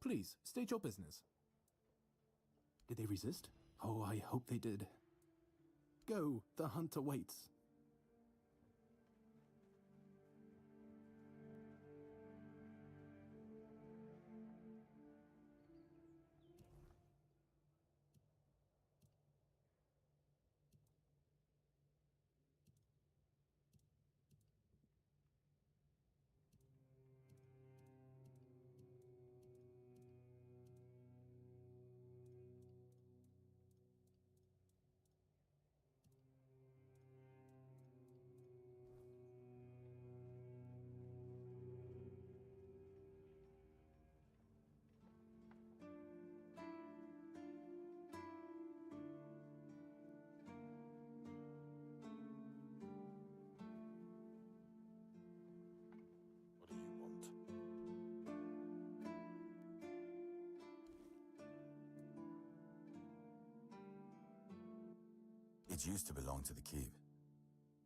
Please, state your business. Did they resist? Oh, I hope they did. Go, the hunter waits. What do you want? It used to belong to the keep.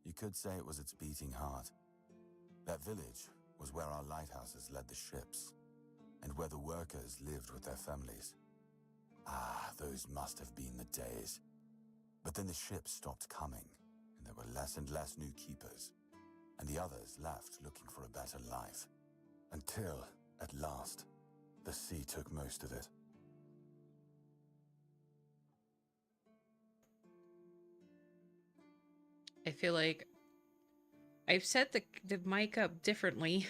You could say it was its beating heart. That village was where our lighthouses led the ships, and where the workers lived with their families. Ah, those must have been the days. But then the ships stopped coming, and there were less and less new keepers, and the others left looking for a better life. Until, at last, the sea took most of it. I feel like I've set the mic up differently.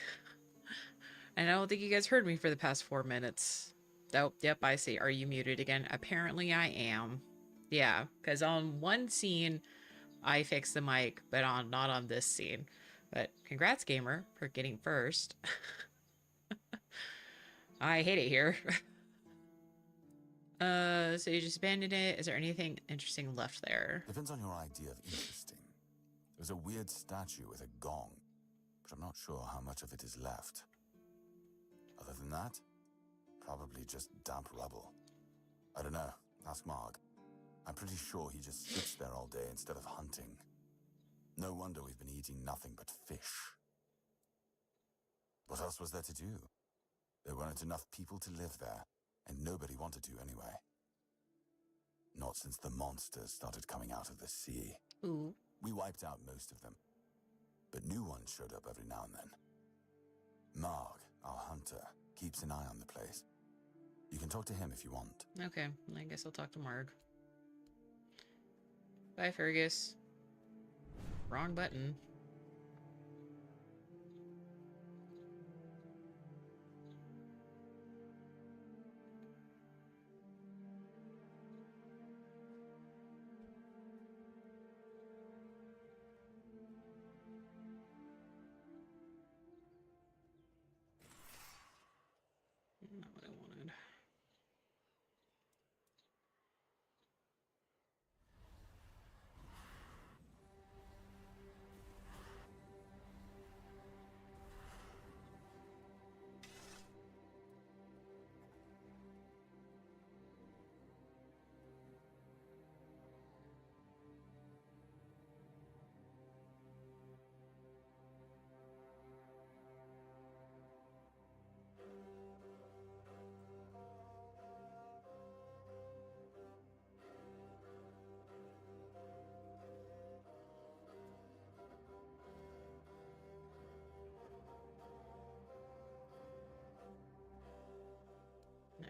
And I don't think you guys heard me for the past 4 minutes. Oh, yep, I see. Are you muted again? Apparently I am. Yeah, because on one scene, I fixed the mic, but not on this scene. But congrats, gamer, for getting first. I hate it here. So you just abandoned it. Is there anything interesting left there? Depends on your idea of interesting. There's a weird statue with a gong, but I'm not sure how much of it is left. Other than that, probably just damp rubble. I don't know. Ask Marg. I'm pretty sure he just sits there all day instead of hunting. No wonder we've been eating nothing but fish. What else was there to do? There weren't enough people to live there, and nobody wanted to anyway. Not since the monsters started coming out of the sea. Ooh. We wiped out most of them, but new ones showed up every now and then. Marg, our hunter, keeps an eye on the place. You can talk to him if you want. Okay, I guess I'll talk to Marg. Bye, Fergus. Wrong button. Not what I wanted.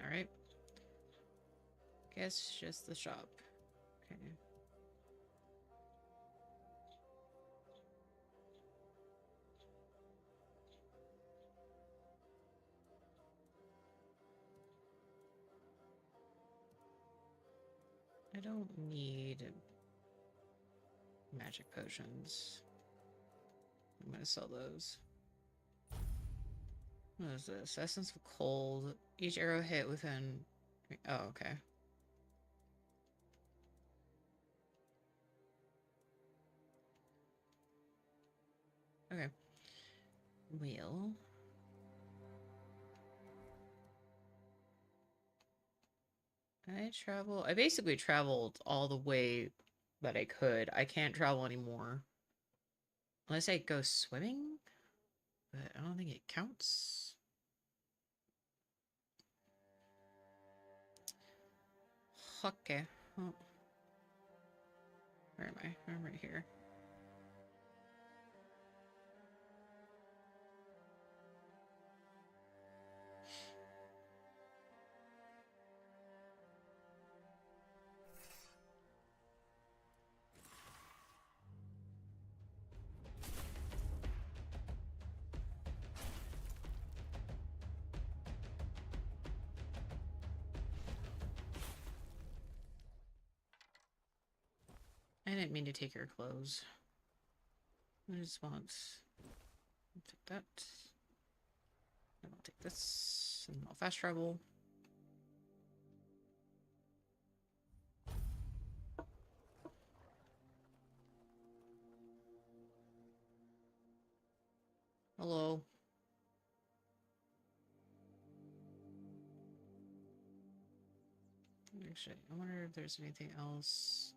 Alright. Guess just the shop. Okay. I don't need magic potions. I'm gonna sell those. What is this? Essence of cold. Each arrow hit within... Oh, okay. Okay. Wheel. I basically traveled all the way that I could. I can't travel anymore. Unless I go swimming? But I don't think it counts. Okay. Oh. Where am I? I'm right here. I didn't mean to take your clothes. I just want... I'll take that. And I'll take this. And I'll fast travel. Hello. Actually, I wonder if there's anything else.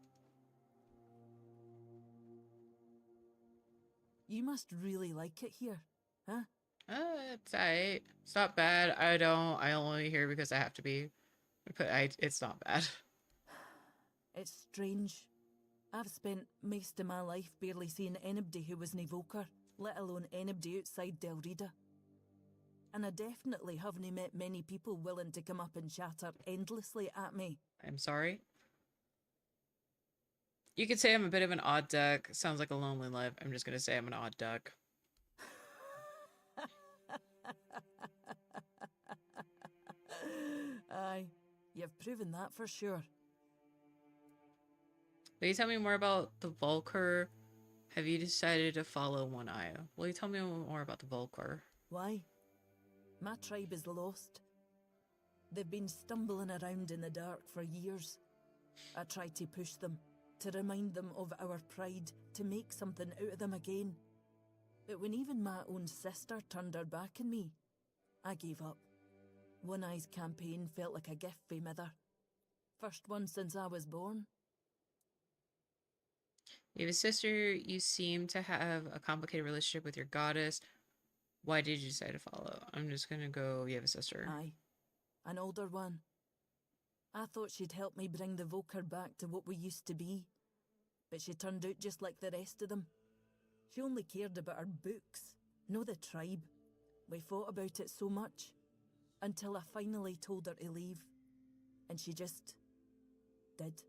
You must really like it here, huh? It's alright. It's not bad. I only here because I have to be. But it's not bad. It's strange. I've spent most of my life barely seeing anybody who was an evoker, let alone anybody outside Del Rida. And I definitely haven't met many people willing to come up and chatter endlessly at me. I'm sorry. You could say I'm a bit of an odd duck. Sounds like a lonely life. I'm just gonna say I'm an odd duck. Aye, you've proven that for sure. Will you tell me more about the Vulkar? Have you decided to follow One Eye? Will you tell me more about the Vulkar? Why? My tribe is lost. They've been stumbling around in the dark for years. I tried to push them, to remind them of our pride, to make something out of them again. But when even my own sister turned her back on me, I gave up. One Eye's campaign felt like a gift for mother. First one since I was born. You have a sister. You seem to have a complicated relationship with your goddess. Why did you decide to follow? I'm just gonna go, you have a sister. Aye, an older one. I thought she'd help me bring the Vulkar back to what we used to be. But she turned out just like the rest of them. She only cared about her books, no the tribe. We fought about it so much, until I finally told her to leave. And she just did.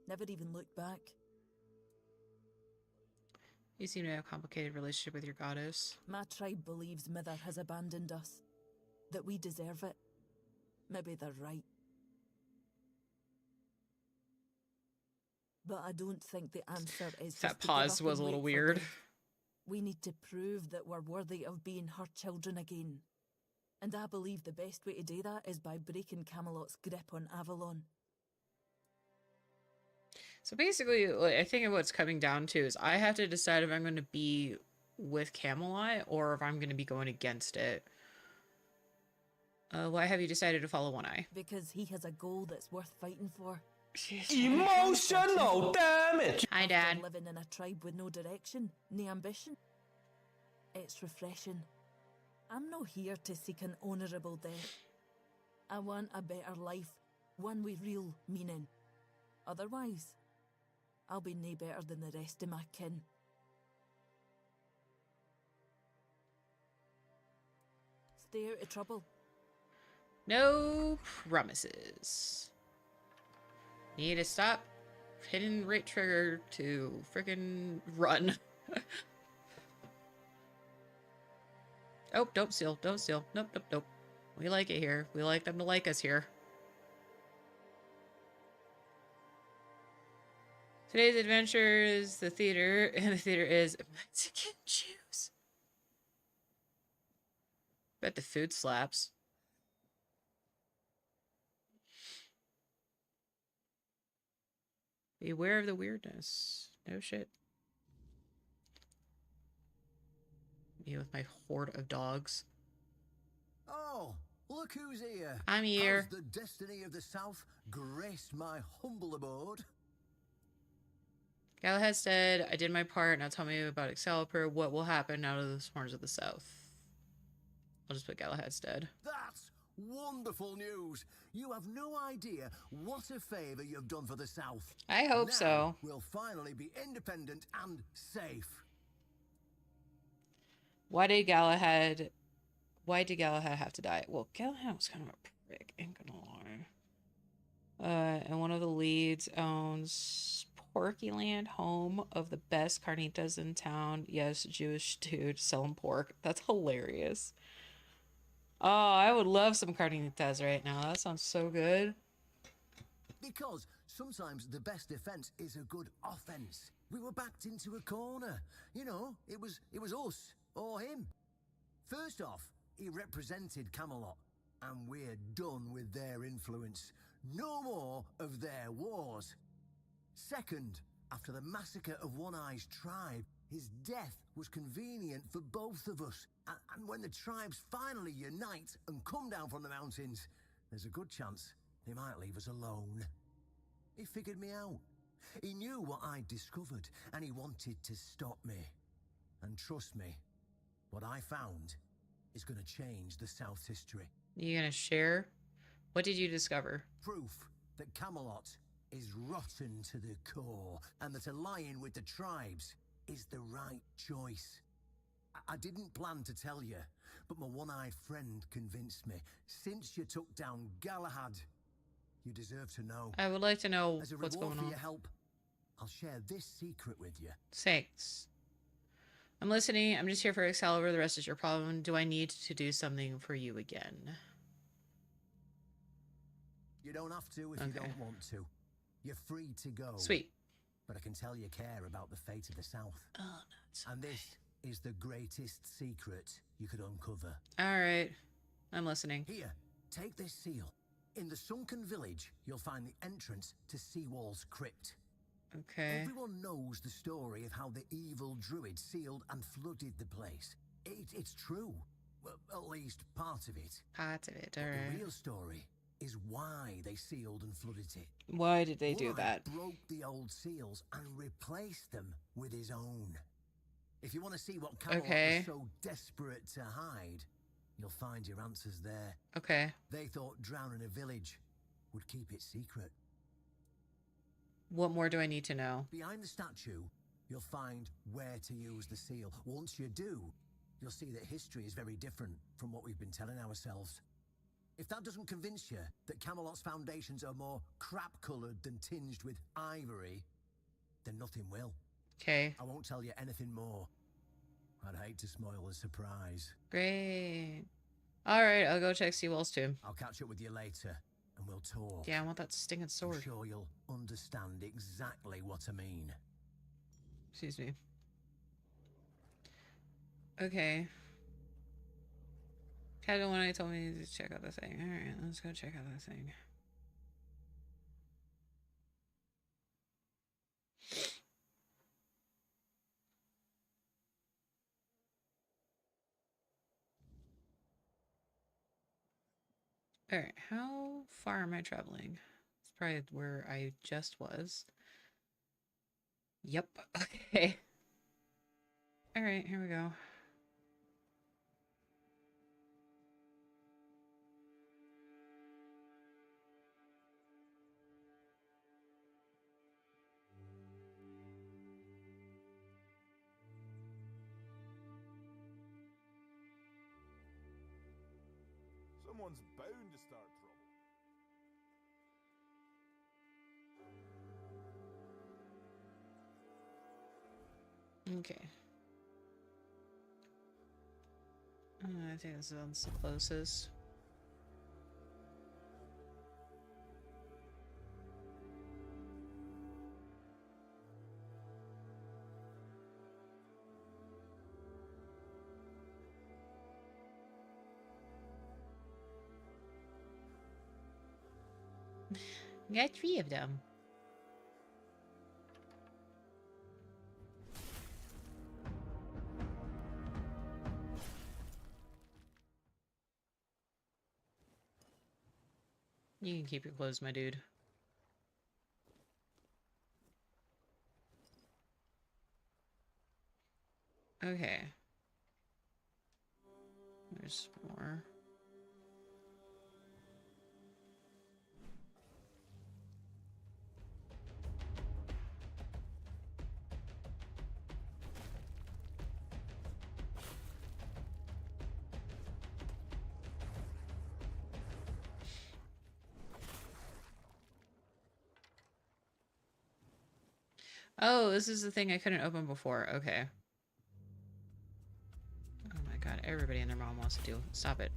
Never even looked back. You seem to have a complicated relationship with your goddess. My tribe believes Mother has abandoned us. That we deserve it. Maybe they're right. But I don't think the answer is That just to give pause up was and a little wait for weird. death. We need to prove that we're worthy of being her children again. And I believe the best way to do that is by breaking Camelot's grip on Avalon. So basically, like, I think what's coming down to is I have to decide if I'm going to be with Camelot or if I'm going to be going against it. Why have you decided to follow One Eye? Because he has a goal that's worth fighting for. Emotional damage! Hi, After Dad. living in a tribe with no direction, no ambition. It's refreshing. I'm not here to seek an honourable death. I want a better life, one with real meaning. Otherwise, I'll be no better than the rest of my kin. Stay out of trouble. No promises. Need to stop hitting right trigger to freaking run. Oh, don't steal. Don't steal. Nope, nope, nope. We like it here. We like them to like us here. Today's adventure is the theater, and the theater is Mexican Jews. Bet the food slaps. Beware of the weirdness. No shit. Me with my horde of dogs. Oh, look who's here. I'm here. How's the destiny of the South graced my humble abode? Galahad's dead. I did my part. Now tell me about Excalibur. What will happen now to the Swords of the South? I'll just put Galahad's dead. That's wonderful news. You have no idea what a favor you've done for the South. I hope Now so. we'll finally be independent and safe. Why did Galahad have to die? Well, Galahad was kind of a prick, ain't gonna lie. And one of the leads owns Porkyland, home of the best carnitas in town. Yes, Jewish dude selling pork. That's hilarious. Oh, I would love some carnitas right now. That sounds so good. Because sometimes the best defense is a good offense. We were backed into a corner. You know, it was us or him. First off, he represented Camelot, and we're done with their influence. No more of their wars. Second, after the massacre of One Eye's tribe, his death was convenient for both of us. And when the tribes finally unite and come down from the mountains, there's a good chance they might leave us alone. He figured me out. He knew what I'd discovered, and he wanted to stop me. And trust me, what I found is going to change the South's history. You gonna share? What did you discover? Proof that Camelot is rotten to the core, and that allying with the tribes is the right choice. I didn't plan to tell you, but my one-eyed friend convinced me. Since you took down Galahad, you deserve to know. I would like to know As a what's reward going for on. your help, I'll share this secret with you. Thanks. I'm listening. I'm just here for Excalibur. The rest is your problem. Do I need to do something for you again? You don't have to if you don't want to. You're free to go. Sweet. But I can tell you care about the fate of the South. Oh, no, And this is the greatest secret you could uncover. all right. I'm listening. Here, take this seal. In the sunken village, you'll find the entrance to Seawall's crypt. Okay. Everyone knows the story of how the evil druid sealed and flooded the place. It's true. Well, at least part of it. Part of it, But alright. the real story is why they sealed and flooded it. Why did they do One-Eye that? broke the old seals and replaced them with his own. If you want to see what Camelot was so desperate to hide, you'll find your answers there. Okay. They thought drowning a village would keep it secret. What more do I need to know? Behind the statue, you'll find where to use the seal. Once you do, you'll see that history is very different from what we've been telling ourselves. If that doesn't convince you that Camelot's foundations are more crap-coloured than tinged with ivory, then nothing will. Okay. I won't tell you anything more. I'd hate to spoil the surprise. Great. Alright, I'll go check Seawall's tomb. I'll catch up with you later, and we'll talk. Yeah, I want that stinging I'm sword. sure you'll understand exactly what I mean. Excuse me. Okay. Captain One Eye told me to check out the thing. Alright, let's go check out the thing. Alright, how far am I traveling? It's probably where I just was. Yep, okay. Alright, here we go. Someone's bound to start trouble. Okay. I think this one's the closest. Got 3 of them. You can keep your clothes, my dude. Okay. There's more. Oh, this is the thing I couldn't open before. Okay. Oh my god, everybody and their mom wants to do. Stop it.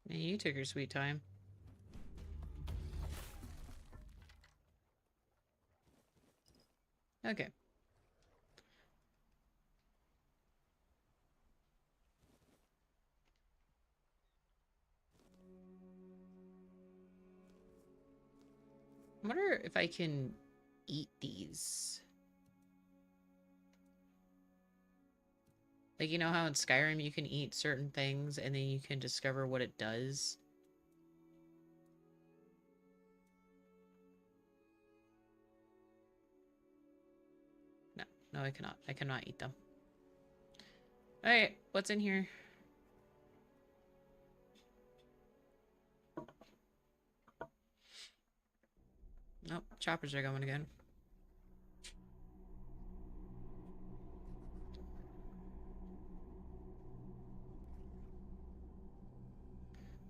Man, you took your sweet time. Okay. I wonder if I can eat these. Like, you know how in Skyrim you can eat certain things and then you can discover what it does? No, no, I cannot. I cannot eat them. Alright, what's in here? Nope, choppers are going again.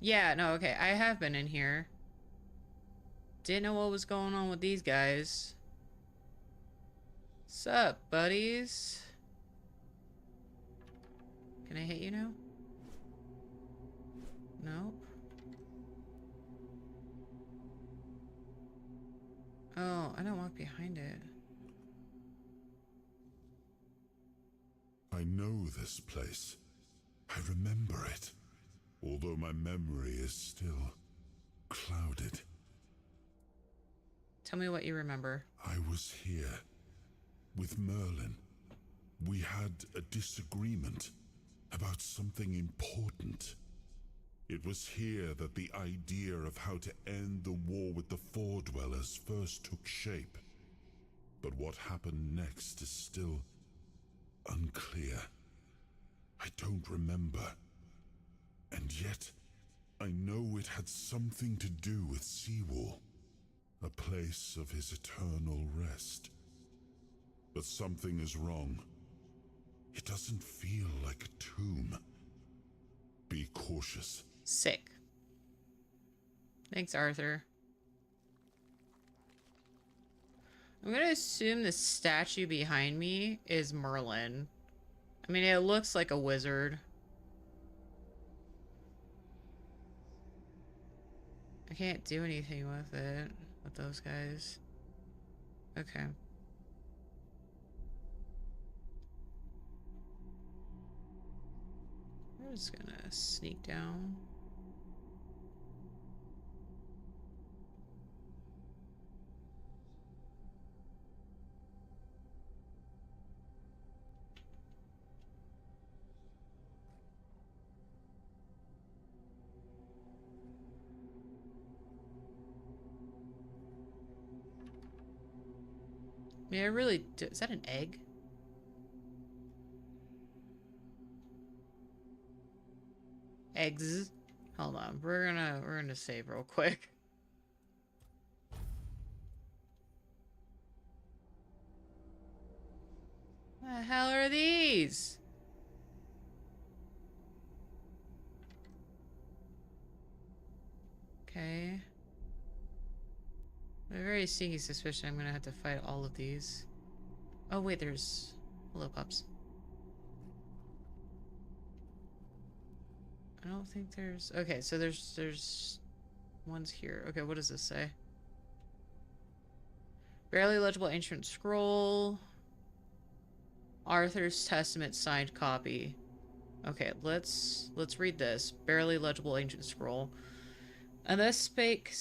Yeah, no, okay, I have been in here. Didn't know what was going on with these guys. Sup, buddies? Can I hit you now? Nope. Oh, I don't walk behind it. I know this place. I remember it, although my memory is still clouded. Tell me what you remember. I was here with Merlin. We had a disagreement about something important. It was here that the idea of how to end the war with the Four Dwellers first took shape. But what happened next is still unclear. I don't remember. And yet, I know it had something to do with Seawall, a place of his eternal rest. But something is wrong. It doesn't feel like a tomb. Be cautious. Sick. Thanks, Arthur. I'm gonna assume the statue behind me is Merlin. I mean, it looks like a wizard. I can't do anything with it, with those guys. Okay. We're just gonna sneak down. Yeah, I really do. Is that an egg? Eggs. Hold on. We're gonna save real quick. The hell are these? Okay. I have a very sneaky suspicion I'm gonna have to fight all of these. Oh wait, there's... Hello, pups. I don't think there's... Okay, so there's ones here. Okay, what does this say? Barely legible ancient scroll. Arthur's Testament signed copy. Okay, let's read this. Barely legible ancient scroll. And thus spake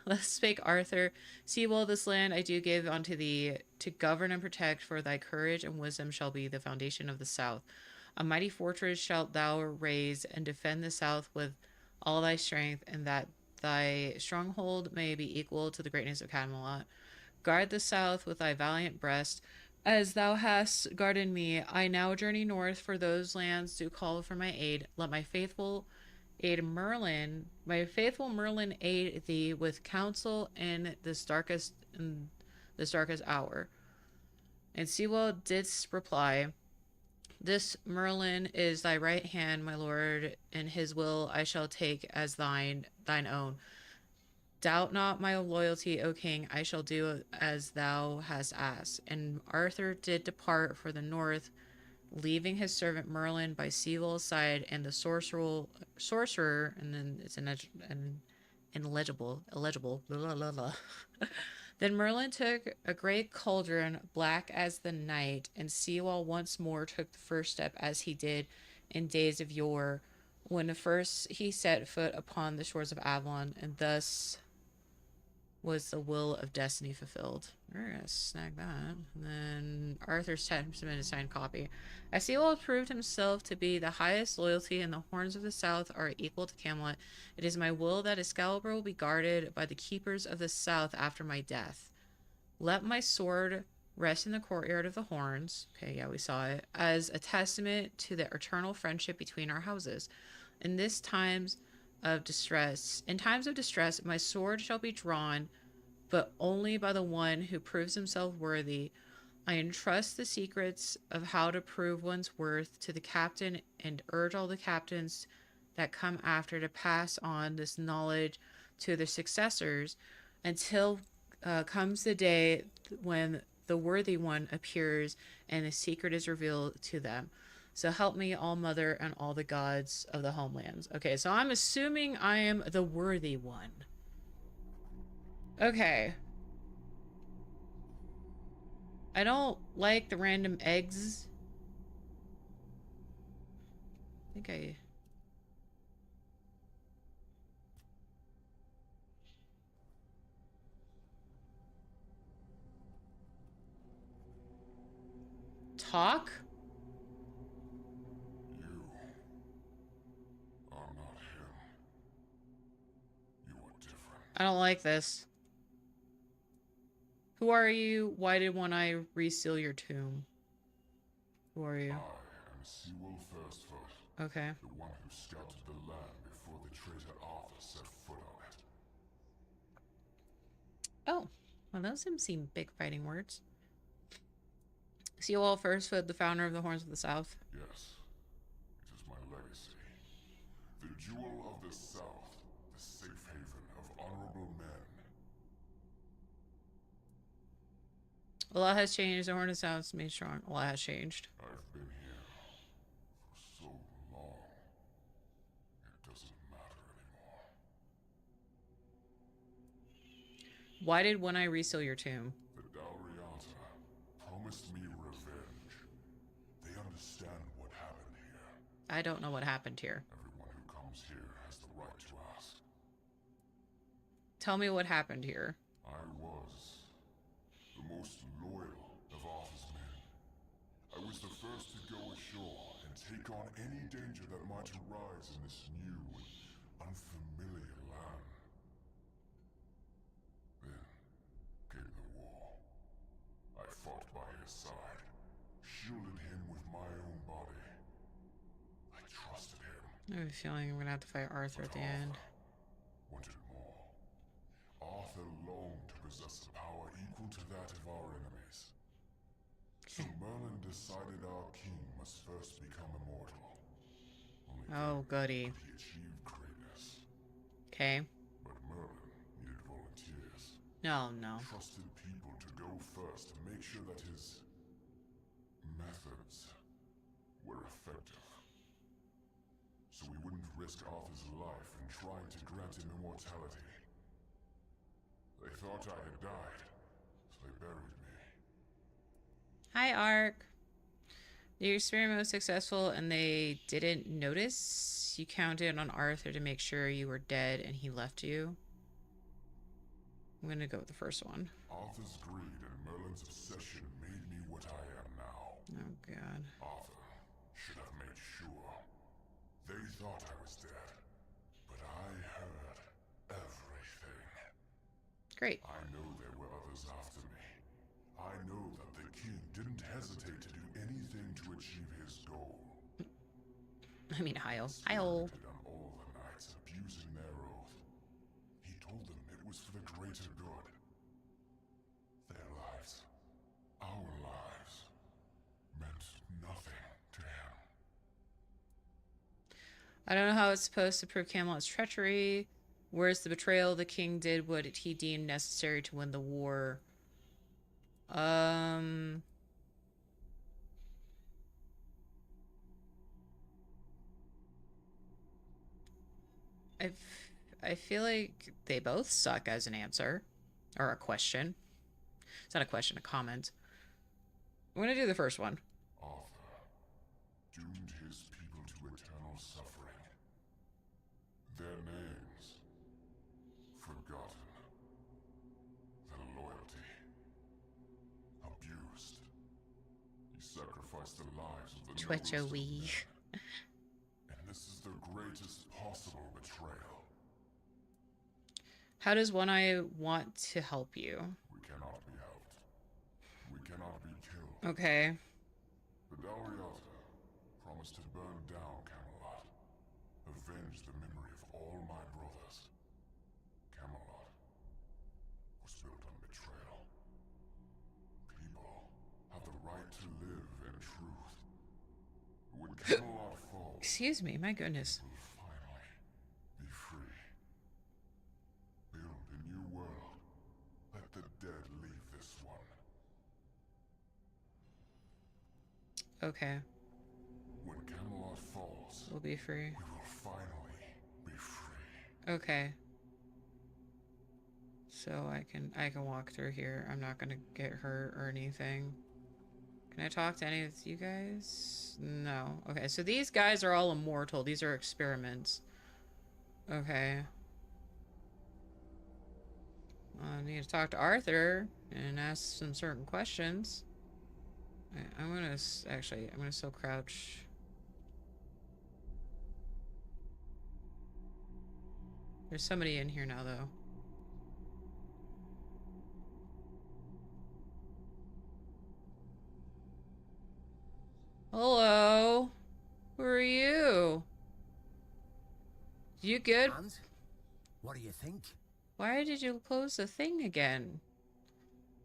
thus spake Arthur, see well this land I do give unto thee to govern and protect, for thy courage and wisdom shall be the foundation of the south. A mighty fortress shalt thou raise and defend the south with all thy strength, and that thy stronghold may be equal to the greatness of Camelot. Guard the south with thy valiant breast, as thou hast guarded me. I now journey north, for those lands do call for my aid. Let my faithful Merlin aid thee with counsel in this darkest hour. And Sewell didst reply, this Merlin is thy right hand, my lord, and his will I shall take as thine own. Doubt not my loyalty, O king, I shall do as thou hast asked. And Arthur did depart for the north, leaving his servant Merlin by Sewell's side, and the sorcerer, and then it's illegible, blah, blah, blah. Then Merlin took a great cauldron, black as the night, and Sewell once more took the first step as he did in days of yore, when first he set foot upon the shores of Avalon, and thus was the will of destiny fulfilled. We're gonna snag that. And then Arthur submitted a signed copy. As Sewell proved himself to be the highest loyalty, and the horns of the south are equal to Camelot, it is my will that Excalibur will be guarded by the keepers of the south after my death. Let my sword rest in the courtyard of the horns. Okay, yeah, we saw it. As a testament to the eternal friendship between our houses. In times of distress, my sword shall be drawn, but only by the one who proves himself worthy. I entrust the secrets of how to prove one's worth to the captain, and urge all the captains that come after to pass on this knowledge to their successors, until comes the day when the worthy one appears and the secret is revealed to them. So help me, all mother and all the gods of the homelands. Okay, so I'm assuming I am the worthy one. Okay. I don't like the random eggs. I think I... Talk? I don't like this. Who are you? Why did one eye reseal your tomb? Who are you? I am Sewell Firstfoot. Okay. The one who scouted the land before the traitor Arthur set foot on it. Oh, well, those seem big fighting words. Sewell Firstfoot, the founder of the Horns of the South. Yes, it is my legacy. The jewel of the South, the safe haven of honorable men. A lot has changed. The Horn of the South is made strong. A lot has changed. I've been here for so long. It doesn't matter anymore. Why did One Eye reseal your tomb? The Dalriata promised me revenge. They understand what happened here. I don't know what happened here. Everyone who comes here has the right to ask. Tell me what happened here. I was the most loyal of Arthur's men. I was the first to go ashore and take on any danger that might arise in this new, unfamiliar land. Then came the war. I fought by his side, shielded him with my own body. I trusted him. I have a feeling I'm gonna have to fight Arthur at the end. Wanted more. Arthur longed to possess a power equal to that of our enemies. So Merlin decided our king must first become immortal. Only Oh, goody. then could he achieve greatness. Okay. But Merlin needed volunteers. No, no. Trusted people to go first to make sure that his methods were effective. So we wouldn't risk Arthur's life in trying to grant him immortality. They thought I had died, so they buried me. Hi, Ark. The experiment was successful and they didn't notice says you counted on Arthur to make sure you were dead and he left you. I'm gonna go with the first one. Arthur's greed and Merlin's obsession made me what I am now. Oh, God. Arthur should have made sure. They thought I was dead, but I heard everything. Great. I know there were others after me. I know that the king didn't hesitate to do anything to achieve his goal. I mean, Heil. Spirited on all the knights abusing their oath. He told them it was for the greater good. Their lives, our lives, meant nothing to him. I don't know how it's supposed to prove Camelot's treachery. Where's the betrayal? The king did what he deemed necessary to win the war. I feel like they both suck as an answer. Or a question. It's not a question, a comment. I'm gonna do the first one. Arthur doomed his people to eternal suffering. Their names forgotten. Their loyalty abused. He sacrificed the lives of the noblest of Twitch-o-wee. men. And this is the greatest possible betrayal. How does One Eye want to help you? We cannot be helped. We cannot be killed. Okay. But Ariata promised to burn down Camelot, avenge the memory of all my brothers. Camelot was built on betrayal. People have the right to live in truth. When Camelot falls, Excuse me, my goodness. we'll finally be free. Build a new world. Let the dead leave this one. Okay, When Camelot falls, we'll be free. we will finally be free. Okay. So I can walk through here. I'm not gonna get hurt or anything. Can I talk to any of you guys? No. Okay, so these guys are all immortal. These are experiments. Okay. I need to talk to Arthur and ask some certain questions. I'm gonna actually, I'm gonna still crouch. There's somebody in here now, though. Hello. Who are you? You good? And what do you think? Why did you close the thing again?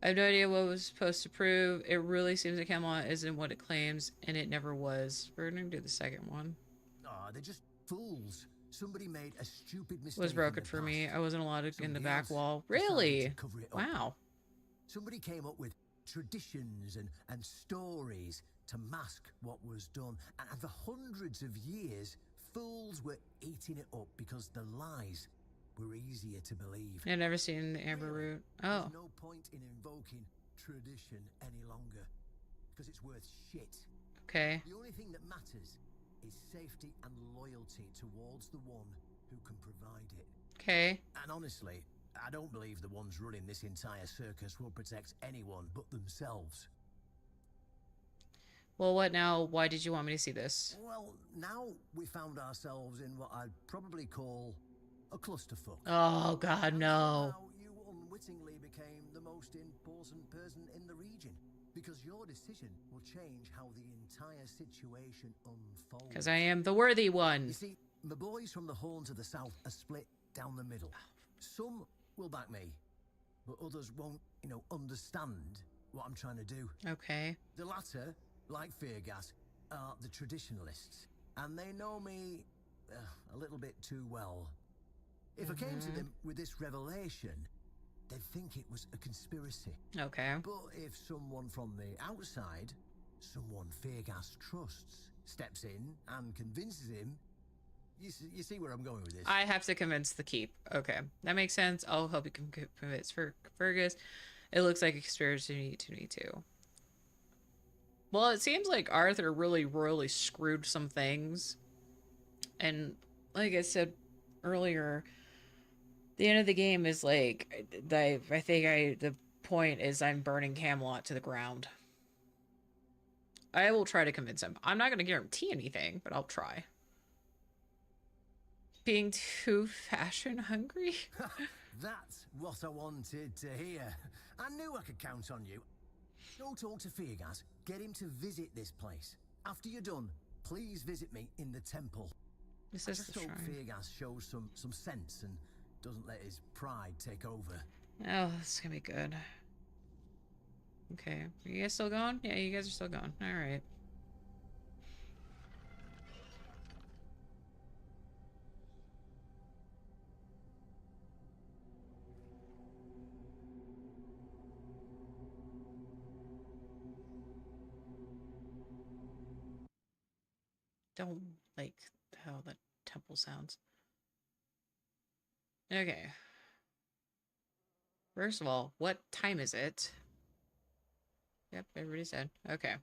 I have no idea what it was supposed to prove. It really seems that Camelot isn't what it claims, and it never was. We're gonna do the second one. Ah, they're just fools. Somebody made a stupid mistake. It was in broken the for me. past. I wasn't allowed in the Somebody back else wall. decided Really? to cover it up. Wow. Somebody came up with traditions and stories to mask what was done. And for hundreds of years, fools were eating it up because the lies were easier to believe. I've never seen the Amber Root. Oh. There's no point in invoking tradition any longer because it's worth shit. Okay. The only thing that matters is safety and loyalty towards the one who can provide it. Okay. And honestly, I don't believe the ones running this entire circus will protect anyone but themselves. Well, what now? Why did you want me to see this? Well, now we found ourselves in what I'd probably call a clusterfuck. Oh, God, no. Now you unwittingly became the most important person in the region because your decision will change how the entire situation unfolds. Because I am the worthy one. You see, my boys from the Horn to the south are split down the middle. Some will back me, but others won't, understand what I'm trying to do. Okay. The latter, like Feargas, are the traditionalists, and they know me a little bit too well. If I came to them with this revelation, they'd think it was a conspiracy. Okay. But if someone from the outside, someone Feargas trusts, steps in and convinces him, you see where I'm going with this? I have to convince the keep. Okay. That makes sense. I'll help you convince Fergus. It looks like a conspiracy to me, too. Well, it seems like Arthur really royally screwed some things. And like I said earlier, the end of the game is like, I think the point is I'm burning Camelot to the ground. I will try to convince him. I'm not going to guarantee anything, but I'll try. Being too fashion hungry? That's what I wanted to hear. I knew I could count on you. Go talk to Feargas. Get him to visit this place. After you're done, please visit me in the temple. This I is just the hope shrine. Feargas shows some sense and doesn't let his pride take over. Oh, this is gonna be good. Okay. Are you guys still going? Yeah, you guys are still going. Alright. Don't like how the temple sounds. Okay. First of all, what time is it? Yep, everybody said. Okay.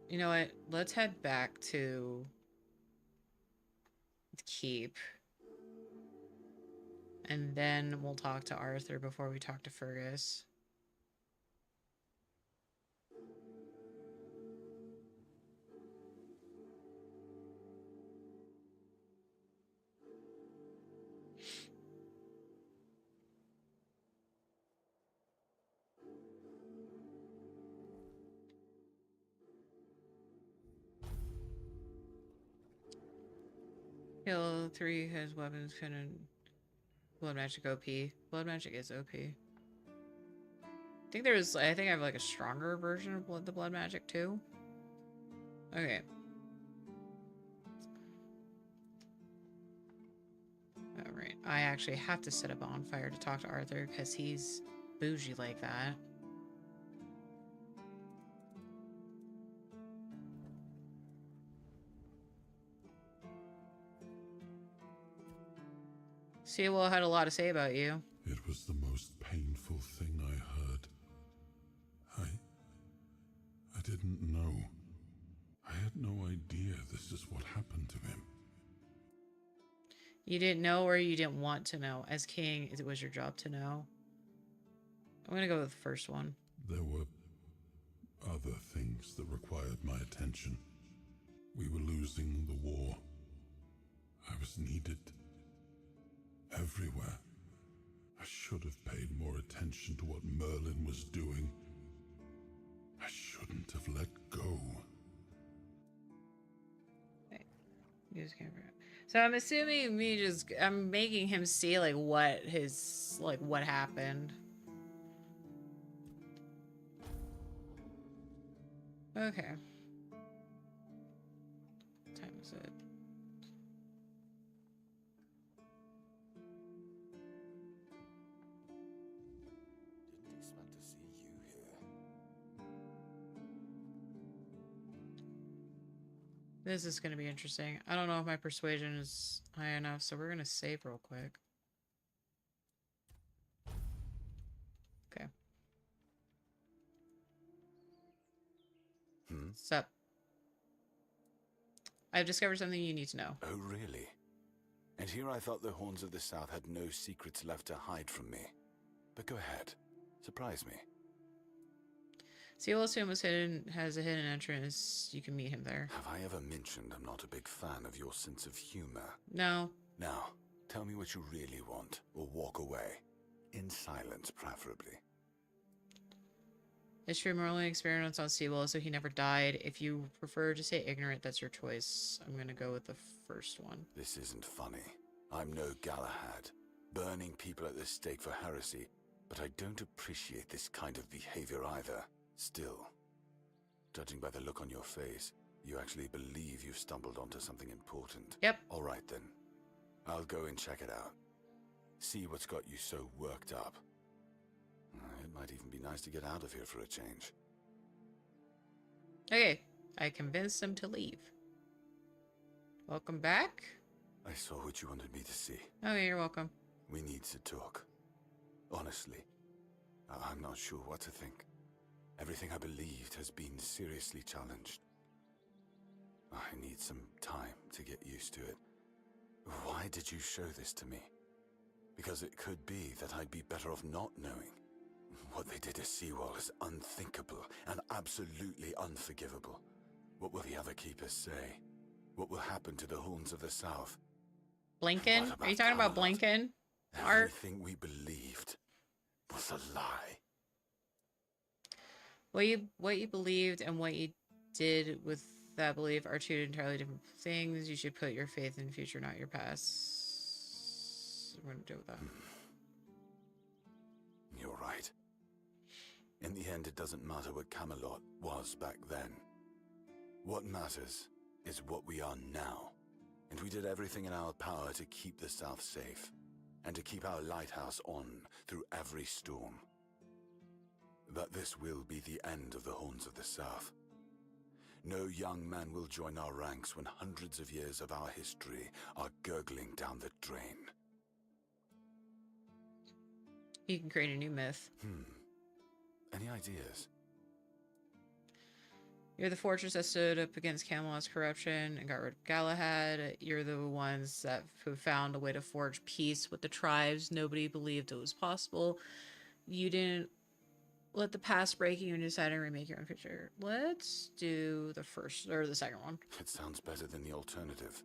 You know what? Let's head back to the keep. And then we'll talk to Arthur before we talk to Fergus. Kill 3 has weapons couldn't. Blood magic OP. Blood magic is OP. I think I have like a stronger version of the blood magic too. Okay. Alright. I actually have to set a bonfire to talk to Arthur because he's bougie like that. Sewell had a lot to say about you. It was the most painful thing I heard. I didn't know. I had no idea this is what happened to him. You didn't know or you didn't want to know. As king, it was your job to know. I'm gonna go with the first one. There were other things that required my attention. We were losing the war. I was needed everywhere. I should have paid more attention to what Merlin was doing. I shouldn't have let go. Use camera. So I'm assuming I'm making him see like what happened. Okay. What time is it? Didn't expect to see you here. This is going to be interesting. I don't know if my persuasion is high enough, so we're going to save real quick. Okay. Sup? I've discovered something you need to know. Oh, really? And here I thought the Horns of the South had no secrets left to hide from me. But go ahead. Surprise me. Seal Assume has a hidden entrance. You can meet him there. Have I ever mentioned I'm not a big fan of your sense of humor? No. Now, tell me what you really want, or walk away. In silence, preferably. It's true, Merlin experiments on Sewell, so he never died. If you prefer to say ignorant, that's your choice. I'm gonna go with the first one. This isn't funny. I'm no Galahad, burning people at the stake for heresy, but I don't appreciate this kind of behavior either. Still, judging by the look on your face, you actually believe you've stumbled onto something important. Yep. All right then. I'll go and check it out. See what's got you so worked up. It might even be nice to get out of here for a change. Okay. I convinced him to leave. Welcome back. I saw what you wanted me to see. Okay, you're welcome. We need to talk. Honestly, I'm not sure what to think. Everything I believed has been seriously challenged. I need some time to get used to it. Why did you show this to me? Because it could be that I'd be better off not knowing. What they did to Seawall is unthinkable and absolutely unforgivable. What will the other keepers say? What will happen to the Horns of the South? Blinken? Are you talking about Camelot? Blinken? Art? Everything we believed was a lie. What you believed and what you did with that belief are two entirely different things. You should put your faith in the future, not your past. I'm gonna deal with that. You're right. In the end, it doesn't matter what Camelot was back then. What matters is what we are now. And we did everything in our power to keep the South safe, and to keep our lighthouse on through every storm. But this will be the end of the Horns of the South. No young man will join our ranks when hundreds of years of our history are gurgling down the drain. You can create a new myth. Any ideas? You're the fortress that stood up against Camelot's corruption and got rid of Galahad. You're the ones that who found a way to forge peace with the tribes. Nobody believed it was possible. You didn't let the past break you and decide to remake your own future. Let's do the first or the second one. It sounds better than the alternative.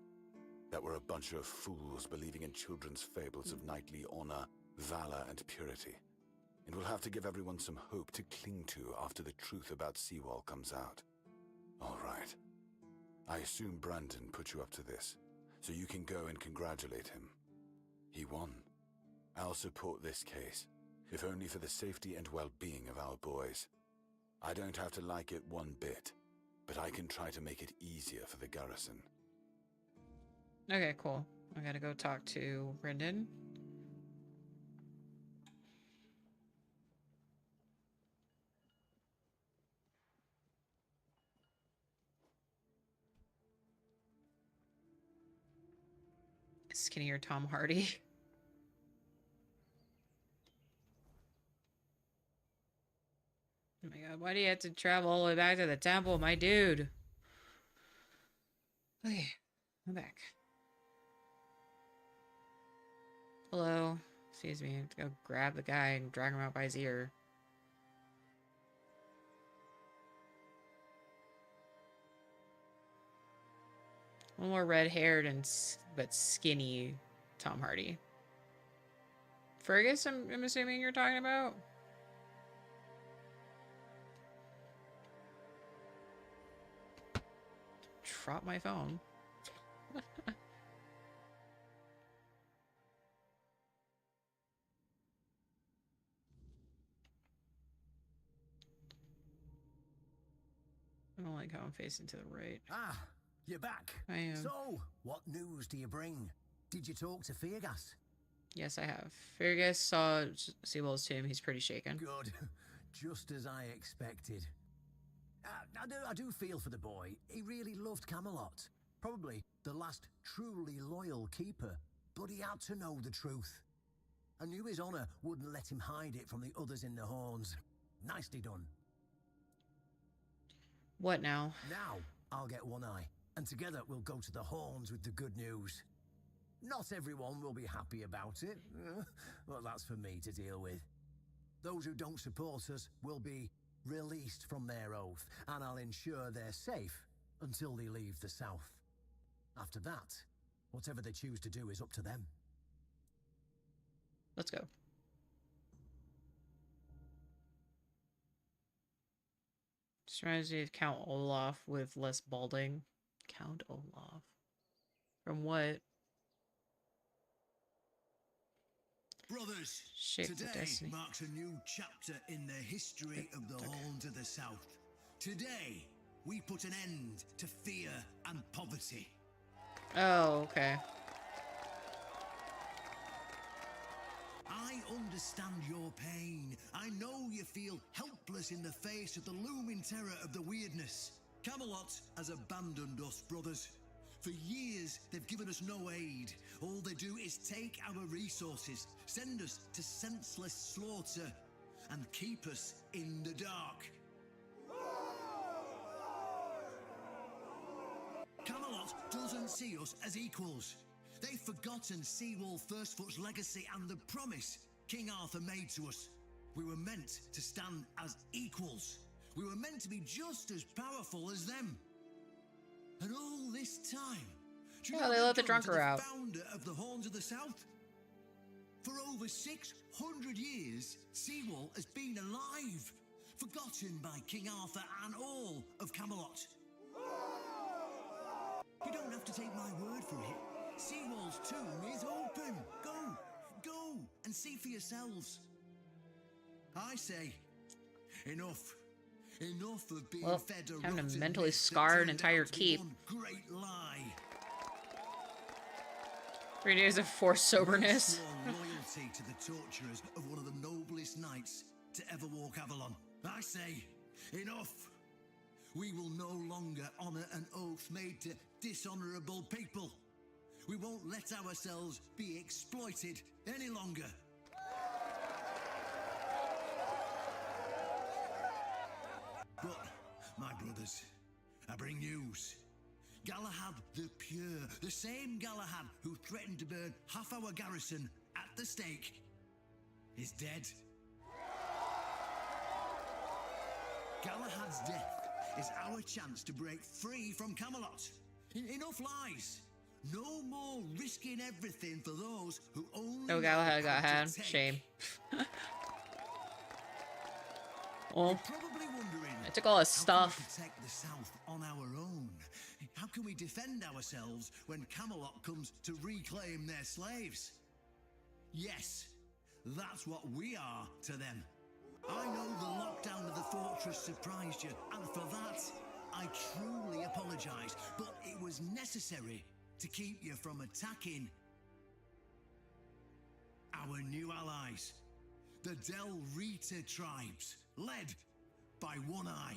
That we're a bunch of fools believing in children's fables of knightly honor, valor, and purity. And we'll have to give everyone some hope to cling to after the truth about Seawall comes out. All right. I assume Brandon put you up to this, so you can go and congratulate him. He won. I'll support this case, if only for the safety and well-being of our boys. I don't have to like it one bit, but I can try to make it easier for the garrison. Okay, cool. I gotta go talk to Brendan. Skinnier Tom Hardy. Oh my god, why do you have to travel all the way back to the temple, my dude? Okay, I'm back. Hello. Excuse me, I have to go grab the guy and drag him out by his ear. One more red-haired and but skinny Tom Hardy. Fergus, I'm assuming you're talking about? Drop my phone. I don't like how I'm facing to the right. Ah, you're back. I am. So, what news do you bring? Did you talk to Fergus? Yes, I have. Fergus saw Seawall's tomb. He's pretty shaken. Good. Just as I expected. I do feel for the boy. He really loved Camelot. Probably the last truly loyal keeper. But he had to know the truth. I knew his honor wouldn't let him hide it from the others in the Horns. Nicely done. What now? Now, I'll get One Eye, and together we'll go to the Horns with the good news. Not everyone will be happy about it, but that's for me to deal with. Those who don't support us will be released from their oath, and I'll ensure they're safe until they leave the South. After that, whatever they choose to do is up to them. Let's go. Just reminds me of Count Olaf with less balding. Count Olaf. From what? Brothers, Shape of today Destiny. marks a new chapter in the history of the Horns of the South. Today, we put an end to fear and poverty. Oh, okay. I understand your pain. I know you feel helpless in the face of the looming terror of the weirdness. Camelot has abandoned us, brothers. For years, they've given us no aid. All they do is take our resources, send us to senseless slaughter, and keep us in the dark. Camelot doesn't see us as equals. They've forgotten Seawall Firstfoot's legacy and the promise King Arthur made to us. We were meant to stand as equals. We were meant to be just as powerful as them. And all this time, do you Yeah, know they they've let the done to drunker out. Founder of the Horns of the South? For over 600 years, Seawall has been alive, forgotten by King Arthur and all of Camelot. You don't have to take my word for it. Seawall's tomb is open. Go and see for yourselves. I say, enough. Enough of being fed a having to rotten mentally myth that scar an turned entire out to be keep. one great lie. 3 days of forced soberness. Sworn loyalty to the torturers of one of the noblest knights to ever walk Avalon. I say, enough. We will no longer honor an oath made to dishonorable people. We won't let ourselves be exploited any longer. But, my brothers, I bring news. Galahad the Pure, the same Galahad who threatened to burn half our garrison at the stake, is dead. Galahad's death is our chance to break free from Camelot. Enough lies. No more risking everything for those who only No know Galahad got how to had. take. Shame. Well, You're probably wondering, I took all his how can stuff. we protect the South on our own? How can we defend ourselves when Camelot comes to reclaim their slaves? Yes, that's what we are to them. I know the lockdown of the fortress surprised you, and for that, I truly apologize, but it was necessary to keep you from attacking our new allies, the Del Rita tribes, led by One Eye.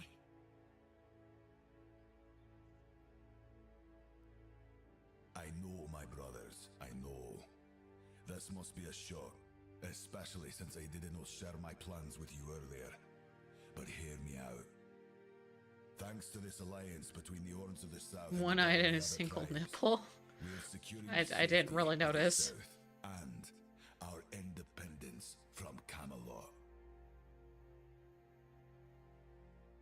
I know, my brothers, I know. This must be a shock, especially since I didn't share my plans with you earlier. But hear me out. Thanks to this alliance between the Horns of the South and One-eyed the and a other single tribes, nipple. we are securing I the didn't safety really of the notice. South and our independence from Camelot.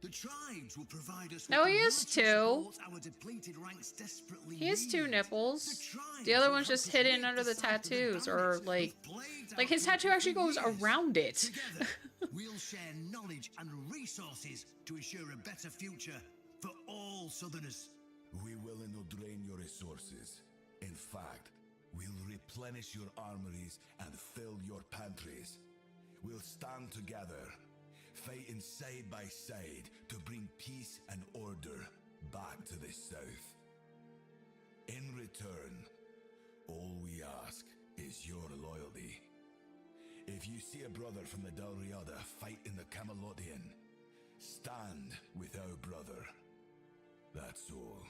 The tribes will provide us No, with he the has military two. support our depleted ranks desperately He has 2 need. nipples. tribes The other will one's help just us hidden rid under the South of the tattoos, or bandits like who've plagued like our his tattoo people actually for goes years. around it. Together, we'll share knowledge and resources to ensure a better future for all Southerners. We will not drain your resources. In fact, we'll replenish your armories and fill your pantries. We'll stand together, fighting side by side to bring peace and order back to the South. In return, all we ask is your loyalty. If you see a brother from the Del Riada fight in the Camelotian, stand with our brother. That's all.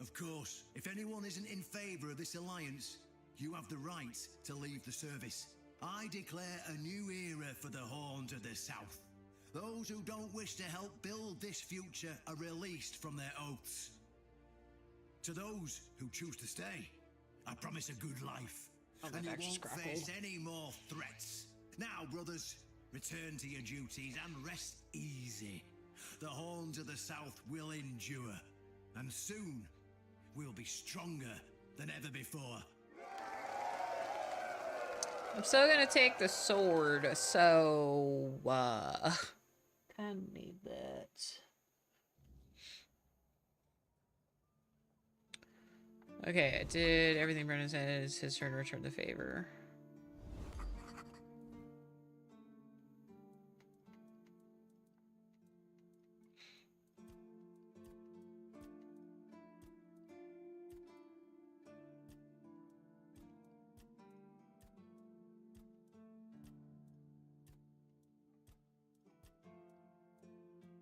Of course, if anyone isn't in favor of this alliance, you have the right to leave the service. I declare a new era for the Horns of the South. Those who don't wish to help build this future are released from their oaths. To those who choose to stay, I promise a good life. Oh, my And you back's won't just face crackled. any more threats. Now, brothers, return to your duties and rest easy. The Horns of the South will endure, and soon we'll be stronger than ever before. I'm still gonna take the sword, so kinda need that. Okay, I did everything Brennan said. It's his turn to return the favor.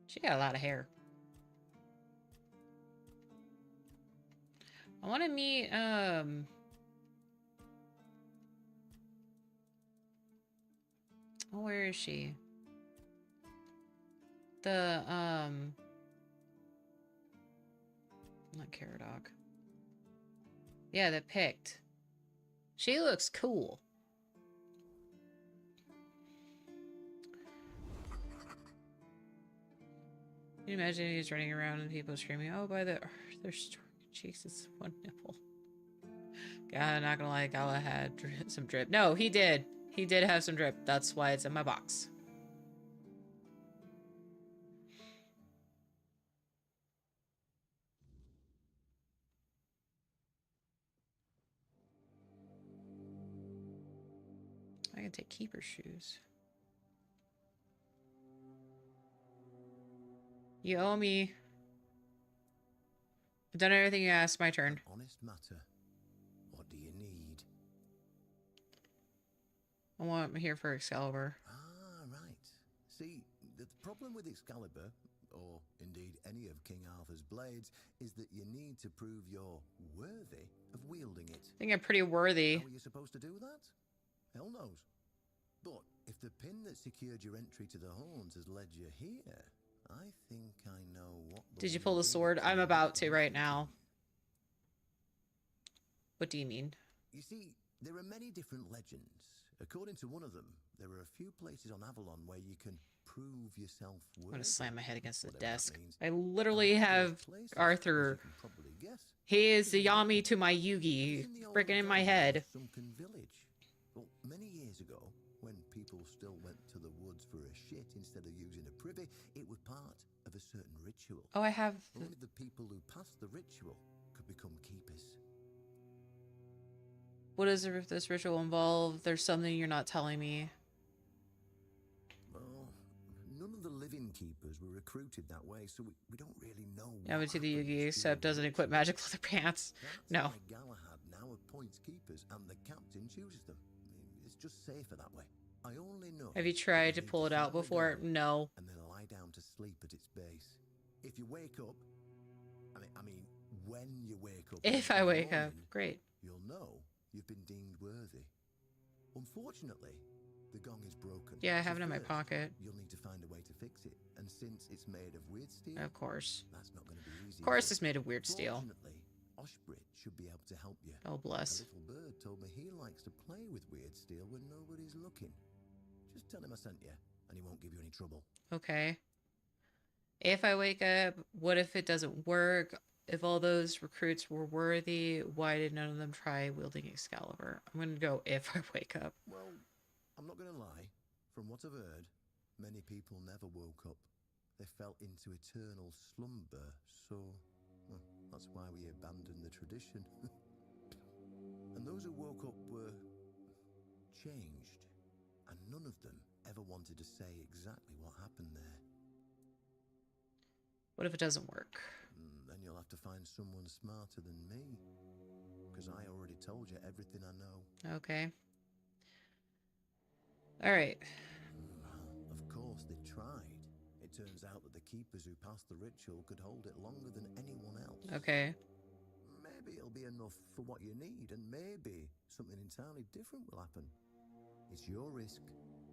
She got a lot of hair. I want to meet, oh, where is she? Not Caradoc. Yeah, the Pict. She looks cool. Can you imagine he's running around and people screaming, "Oh, by their cheeks, it's one nipple." God, not gonna lie, Gala had some drip. No, he did. He did have some drip. That's why it's in my box. I can take keeper shoes. You owe me. I've done everything you asked. My turn. Honest matter. What do you need? I want here for Excalibur. Ah, right. See, the problem with Excalibur, or indeed any of King Arthur's blades, is that you need to prove you're worthy of wielding it. I think I'm pretty worthy. How are you supposed to do that? Hell knows. But if the pin that secured your entry to the horns has led you here, I think I know what... Did you pull the sword? I'm about to right now. What do you mean? You see, there are many different legends. According to one of them, there are a few places on Avalon where you can prove yourself worthy. I'm gonna slam my head against the Whatever desk. that means. I literally have Places, Arthur. as you can probably guess, He is the Yami to my Yugi. in the old Freaking in my town head. of Sunken Village. Well, many years ago, when people still went to the woods for a shit instead of using a privy, it was part of a certain ritual. Oh, I have. Only the people who passed the ritual could become keepers. What does this ritual involve? There's something you're not telling me. Well, none of the living keepers were recruited that way, so we don't really know. Yeah, but to the happens Yugi, during except the doesn't equip ritual. magic leather pants. That's No. why Galahad now appoints keepers, and the captain chooses them. It's just safer that way. I only know. Have you that tried to need pull it out find the before? gun No. And then lie down to sleep at its base. If you wake up, I mean, when you wake up. If in I the wake up, morning, great. you'll know you've been deemed worthy. Unfortunately, the gong is broken. Yeah, I So have it in my first, pocket. You'll need to find a way to fix it. And since it's made of weird steel, Of course. that's not going to be easy. Of course, is it's made of weird steel. Fortunately, Oshbrit should be able to help you. Oh, A bless. little bird told me he likes to play with weird steel when nobody's looking. Just tell him I sent you, and he won't give you any trouble. Okay. If I wake up, what if it doesn't work? If all those recruits were worthy, why did none of them try wielding Excalibur? I'm gonna go if I wake up. Well, I'm not going to lie. From what I've heard, many people never woke up. They fell into eternal slumber, so well, that's why we abandoned the tradition. And those who woke up were changed, and none of them ever wanted to say exactly what happened there. What if it doesn't work? Then you'll have to find someone smarter than me, because I already told you everything I know. Okay. All right. Well, of course they tried. It turns out that the keepers who passed the ritual could hold it longer than anyone else. Okay. Maybe it'll be enough for what you need, and maybe something entirely different will happen. It's your risk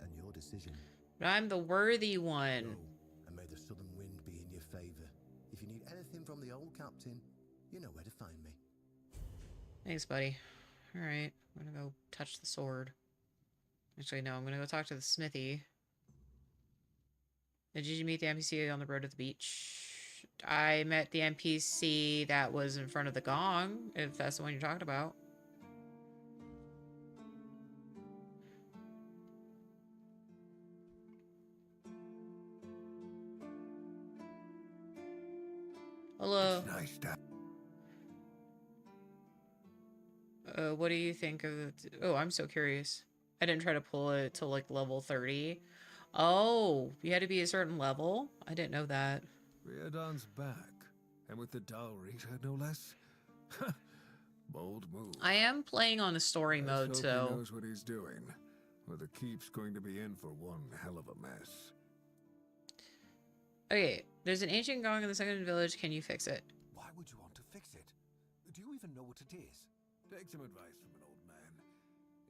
and your decision. But I'm the worthy one. Go, and may the southern wind be in your favor. If you need anything from the old captain, you know where to find me. Thanks, buddy. All right. I'm gonna go touch the sword. Actually, no. I'm gonna go talk to the smithy. Did you meet the NPC on the road to the beach? I met the NPC that was in front of the gong, if that's the one you're talking about. Hello. Nice to What do you think of the... Oh, I'm so curious. I didn't try to pull it to like level 30. Oh, you had to be a certain level? I didn't know that. Riordan's back, and with the dowry, no less. Bold move. I am playing on the story Let's mode, hope so... he knows what he's doing, or the keep's going to be in for one hell of a mess. Okay, there's an ancient gong in the second village. Can you fix it? Why would you want to fix it? Do you even know what it is? Take some advice from an old man.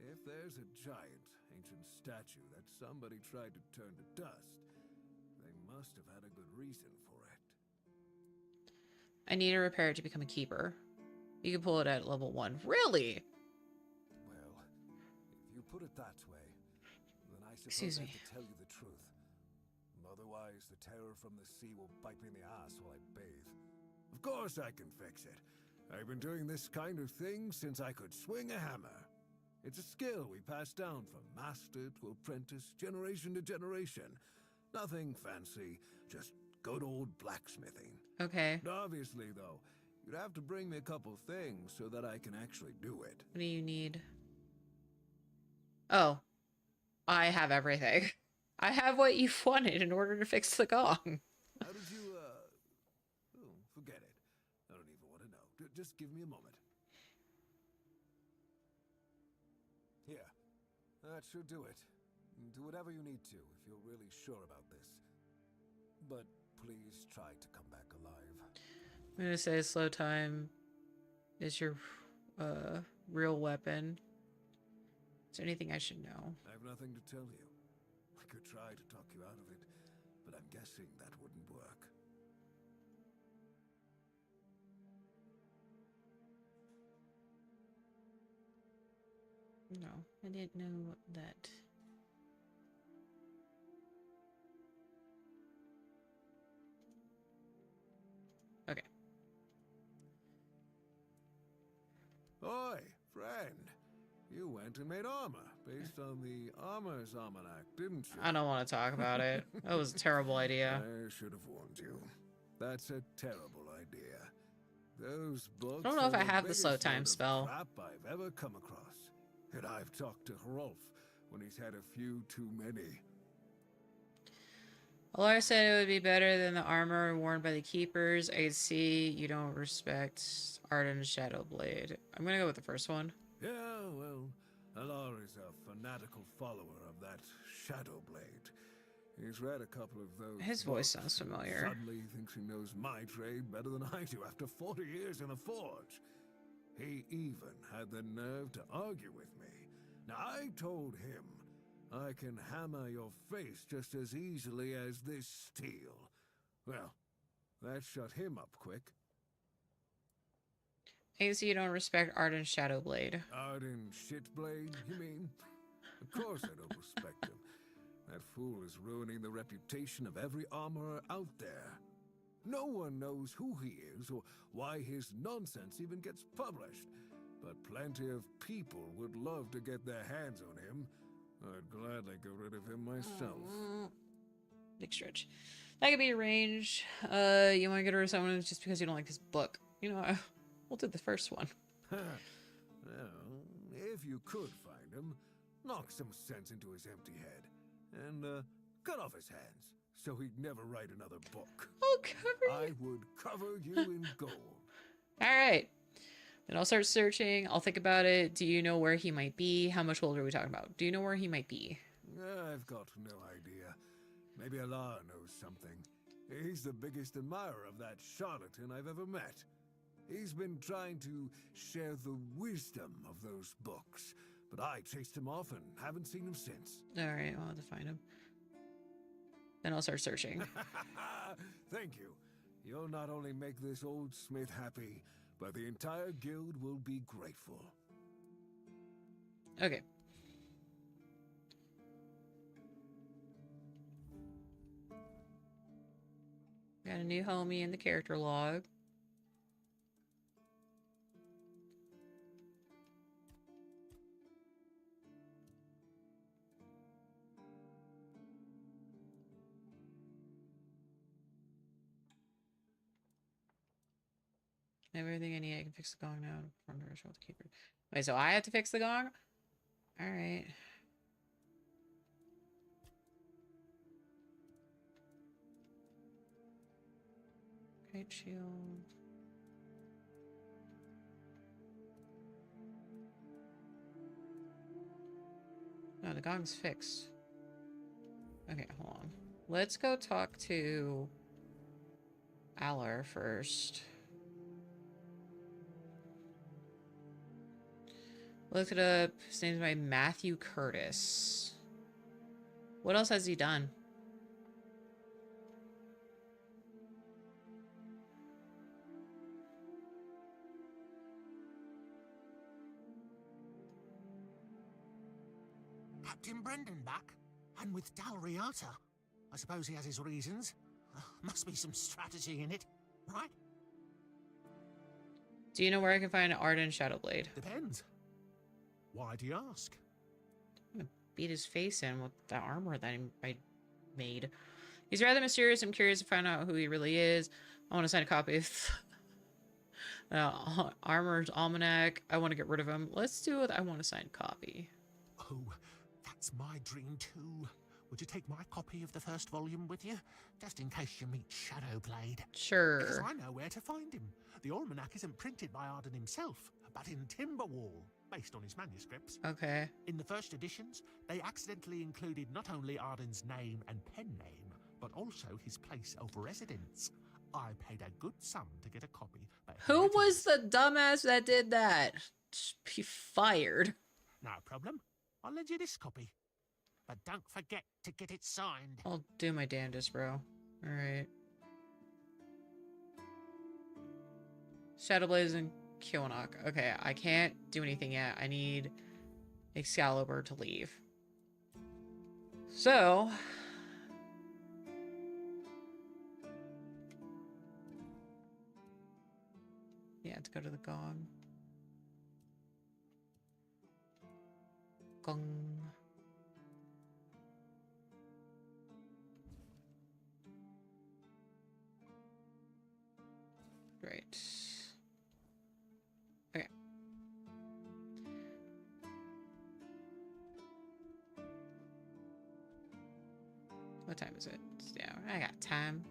If there's a giant, ancient statue that somebody tried to turn to dust, they must have had a good reason for it. I need to repair it to become a keeper. You can pull it at level 1. Really? Well, if you put it that way, then I suppose Excuse I me. have to tell you the truth. Otherwise, the terror from the sea will bite me in the ass while I bathe. Of course I can fix it. I've been doing this kind of thing since I could swing a hammer. It's a skill we pass down from master to apprentice, generation to generation. Nothing fancy, just good old blacksmithing. Okay. Obviously, though, you'd have to bring me a couple things so that I can actually do it. What do you need? Oh. I have everything. I have what you've wanted in order to fix the gong. How did you, oh, forget it. I don't even want to know. Just give me a moment. Here, that should do it. Do whatever you need to if you're really sure about this. But please try to come back alive. I'm gonna say slow time is your real weapon. Is there anything I should know? I have nothing to tell you. I could try to talk you out of it, but I'm guessing that wouldn't work. No, I didn't know that. Okay. Oi, friend. You went and made armor based on the Armor's Almanac, didn't you? I don't want to talk about it. That was a terrible idea. I should have warned you. That's a terrible idea. Those books. I don't know if are I have the biggest slow load time of spell. Crap I've ever come across. And I've talked to Hrolf when he's had a few too many. Alar said it would be better than the armor worn by the keepers. I see you don't respect Arden's Shadowblade. I'm gonna go with the first one. Yeah, well, Alar is a fanatical follower of that Shadowblade. He's read a couple of those. His voice books sounds and familiar. Suddenly thinks he knows my trade better than I do after 40 years in the forge. He even had the nerve to argue with me. Now, I told him I can hammer your face just as easily as this steel. Well, that shut him up quick. I see you don't respect Arden's Shadowblade. Arden Shitblade, you mean? Of course I don't respect him. That fool is ruining the reputation of every armorer out there. No one knows who he is or why his nonsense even gets published. But plenty of people would love to get their hands on him. I'd gladly get rid of him myself. Big stretch. That could be arranged. You want to get rid of someone just because you don't like this book. You know, we'll do the first one. Well, if you could find him, knock some sense into his empty head. And, cut off his hands, so he'd never write another book. I'll cover I would cover you in gold. Alright. Then I'll start searching. I'll think about it. Do you know where he might be? How much gold are we talking about? Do you know where he might be? I've got no idea. Maybe Alar knows something. He's the biggest admirer of that charlatan I've ever met. He's been trying to share the wisdom of those books, but I chased him off and haven't seen him since. Alright, I'll have to find him. Then I'll start searching. Thank you. You'll not only make this old smith happy, but the entire guild will be grateful. Okay. Got a new homie in the character log. Everything I need, I can fix the gong now. From the ritual to keep it. Wait, so I have to fix the gong? Alright. Great shield. No, the gong's fixed. Okay, hold on. Let's go talk to Alar first. Looked it up. His name's by Matthew Curtis. What else has he done? Captain Brendan back, and with Dalriata. I suppose he has his reasons. Must be some strategy in it, right? Do you know where I can find Arden Shadowblade? Depends. Why do you ask? I'm gonna beat his face in with that armor that I made. He's rather mysterious. I'm curious to find out who he really is. I want to sign a copy of Armor's Almanac. I want to get rid of him. Let's do it. I want to sign a copy. Oh, that's my dream too. Would you take my copy of the first volume with you? Just in case you meet Shadowblade. Sure. Because I know where to find him. The Almanac isn't printed by Arden himself, but in Timberwall, based on his manuscripts. Okay. In the first editions, they accidentally included not only Arden's name and pen name, but also his place of residence. I paid a good sum to get a copy. But Who was the dumbass that did that? Be fired. No problem. I'll lend you this copy. But don't forget to get it signed. I'll do my damnedest, bro. Alright. Shadowblaze and Kilnock. Okay, I can't do anything yet. I need Excalibur to leave. So... yeah, let's go to the gong. Gong. Right. Okay. What time is it? Yeah, I got time.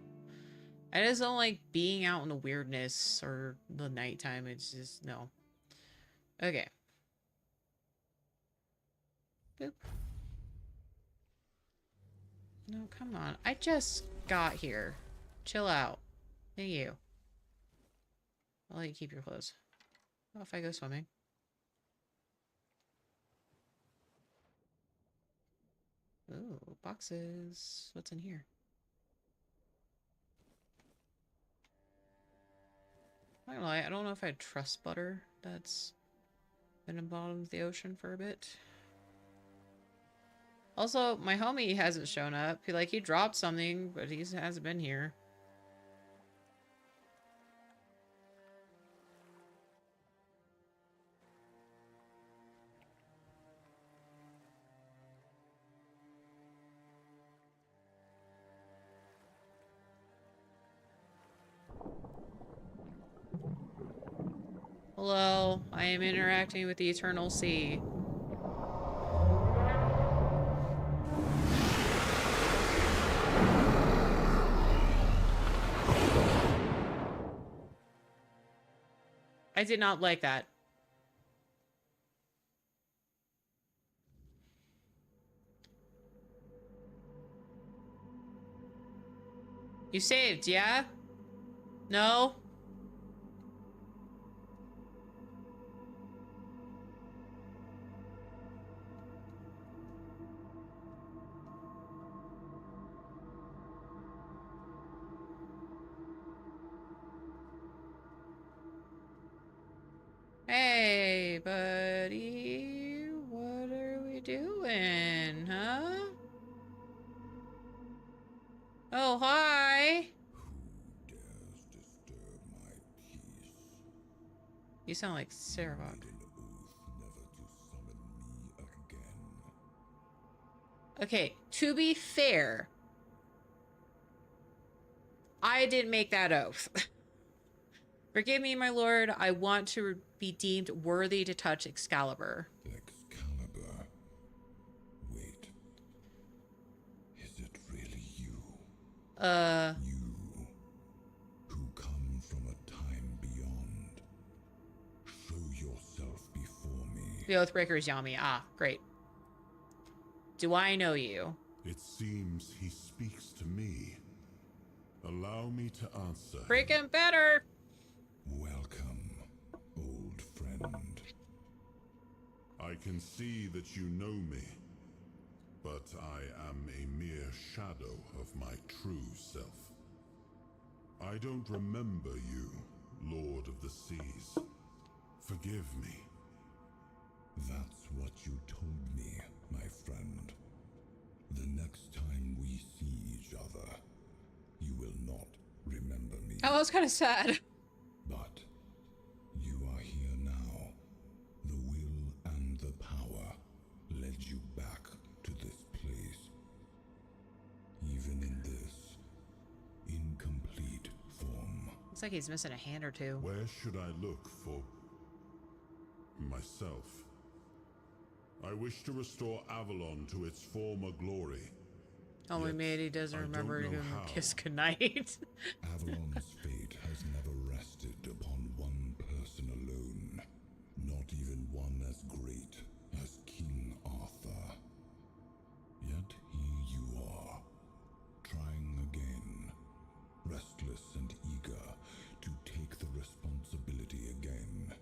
I just don't like being out in the weirdness or the nighttime. It's just, no. Okay. Boop. No, come on. I just got here. Chill out. Thank you. I'll let you keep your clothes. Well, if I go swimming. Ooh, boxes. What's in here? I'm not gonna lie, I don't know if I trust butter that's been in the bottom of the ocean for a bit. Also, my homie hasn't shown up. He dropped something, but he hasn't been here. Hello, I am interacting with the Eternal Sea. I did not like that. You saved, yeah? No? Hey, buddy, what are we doing, huh? Oh, hi. Who dares disturb my peace? You sound like Sarah. Made an oath never to summon me again. Okay, to be fair, I didn't make that oath. Forgive me, my lord. I want to be deemed worthy to touch Excalibur. Excalibur. Wait. Is it really you? You, who come from a time beyond. Show yourself before me. The Oathbreaker is Yami. Ah, great. Do I know you? It seems he speaks to me. Allow me to answer. Freaking better! Welcome, old friend. I can see that you know me, but I am a mere shadow of my true self. I don't remember you, Lord of the Seas. Forgive me. That's what you told me my friend. The next time we see each other, you will not remember me. Oh, I was kind of sad. But you are here now. The will and the power led you back to this place. Even in this incomplete form. Looks like he's missing a hand or two. Where should I look for myself? I wish to restore Avalon to its former glory. Oh, we Yet, made he doesn't I remember to don't give know him how. a kiss goodnight. Avalon's fate has never rested upon one person alone. Not even one as great as King Arthur. Yet here you are, trying again, restless and eager to take the responsibility again.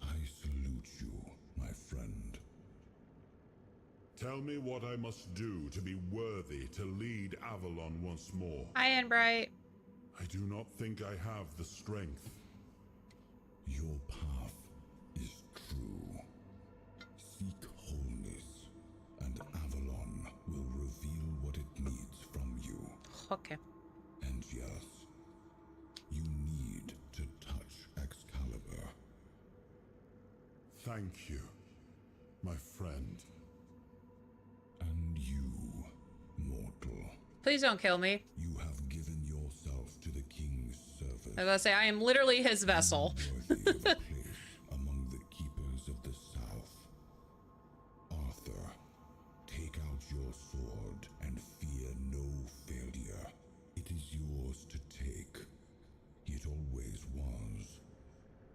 I salute you, my friend. Tell me what I must do to be worthy to lead Avalon once more. Hi, Enbright. I do not think I have the strength. Your path is true. Seek wholeness, and Avalon will reveal what it needs from you. Okay. And yes, you need to touch Excalibur. Thank you, my friend. And you, mortal. Please don't kill me. You have given yourself to the king's service. I was gonna say, I am literally his vessel. Worthy of a place among the keepers of the South. Arthur, take out your sword and fear no failure. It is yours to take. It always was.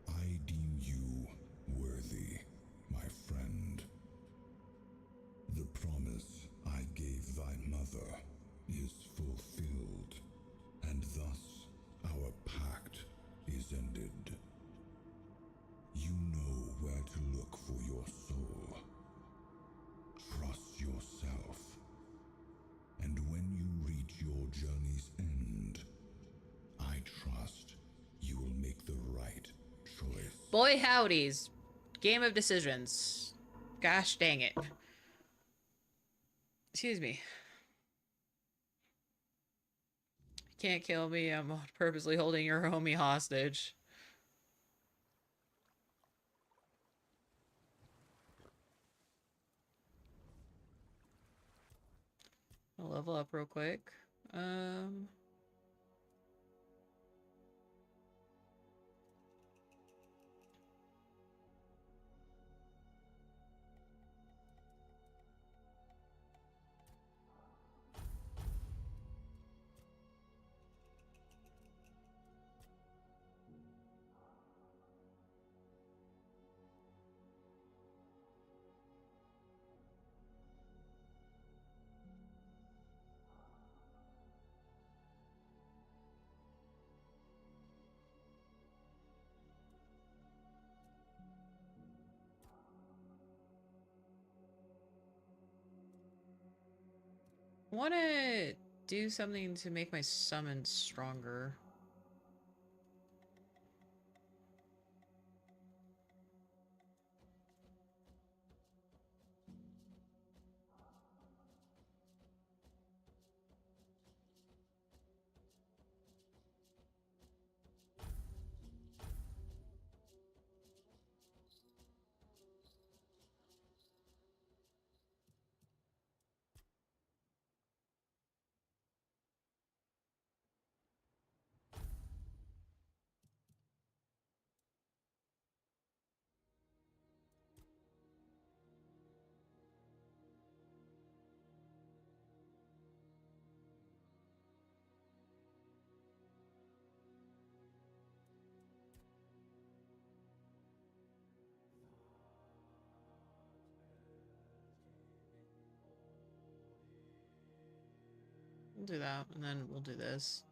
I deem you worthy, my friend. The promise I gave thy mother is fulfilled, and thus our pact is ended. You know where to look for your soul. Trust yourself. And when you reach your journey's end, I trust you will make the right choice. Boy howdies. Game of decisions. Gosh dang it. Excuse me. You can't kill me. I'm purposely holding your homie hostage. I'll level up real quick. I want to do something to make my summon stronger. We'll do that, and then we'll do this.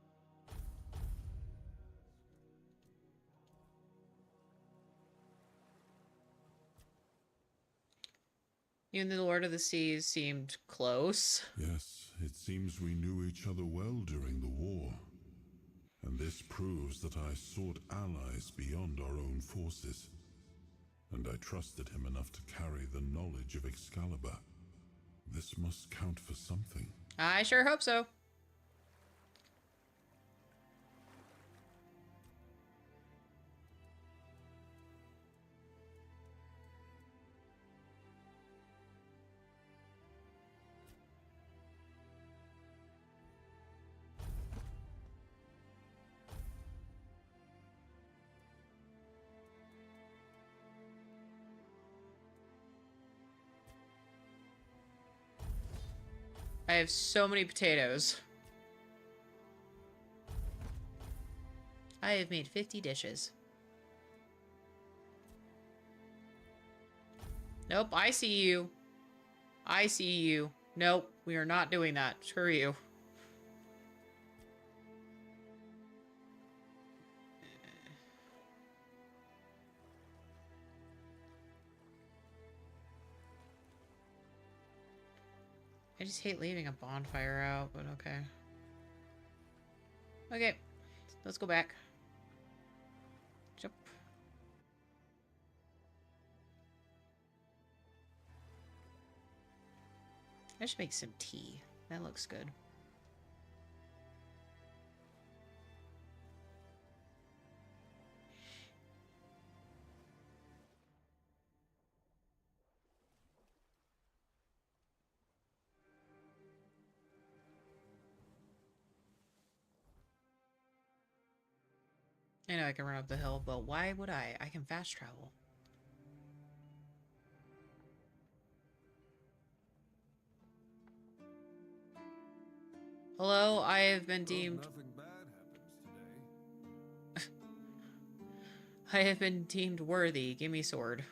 You and the Lord of the Seas seemed close. Yes, it seems we knew each other well during the war. And this proves that I sought allies beyond our own forces. and I trusted him enough to carry the knowledge of Excalibur. This must count for something. I sure hope so. I have so many potatoes. I have made 50 dishes. Nope, I see you. I see you. Nope, we are not doing that. Screw you. I just hate leaving a bonfire out, but okay. Okay, let's go back. Jump. I should make some tea. That looks good. I know I can run up the hill, but why would I? I can fast travel. Hello, I have been deemed... Nothing bad happens today. I have been deemed worthy. Give me sword.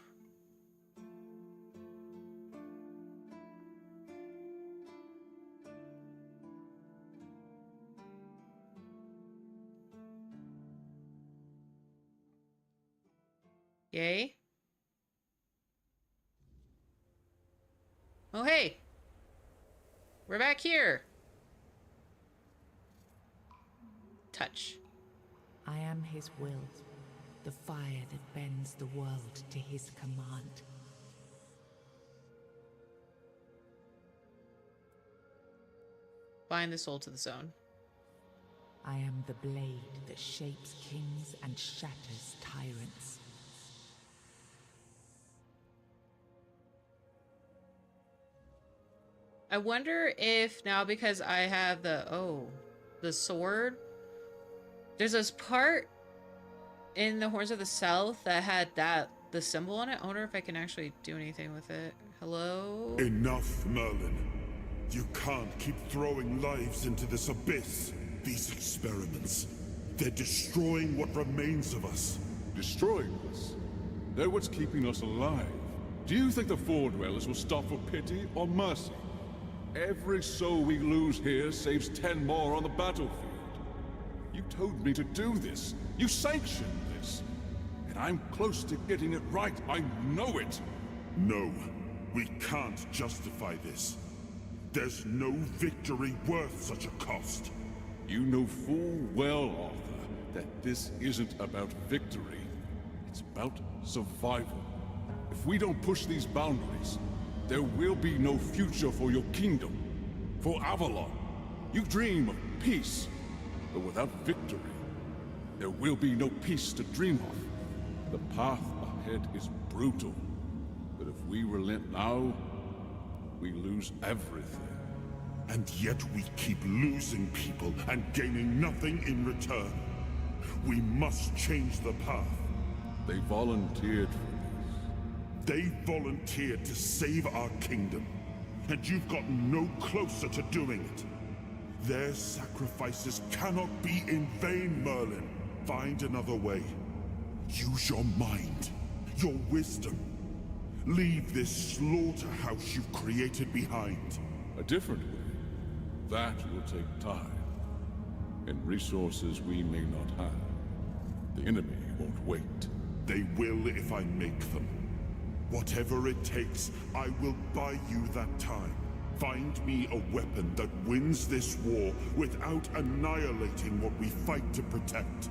Yay. Oh, hey. We're back here. Touch. I am his will, the fire that bends the world to his command. Bind the soul to the zone. I am the blade that shapes kings and shatters tyrants. I wonder if now, because I have the sword, there's this part in the Horns of the South that had the symbol on it. I wonder if I can actually do anything with it. Hello? Enough, Merlin. You can't keep throwing lives into this abyss. These experiments, they're destroying what remains of us. Destroying us? They're what's keeping us alive. Do you think the Four Dwellers will stop for pity or mercy? Every soul we lose here saves 10 more on the battlefield. You told me to do this. You sanctioned this. And I'm close to getting it right. I know it. No, we can't justify this. There's no victory worth such a cost. You know full well, Arthur, that this isn't about victory. It's about survival. If we don't push these boundaries, there will be no future for your kingdom. For Avalon. You dream of peace, but without victory, there will be no peace to dream of. The path ahead is brutal, but if we relent now, we lose everything. And yet we keep losing people and gaining nothing in return. We must change the path. They volunteered for this. They volunteered to save our kingdom. And you've gotten no closer to doing it. Their sacrifices cannot be in vain, Merlin. Find another way. Use your mind, your wisdom. Leave this slaughterhouse you've created behind. A different way. That will take time. And resources we may not have. The enemy won't wait. They will if I make them. Whatever it takes, I will buy you that time. Find me a weapon that wins this war without annihilating what we fight to protect.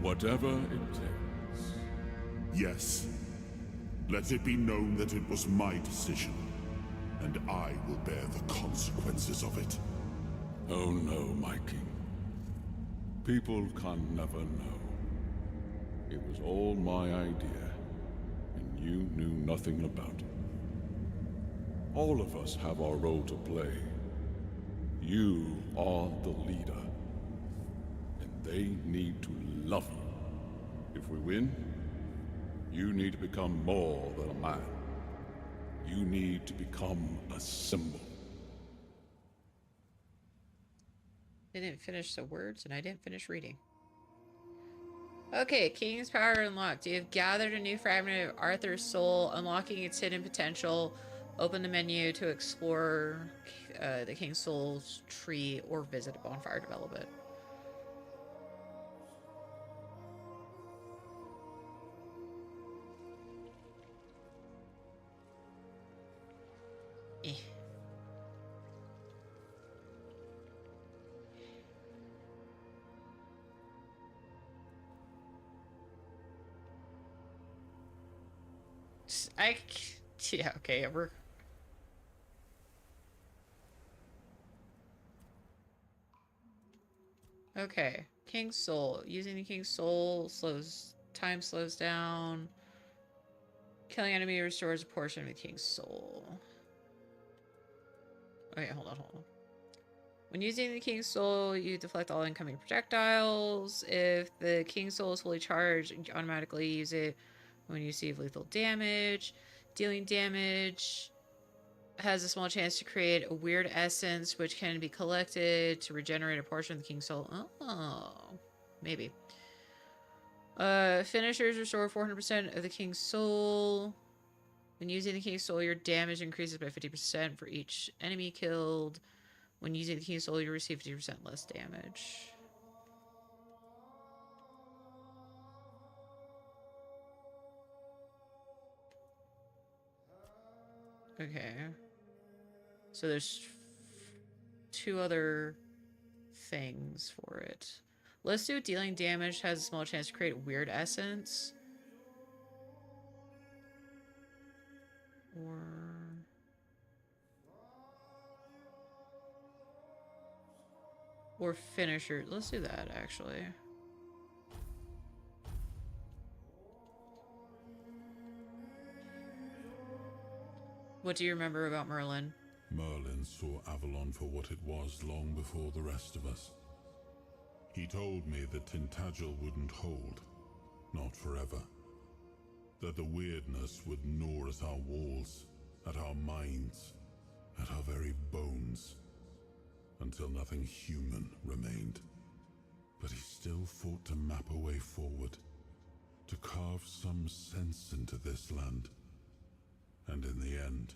Whatever it takes. Yes. Let it be known that it was my decision, and I will bear the consequences of it. Oh no, my king. People can never know. It was all my idea, and you knew nothing about it. All of us have our role to play. You are the leader, and they need to love you. If we win, you need to become more than a man. You need to become a symbol. They didn't finish the words, and I didn't finish reading. Okay, King's power unlocked. You have gathered a new fragment of Arthur's soul, unlocking its hidden potential. Open the menu to explore the King's Soul's tree or visit a bonfire development. Eh. Yeah, okay, we're... Okay, King's Soul. Using the King's Soul time slows down. Killing enemy restores a portion of the King's Soul. Okay, hold on. When using the King's Soul, you deflect all incoming projectiles. If the King's Soul is fully charged, you automatically use it when you receive lethal damage. Dealing damage has a small chance to create a weird essence, which can be collected to regenerate a portion of the King's Soul. Oh, maybe. Finishers restore 400% of the King's Soul. When using the King's Soul, your damage increases by 50% for each enemy killed. When using the King's Soul, you receive 50% less damage. Okay. So there's two other things for it. Let's do dealing damage has a small chance to create a weird essence. Or finisher. Let's do that, actually. What do you remember about Merlin? Merlin saw Avalon for what it was long before the rest of us. He told me that Tintagel wouldn't hold, not forever. That the weirdness would gnaw at our walls, at our minds, at our very bones, until nothing human remained. But he still fought to map a way forward, to carve some sense into this land. And in the end,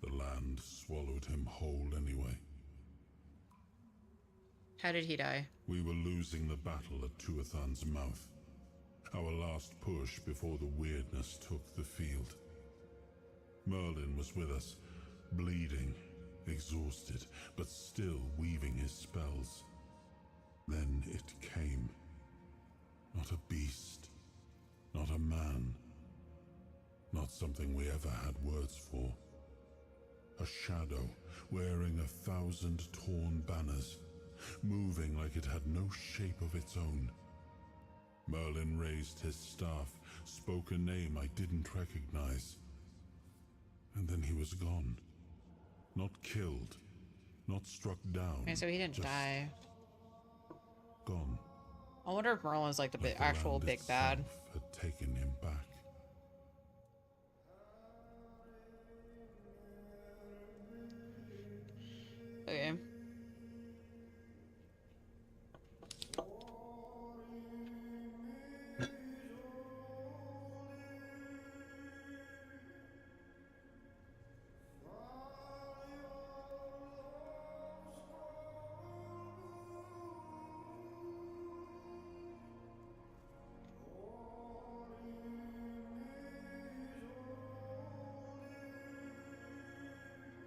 the land swallowed him whole anyway. How did he die? We were losing the battle at Tuathan's mouth. Our last push before the weirdness took the field. Merlin was with us, bleeding, exhausted, but still weaving his spells. Then it came. Not a beast, not a man, not something we ever had words for. A shadow wearing 1,000 torn banners, moving like it had no shape of its own. Merlin raised his staff, spoke a name I didn't recognize. And then he was gone. Not killed, not struck down. Okay, so he didn't die. Gone. I wonder if Merlin's like the actual big bad. Had taken him back. Okay.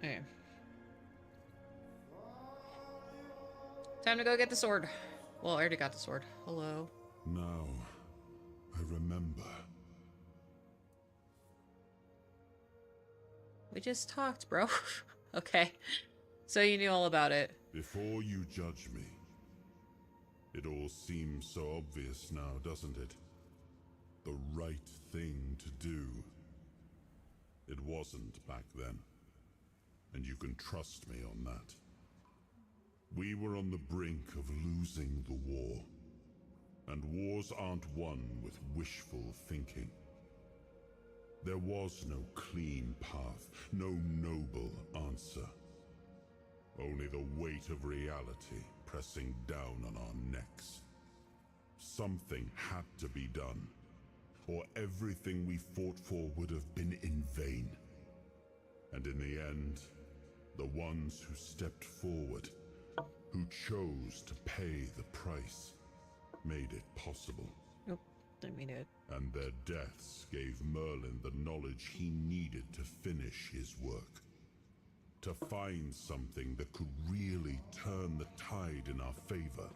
Okay. Time to go get the sword. Well, I already got the sword. Hello. Now, I remember. We just talked, bro. Okay. So you knew all about it. Before you judge me, it all seems so obvious now, doesn't it? The right thing to do. It wasn't back then, and you can trust me on that. We were on the brink of losing the war, and wars aren't won with wishful thinking. There was no clean path, no noble answer. Only the weight of reality pressing down on our necks. Something had to be done, or everything we fought for would have been in vain. And in the end, the ones who stepped forward, who chose to pay the price, made it possible. Nope, didn't mean it. And their deaths gave Merlin the knowledge he needed to finish his work. To find something that could really turn the tide in our favor.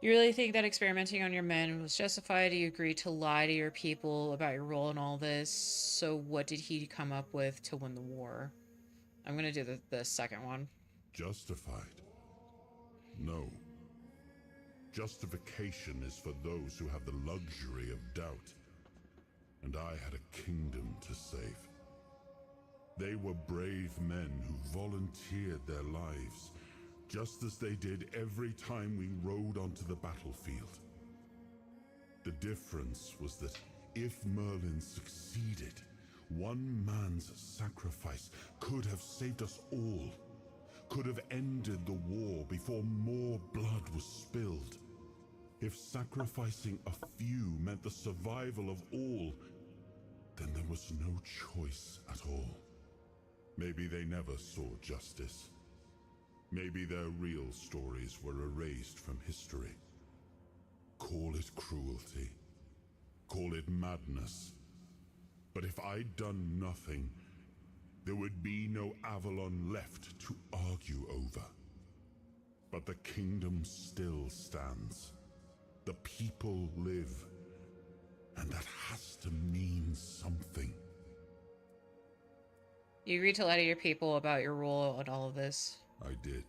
You really think that experimenting on your men was justified? You agreed to lie to your people about your role in all this. So what did he come up with to win the war? I'm gonna do the second one. Justified? No. Justification is for those who have the luxury of doubt. And I had a kingdom to save. They were brave men who volunteered their lives, just as they did every time we rode onto the battlefield. The difference was that if Merlin succeeded, one man's sacrifice could have saved us all, could have ended the war before more blood was spilled. If sacrificing a few meant the survival of all, then there was no choice at all. Maybe they never saw justice. Maybe their real stories were erased from history. Call it cruelty. Call it madness. But if I'd done nothing, there would be no Avalon left to argue over. But the kingdom still stands. The people live. And that has to mean something. You agreed to lie to your people about your role in all of this. I did.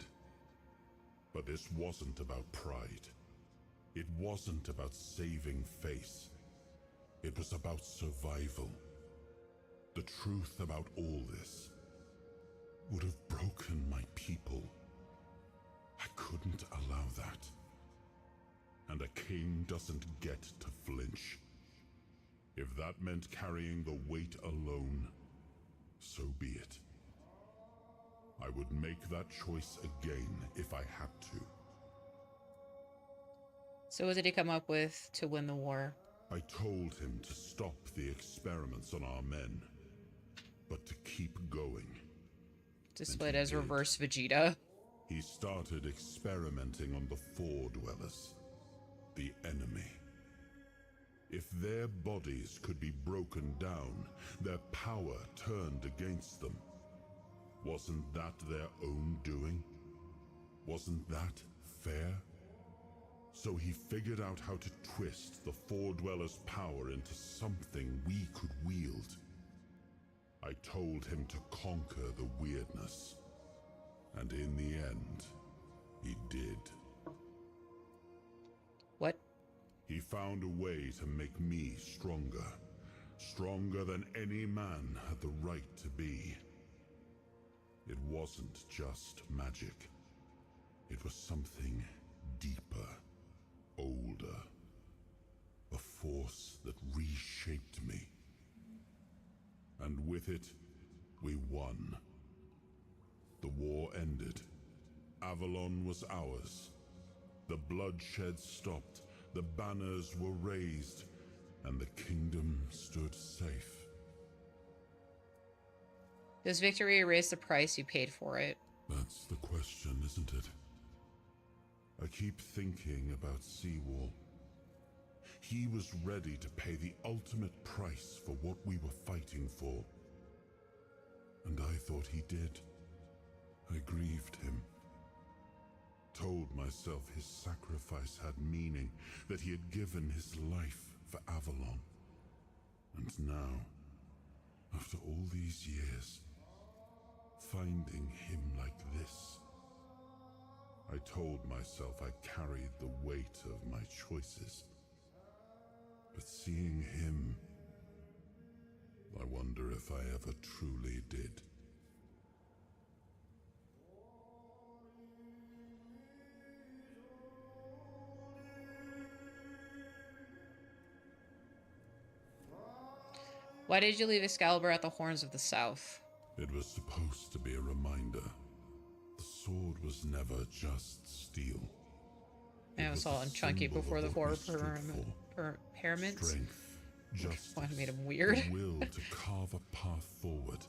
But this wasn't about pride. It wasn't about saving face. It was about survival. The truth about all this would have broken my people. I couldn't allow that. And a king doesn't get to flinch. If that meant carrying the weight alone, so be it. I would make that choice again if I had to. So what did he come up with to win the war? I told him to stop the experiments on our men, but to keep going. Displayed as reverse Vegeta. He started experimenting on the Four Dwellers, the enemy. If their bodies could be broken down, their power turned against them. Wasn't that their own doing? Wasn't that fair? So he figured out how to twist the Four Dwellers' power into something we could wield. I told him to conquer the weirdness. And in the end, he did. What? He found a way to make me stronger. Stronger than any man had the right to be. It wasn't just magic. It was something deeper, older. A force that reshaped me. And with it, we won. The war ended. Avalon was ours. The bloodshed stopped. The banners were raised, and the kingdom stood safe. Does victory erase the price you paid for it? That's the question, isn't it? I keep thinking about Seawall. He was ready to pay the ultimate price for what we were fighting for. And I thought he did. I grieved him. Told myself his sacrifice had meaning, that he had given his life for Avalon. And now, After all these years, finding him like this. I told myself I carried the weight of my choices. But seeing him, I wonder if I ever truly did. Why did you leave Excalibur at the Horns of the South? It was supposed to be a reminder. The sword was never just steel. And it was all chunky before the four pyramids. Strength, justice, Why made him weird? the will to carve a path forward.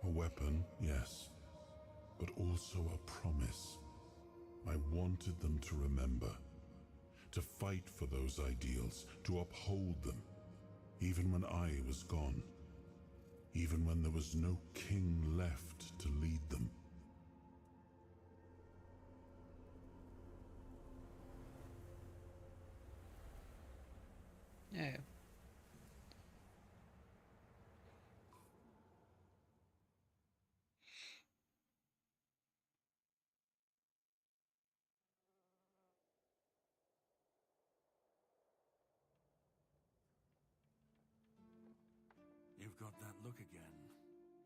A weapon, yes, but also a promise. I wanted them to remember, to fight for those ideals, to uphold them, even when I was gone, even when there was no king left to lead them. Oh. You've got that look again,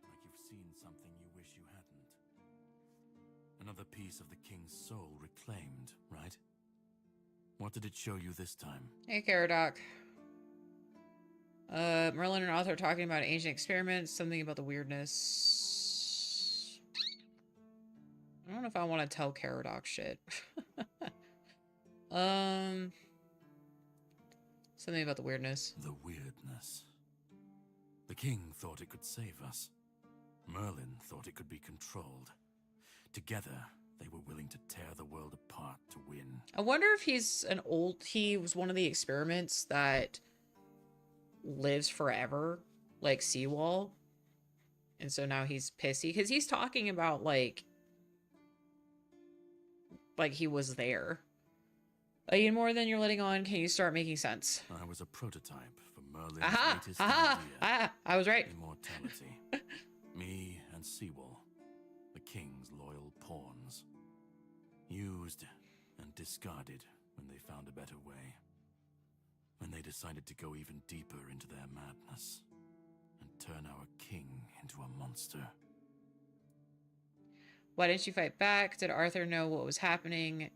like you've seen something you wish you hadn't. Another piece of the king's soul reclaimed, right? What did it show you this time? Hey, Caradoc. Merlin and Arthur are talking about ancient experiments, something about the weirdness. I don't know if I want to tell Caradoc shit. Something about the weirdness. The weirdness. The king thought it could save us. Merlin thought it could be controlled. Together, they were willing to tear the world apart to win. I wonder if he was one of the experiments that lives forever, like Seawall. And so now he's pissy because he's talking about like he was there. Again, more than you're letting on, can you start making sense? I was a prototype for Merlin's latest idea. I was right. Immortality. Me and Seawall, the king's loyal pawns. Used and discarded when they found a better way. When they decided to go even deeper into their madness and turn our king into a monster. Why didn't you fight back? Did Arthur know what was happening?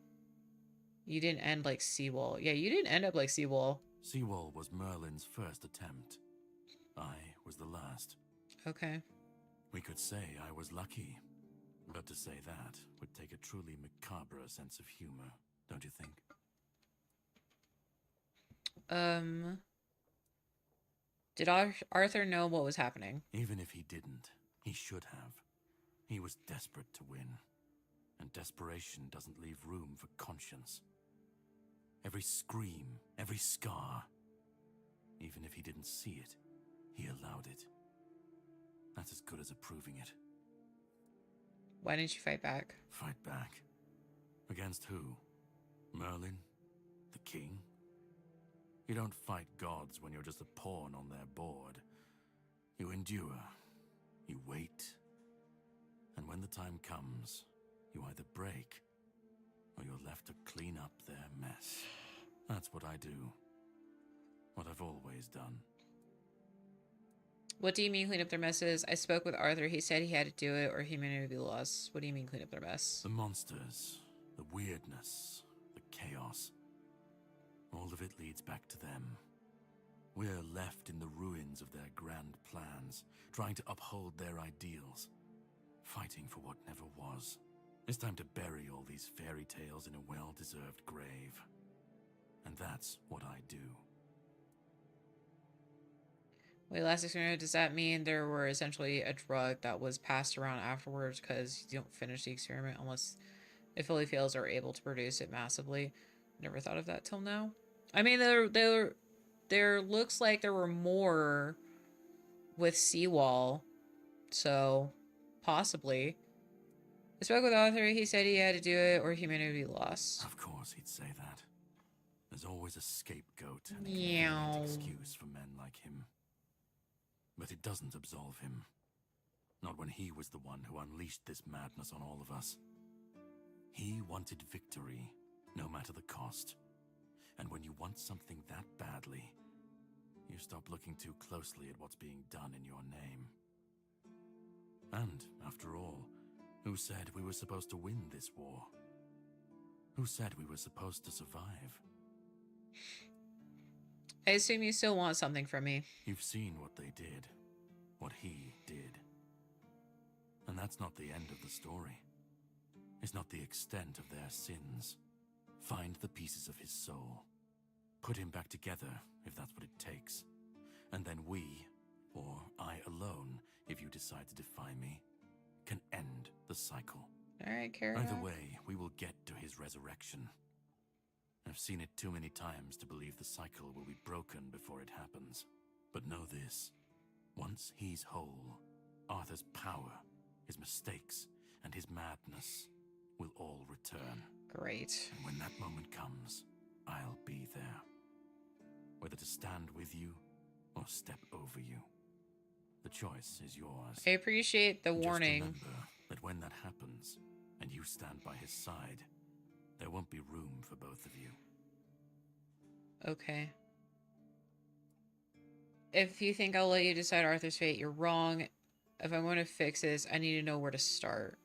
You didn't end like Seawall. Yeah, you didn't end up like Seawall. Seawall was Merlin's first attempt. I was the last. Okay. We could say I was lucky. But to say that would take a truly macabre sense of humor, don't you think? Did Arthur know what was happening? Even if he didn't, he should have. He was desperate to win. And desperation doesn't leave room for conscience. Every scream, every scar. Even if he didn't see it, he allowed it. That's as good as approving it. Why didn't you fight back? Fight back? Against who? Merlin? The king? You don't fight gods when you're just a pawn on their board. You endure. You wait. And when the time comes, you either break, or you're left to clean up their mess. That's what I do. What I've always done. What do you mean clean up their messes? I spoke with Arthur. He said he had to do it or humanity would be lost. What do you mean clean up their mess? The monsters, the weirdness, the chaos. All of it leads back to them. We're left in the ruins of their grand plans, trying to uphold their ideals, fighting for what never was. It's time to bury all these fairy tales in a well-deserved grave. And that's what I do. Wait, last experiment, does that mean there were essentially a drug that was passed around afterwards because you don't finish the experiment unless it fully fails or able to produce it massively? Never thought of that till now. I mean, there looks like there were more with Seawall, so possibly. I spoke with Arthur. He said he had to do it or humanity would be lost. Of course he'd say that. There's always a scapegoat and a Meow. convenient excuse for men like him. But it doesn't absolve him. Not when he was the one who unleashed this madness on all of us. He wanted victory, no matter the cost. And when you want something that badly, you stop looking too closely at what's being done in your name. And, after all, who said we were supposed to win this war? Who said we were supposed to survive? I assume you still want something from me. You've seen what they did. What he did. And that's not the end of the story. It's not the extent of their sins. Find the pieces of his soul. Put him back together, if that's what it takes. And then we, or I alone, if you decide to defy me, can end the cycle. Alright, Kara. Either way, we will get to his resurrection. I've seen it too many times to believe the cycle will be broken before it happens. But know this. Once he's whole, Arthur's power, his mistakes, and his madness will all return. Great. And when that moment comes, I'll be there. Whether to stand with you or step over you. The choice is yours. I appreciate the warning. Just remember that when that happens, and you stand by his side, there won't be room for both of you. Okay. If you think I'll let you decide Arthur's fate, you're wrong. If I'm going to fix this, I need to know where to start.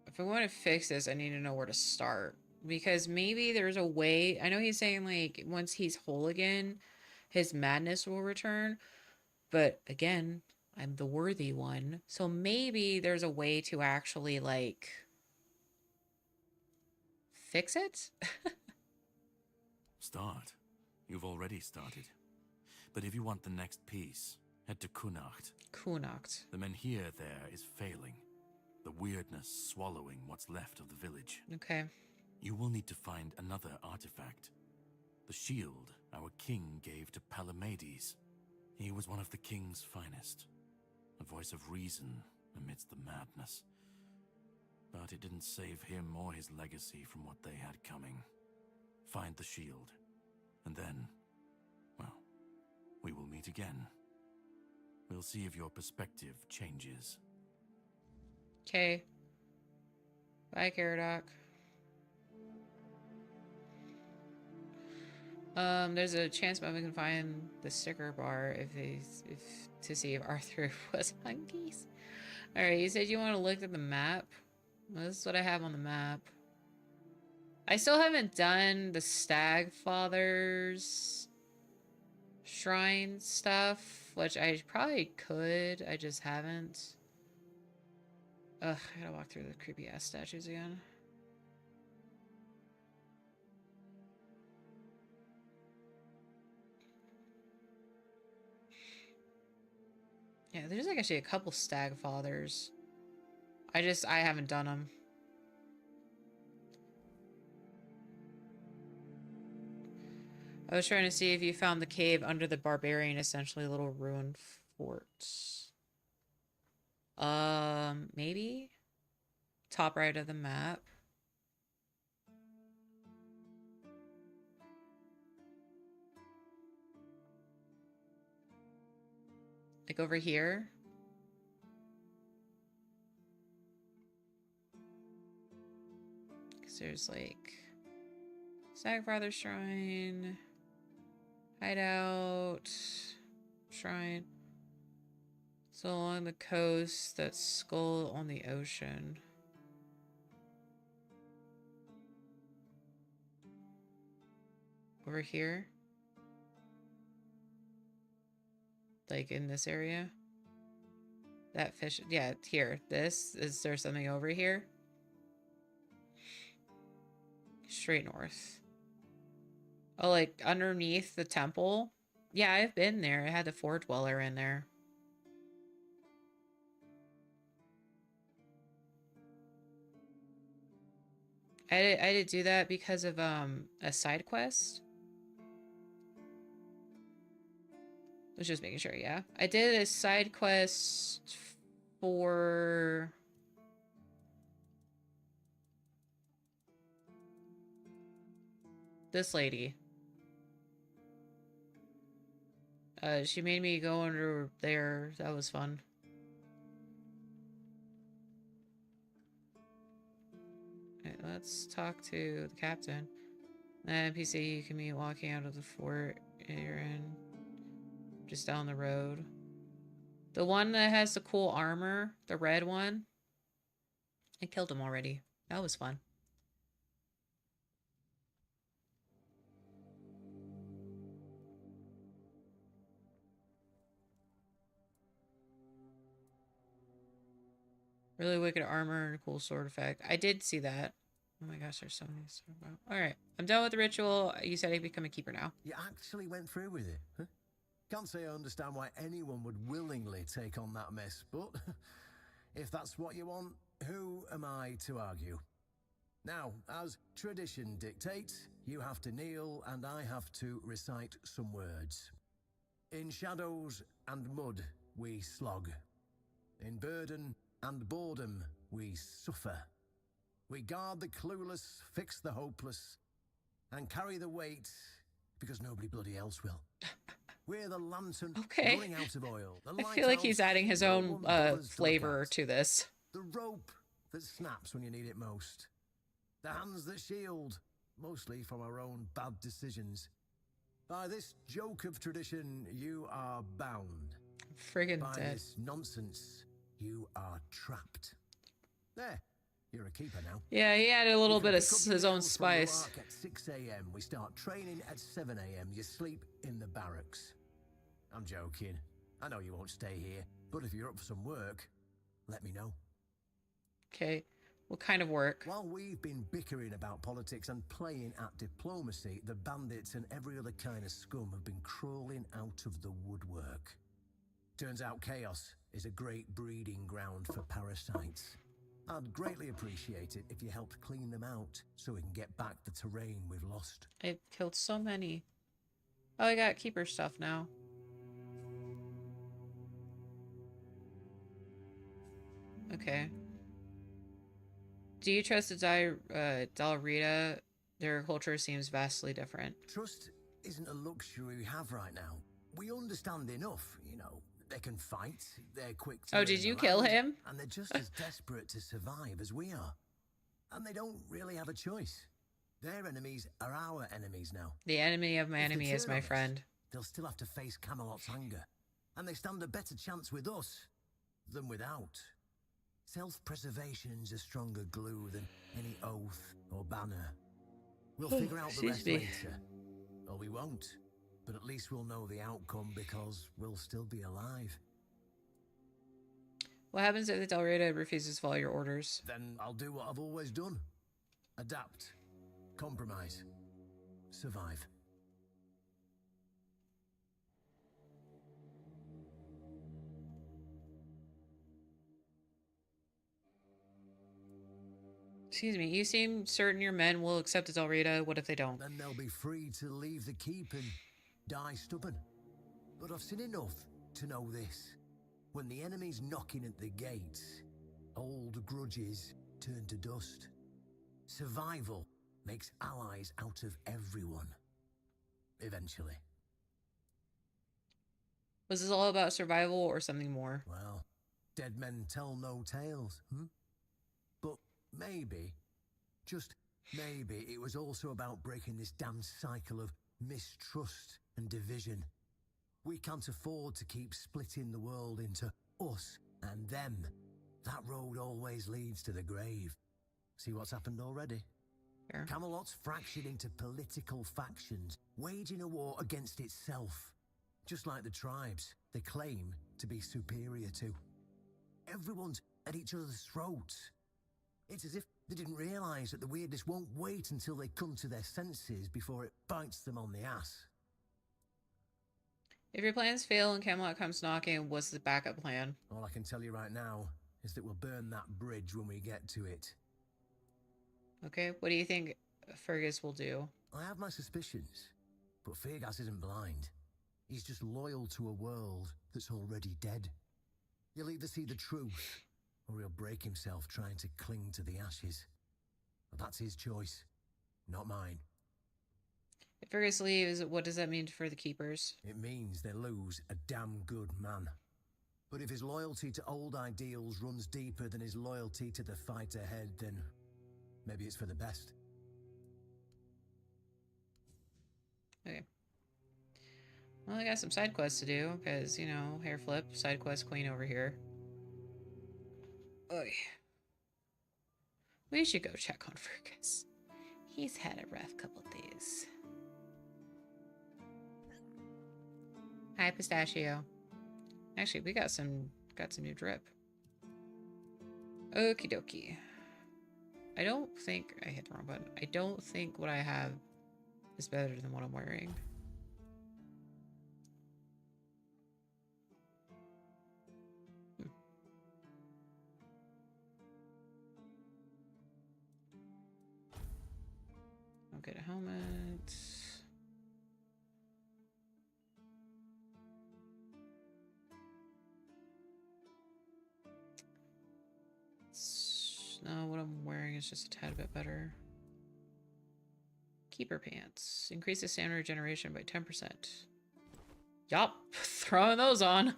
If I want to fix this, I need to know where to start. Because maybe there's a way... I know he's saying, like, once he's whole again, his madness will return. But, again, I'm the worthy one. So maybe there's a way to actually, like... fix it? Start. You've already started. But if you want the next piece, head to Kunacht. Kunacht. The menhir there is failing. The weirdness swallowing what's left of the village. Okay. You will need to find another artifact. The shield our king gave to Palamedes. He was one of the king's finest. A voice of reason amidst the madness. But it didn't save him or his legacy from what they had coming. Find the shield. And then, well, we will meet again. We'll see if your perspective changes. Okay. Bye, Caradoc. There's a chance Mama can find the sticker bar if to see if Arthur was hunkies. Alright, you said you want to look at the map. Well, this is what I have on the map. I still haven't done the Stag Father's shrine stuff, which I probably could. I just haven't. Ugh, I gotta walk through the creepy ass statues again. Yeah, there's like actually a couple Stag Fathers. I haven't done them. I was trying to see if you found the cave under the barbarian, essentially little ruined forts. Maybe? Top right of the map. Like over here. Because there's like Stagfather Shrine, Hideout, Shrine. So along the coast, that skull on the ocean. Over here. Like in this area. That fish, yeah, here. Is there something over here? Straight north. Oh, like underneath the temple? Yeah, I've been there. I had the Fort Dweller in there. I did do that because of a side quest. Was just making sure, yeah. I did a side quest for this lady. She made me go under there. That was fun. Alright, let's talk to the captain. The NPC you can be walking out of the fort you're in. Just down the road. The one that has the cool armor, the red one. I killed him already. That was fun. Really wicked armor and a cool sword effect. I did see that. Oh my gosh, there's so many to talk about. Alright, I'm done with the ritual. You said I become a keeper now. You actually went through with it, huh? Can't say I understand why anyone would willingly take on that mess, but if that's what you want, who am I to argue? Now, as tradition dictates, you have to kneel and I have to recite some words. In shadows and mud we slog. In burden and boredom we suffer. We guard the clueless, fix the hopeless, and carry the weight because nobody bloody else will. We're the lantern running out of oil. The I feel like he's adding his own flavor to this. The rope that snaps when you need it most. The hands that shield, mostly from our own bad decisions. By this joke of tradition, you are bound. Friggin' By dead. this nonsense, you are trapped. There, you're a keeper now. Yeah, he added a little bit of his own spice. At 6 a.m. We start training at 7 a.m. You sleep in the barracks. I'm joking. I know you won't stay here, but if you're up for some work, let me know. Okay, what kind of work? While we've been bickering about politics and playing at diplomacy, the bandits and every other kind of scum have been crawling out of the woodwork. Turns out chaos is a great breeding ground for parasites. I'd greatly appreciate it if you helped clean them out so we can get back the terrain we've lost. I killed so many. Oh, I got keeper stuff now. Okay. Do you trust the Dalrita? Their culture seems vastly different. Trust isn't a luxury we have right now. We understand enough, you know. They can fight, they're quick to Oh, did learn you the kill land, him? And they're just as desperate to survive as we are. And they don't really have a choice. Their enemies are our enemies now. The enemy of my If they enemy is turn my on us, friend. They'll still have to face Camelot's anger. And they stand a better chance with us than without. Self-preservation's a stronger glue than any oath or banner. We'll figure out the rest later. Or we won't. But at least we'll know the outcome because we'll still be alive. What happens if the Dalrita refuses to follow your orders? Then I'll do what I've always done. Adapt. Compromise. Survive. Excuse me, you seem certain your men will accept the Dalrita. What if they don't? Then they'll be free to leave the keep and die stubborn. But I've seen enough to know this. When the enemy's knocking at the gates, old grudges turn to dust. Survival makes allies out of everyone. Eventually. Was this all about survival or something more? Well, dead men tell no tales, But maybe, just maybe, it was also about breaking this damn cycle of mistrust and division. We can't afford to keep splitting the world into us and them. That road always leads to the grave. See what's happened already? Sure. Camelot's fractured into political factions, waging a war against itself. Just like the tribes they claim to be superior to. Everyone's at each other's throats. It's as if they didn't realize that the weirdness won't wait until they come to their senses before it bites them on the ass. If your plans fail and Camelot comes knocking, what's the backup plan? All I can tell you right now is that we'll burn that bridge when we get to it. Okay, what do you think Fergus will do? I have my suspicions, but Fergus isn't blind. He's just loyal to a world that's already dead. He'll either see the truth, or he'll break himself trying to cling to the ashes. But that's his choice, not mine. If Fergus leaves, what does that mean for the keepers? It means they lose a damn good man. But if his loyalty to old ideals runs deeper than his loyalty to the fight ahead, then maybe it's for the best. Okay. Well, I got some side quests to do, because, you know, hair flip, side quest queen over here. Oy. We should go check on Fergus. He's had a rough couple days. Hi, Pistachio. Actually, we got some new drip. Okie dokie. I don't think I hit the wrong button. I don't think what I have is better than what I'm wearing. I'll get a helmet. No, what I'm wearing is just a tad bit better. Keeper pants. Increase the stamina regeneration by 10%. Yup, throwing those on.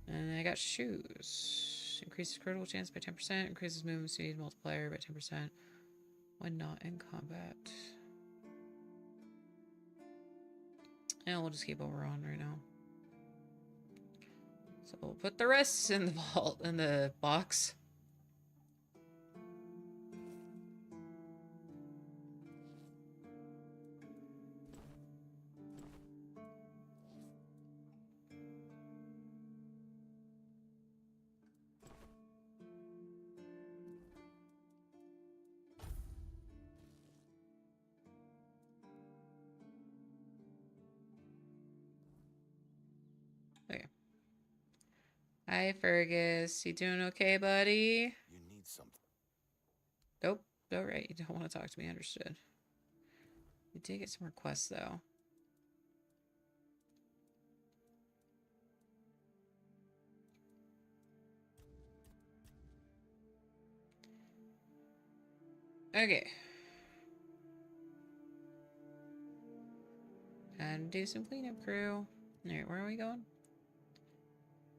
And I got shoes. Increases critical chance by 10%. Increases movement speed multiplier by 10% when not in combat. And we'll just keep what we're on right now. So we'll put the rest in the vault, in the box. Okay. Hi, Fergus. You doing okay, buddy? You need something. Nope. Alright, you don't want to talk to me. Understood. We did get some requests, though. Okay. And do some cleanup crew. Alright, where are we going?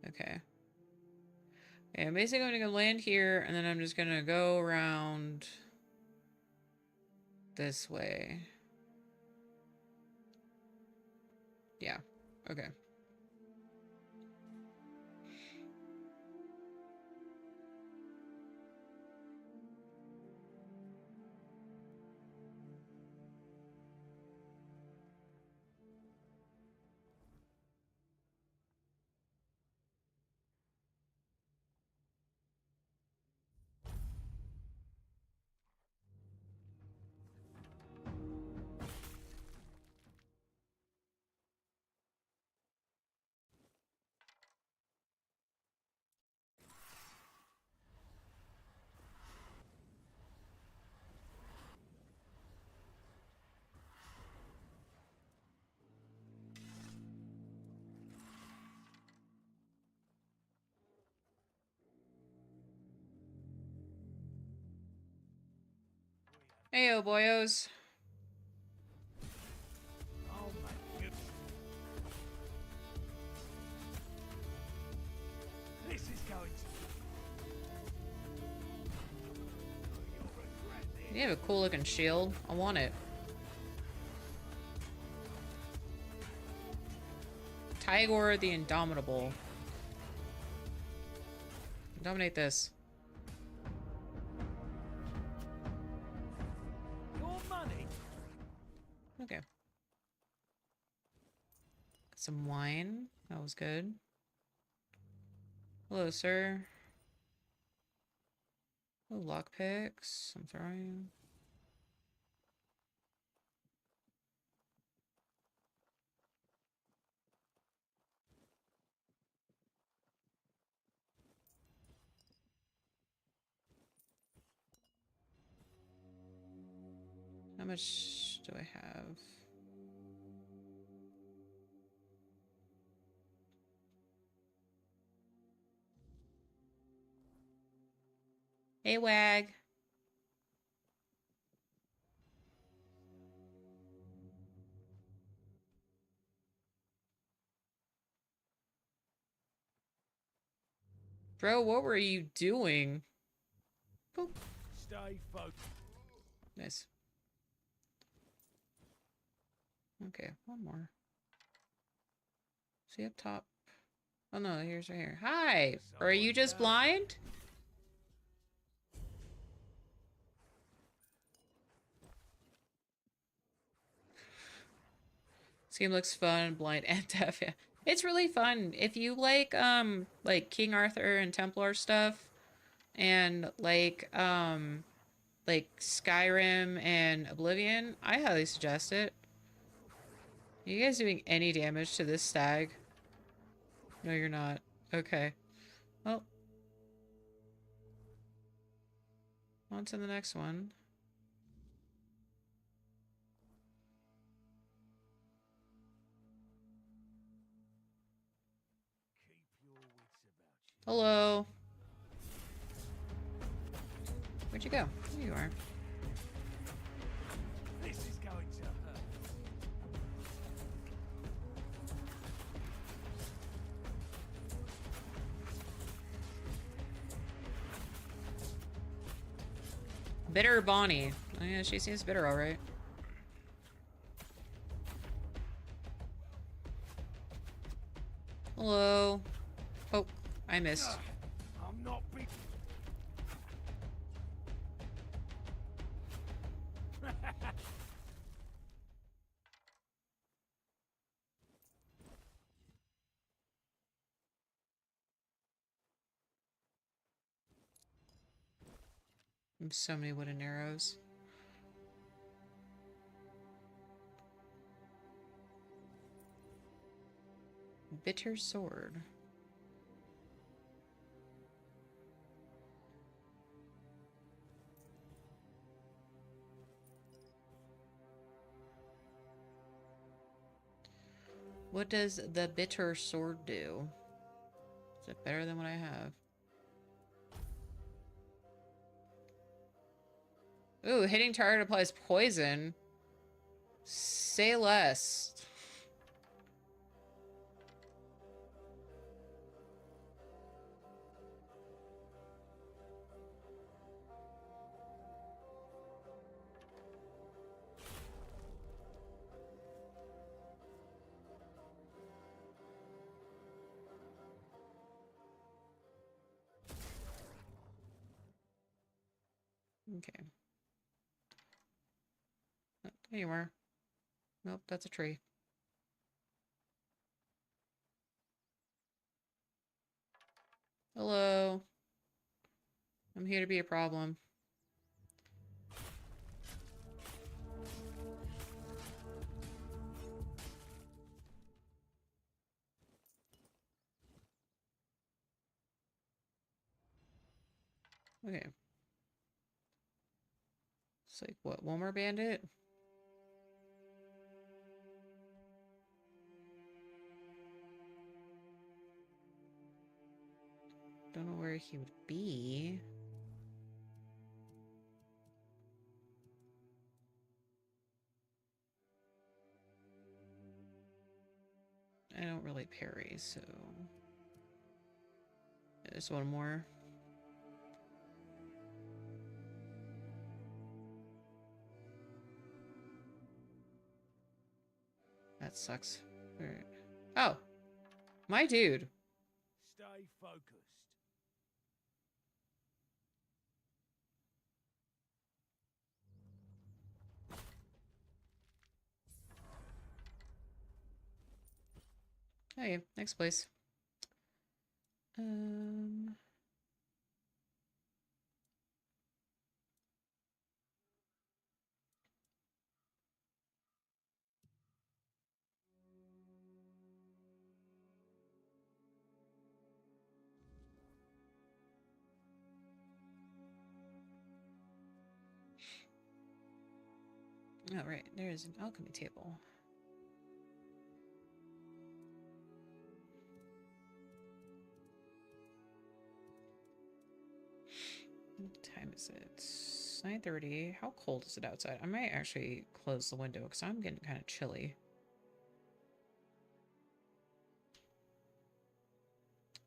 Okay. Okay, I'm basically going to go land here, and then I'm just going to go around this way. Yeah. Okay. Heyo, boyos. Oh my goodness. This is going to... You have a cool looking shield. I want it. Tigor the Indomitable. Dominate this. Your money. Okay. Some wine. That was good. Hello, sir. Oh, lockpicks. I'm throwing. How much do I have? Hey, Wag. Bro, what were you doing? Boop. Stay focused. Nice. Okay, one more. See up top? Oh no, here's right here. Hi! Or are you just blind? This game looks fun, blind and deaf. Yeah. It's really fun. If you like King Arthur and Templar stuff, and like Skyrim and Oblivion, I highly suggest it. Are you guys doing any damage to this stag? No, you're not. Okay. Well. On to the next one. Hello. Where'd you go? There you are. This is going to hurt. Bitter Bonnie. Oh yeah, she seems bitter, alright. Hello. Oh, I missed. I'm not big. So many wooden arrows. Bitter sword. What does the bitter sword do? Is it better than what I have? Ooh, hitting target applies poison. Say less. Okay. Oh, there you are. Nope, that's a tree. Hello. I'm here to be a problem. Okay. It's like, what, one more bandit? Don't know where he would be. I don't really parry, so... There's one more. That sucks. Alright. Oh! My dude! Stay focused. Okay, next place. Oh, right. There is an alchemy table. What time is it? It's 9:30. How cold is it outside? I might actually close the window because I'm getting kind of chilly.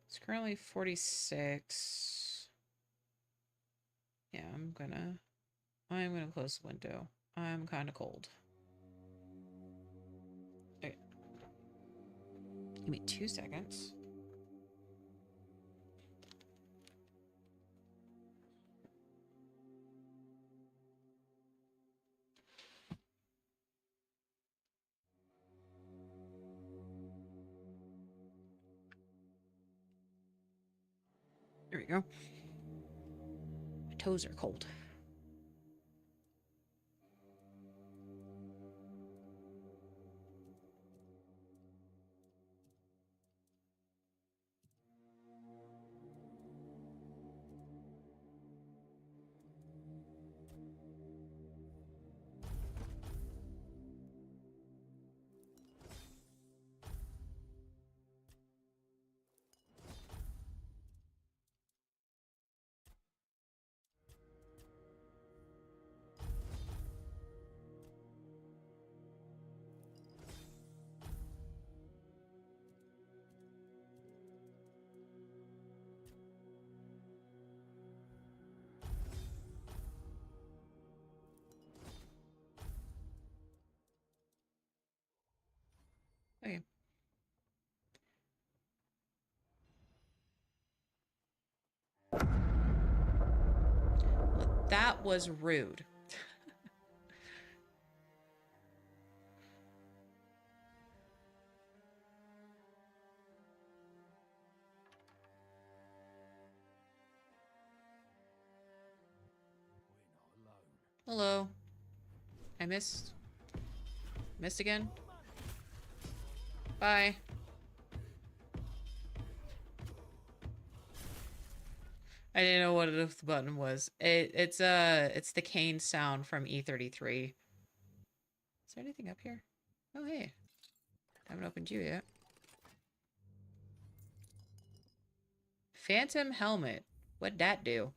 It's currently 46. Yeah, I'm gonna close the window. I'm kind of cold. Okay. Give me 2 seconds. There we go. My toes are cold. Okay. Well, that was rude. Hello. I missed. Missed again? Bye. I didn't know what the button was. It's the cane sound from E33. Is there anything up here? Oh hey. Haven't opened you yet. Phantom helmet. What'd that do?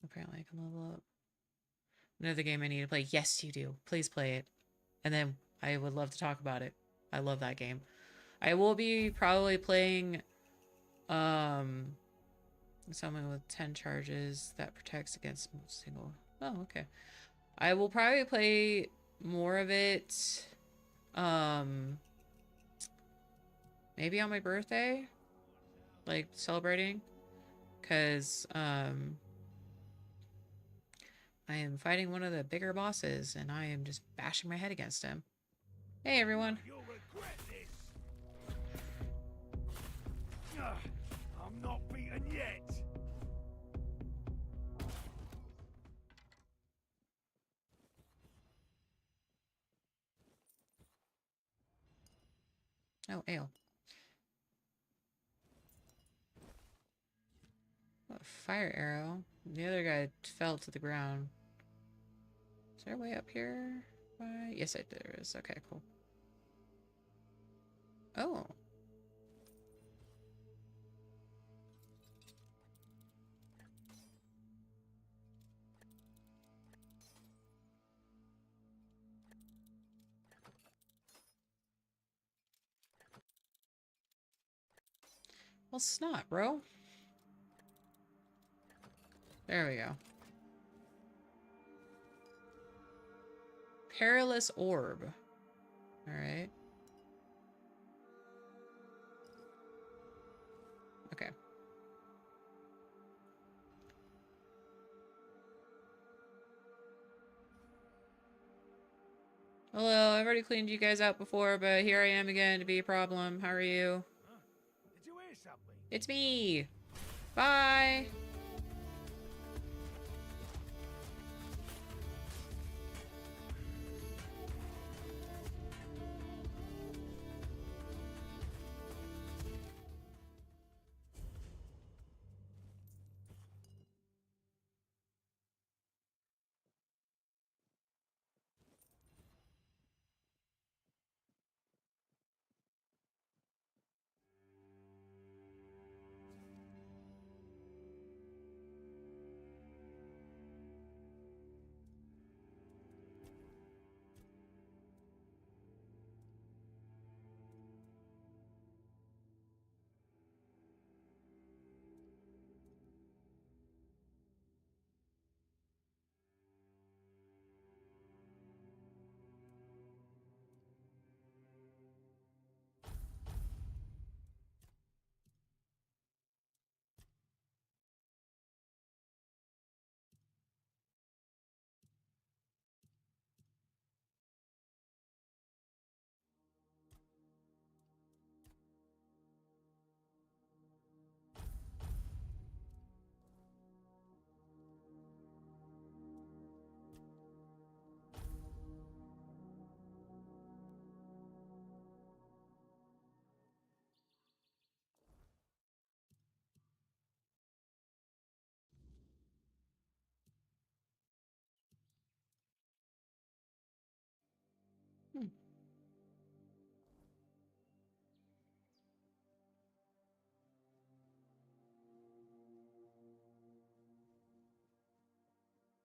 Apparently I can level up. Another game I need to play. Yes, you do. Please play it. And then I would love to talk about it. I love that game. I will be probably playing someone with 10 charges that protects against single. Oh, okay. I will probably play more of it maybe on my birthday, like celebrating, because I am fighting one of the bigger bosses and I am just bashing my head against him. Hey everyone. You'll regret this. I'm not beaten yet. Oh, ale. Oh, a fire arrow. The other guy fell to the ground. Is there a way up here? Yes, there is. Okay, cool. Oh. Well, snot, bro. There we go. Perilous orb. Alright. Okay. Hello, I've already cleaned you guys out before, but here I am again to be a problem. How are you? Did you hear something? It's me! Bye!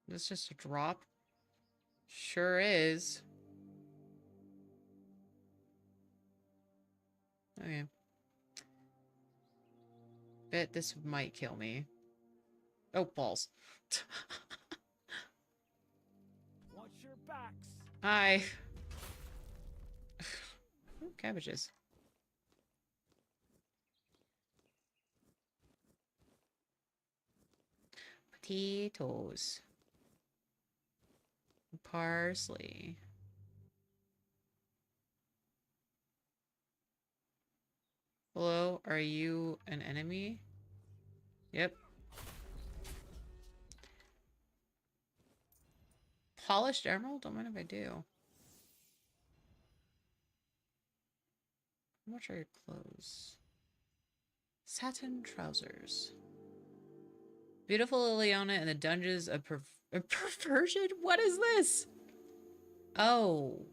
This just a drop? Sure is. Okay. Bet this might kill me. Oh, balls. Watch your backs. Hi. Ooh, cabbages. Potatoes. Parsley. Hello, are you an enemy? Yep. Polished emerald? Don't mind if I do. How much are your clothes? Satin trousers. Beautiful Liliana in the dungeons of perversion? What is this? Oh.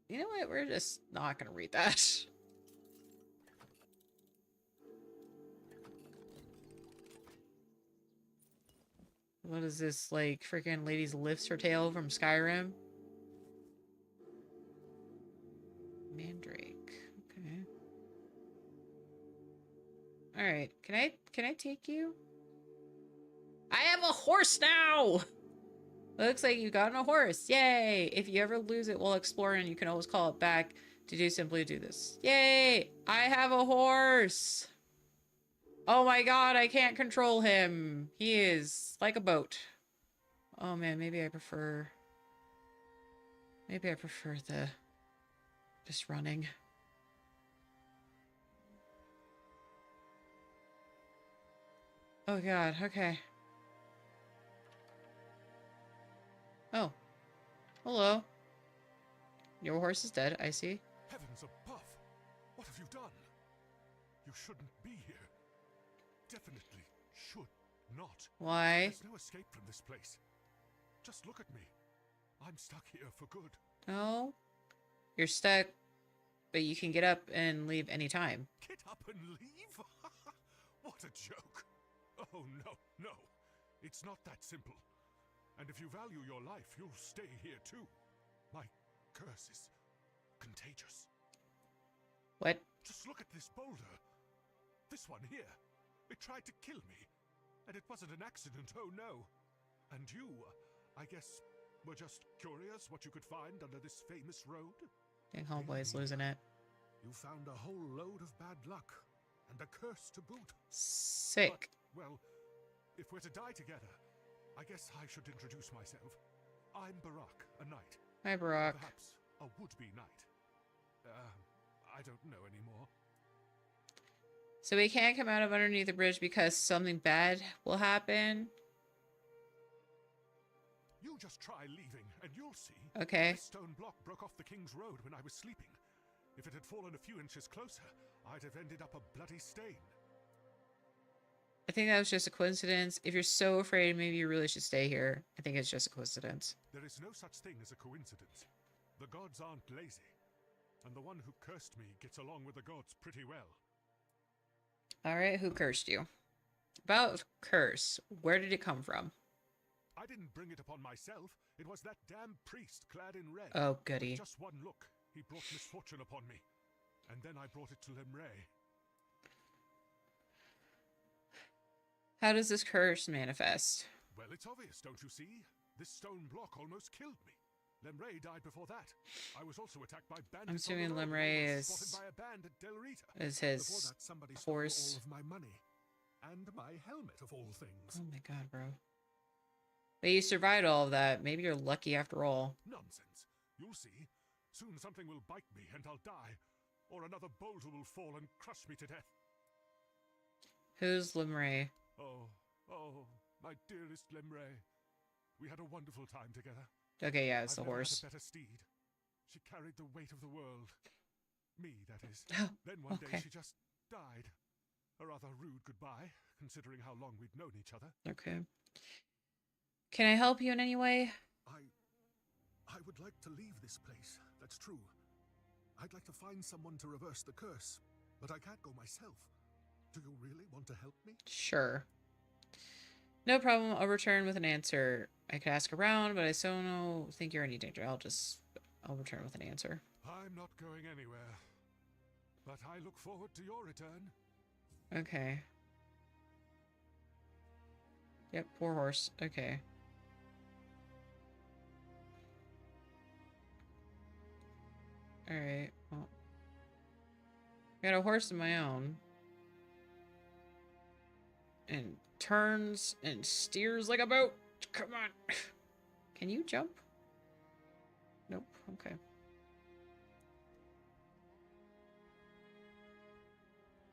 You know what? We're just not gonna read that. What is this, like, freaking ladies lifts her tail from Skyrim? Mandrake. Okay. Alright. Can I take you? I have a horse now! Looks like you've gotten a horse. Yay! If you ever lose it while exploring, you can always call it back. To do simply do this. Yay! I have a horse! Oh my god, I can't control him. He is like a boat. Oh man, maybe I prefer the just running. Oh god, okay. Oh. Hello. Your horse is dead, I see. Heavens above! What have you done? You shouldn't be here. Definitely should not. Why? There's no escape from this place. Just look at me. I'm stuck here for good. No. You're stuck, but you can get up and leave anytime. Get up and leave? What a joke. Oh, no, no. It's not that simple. And if you value your life, you'll stay here too. My curse is contagious. What? Just look at this boulder. This one here. It tried to kill me. And it wasn't an accident, oh no. And you, I guess, were just curious what you could find under this famous road? Dang, homeboy's losing it. You found a whole load of bad luck. And a curse to boot. Sick. But, well, if we're to die together, I guess I should introduce myself. I'm Barak, a knight. Hi, Barak. Perhaps a would-be knight. I don't know anymore. So we can't come out of underneath the bridge because something bad will happen? You just try leaving, and you'll see. Okay. This stone block broke off the King's Road when I was sleeping. If it had fallen a few inches closer, I'd have ended up a bloody stain. I think that was just a coincidence. If you're so afraid, maybe you really should stay here. I think it's just a coincidence. There is no such thing as a coincidence. The gods aren't lazy. And the one who cursed me gets along with the gods pretty well. Alright, who cursed you? About curse, where did it come from? I didn't bring it upon myself. It was that damn priest clad in red. Oh, goody. With just one look, he brought misfortune upon me. And then I brought it to Lemray. How does this curse manifest? Well, it's obvious, don't you see? This stone block almost killed me. Lemray died before that. I was also attacked by bandits. I'm assuming Lemray is his horse. All of my money and my helmet of all things. Oh my god, bro. But you survived all of that. Maybe you're lucky after all. Nonsense. You'll see. Soon something will bite me and I'll die. Or another boulder will fall and crush me to death. Who's Lemray? Oh, my dearest Lemray. We had a wonderful time together. Okay, yeah, it's the I've never horse. had a better steed. She carried the weight of the world. Me, that is. Oh, then one okay. day she just died. A rather rude goodbye, considering how long we'd known each other. Okay. Can I help you in any way? I would like to leave this place, that's true. I'd like to find someone to reverse the curse. but I can't go myself. Do you really want to help me? Sure. No problem. I'll return with an answer. I could ask around, but I still don't think you're in any danger. I'll return with an answer. I'm not going anywhere, but I look forward to your return. Okay. Yep, poor horse. Okay. Alright, well. I got a horse of my own. And turns and steers like a boat. Come on. Can you jump? Nope. Okay.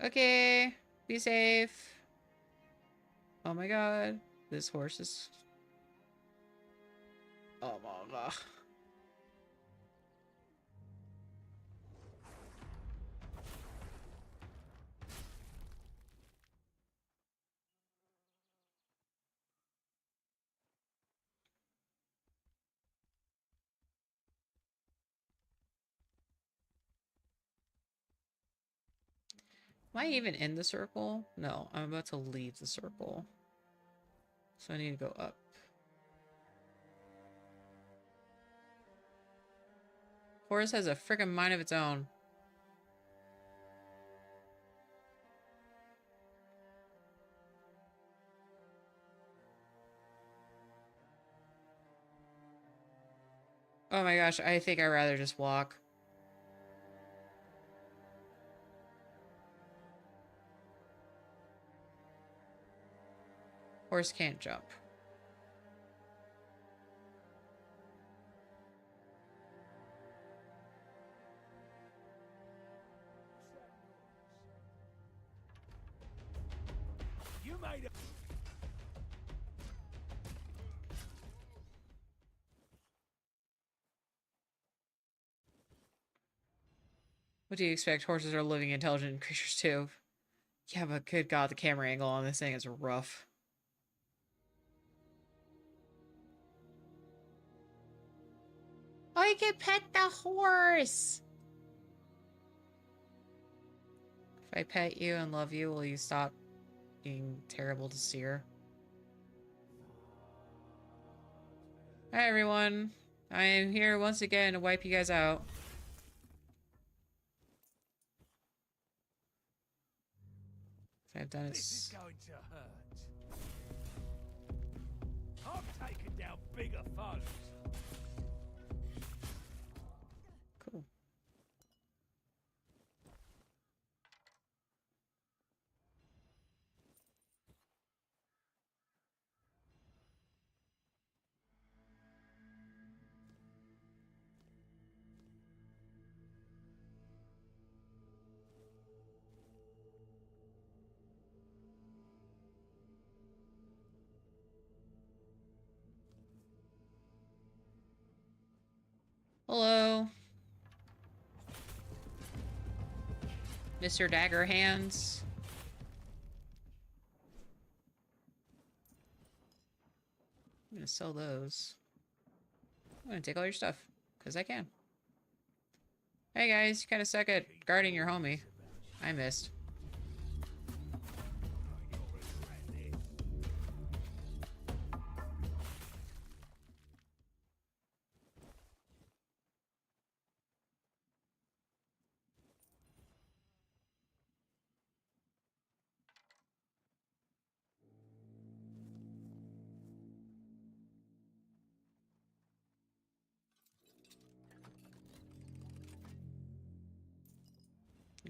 Okay. Be safe. Oh my god. This horse is... Oh my god. Am I even in the circle? No, I'm about to leave the circle. So I need to go up. Horse has a freaking mind of its own. Oh my gosh, I think I'd rather just walk. Horse can't jump. You made it. What do you expect? Horses are living, intelligent creatures too. Yeah, but good god, the camera angle on this thing is rough. Oh, you can pet the horse! If I pet you and love you, will you stop being terrible to steer? Hi everyone. I am here once again to wipe you guys out. I've done it. This is going to hurt. I'm taking down bigger foes. Cool. Hello. Mr. Dagger Hands. I'm gonna sell those. I'm gonna take all your stuff, because I can. Hey guys, you kinda suck at guarding your homie. I missed.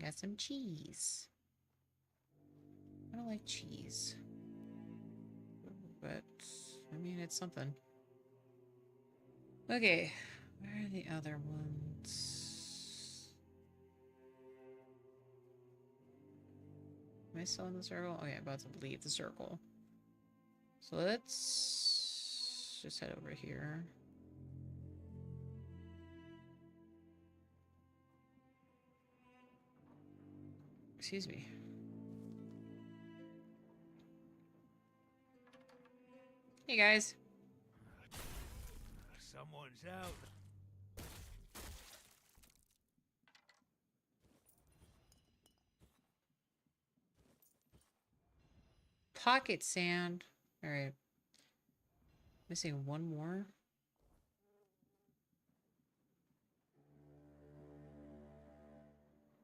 Got some cheese. I don't like cheese. But, I mean, it's something. Okay, where are the other ones? Am I still in the circle? Okay, I'm about to leave the circle. So let's just head over here. Excuse me. Hey guys. Someone's out. pocket sand. All right. Missing one more.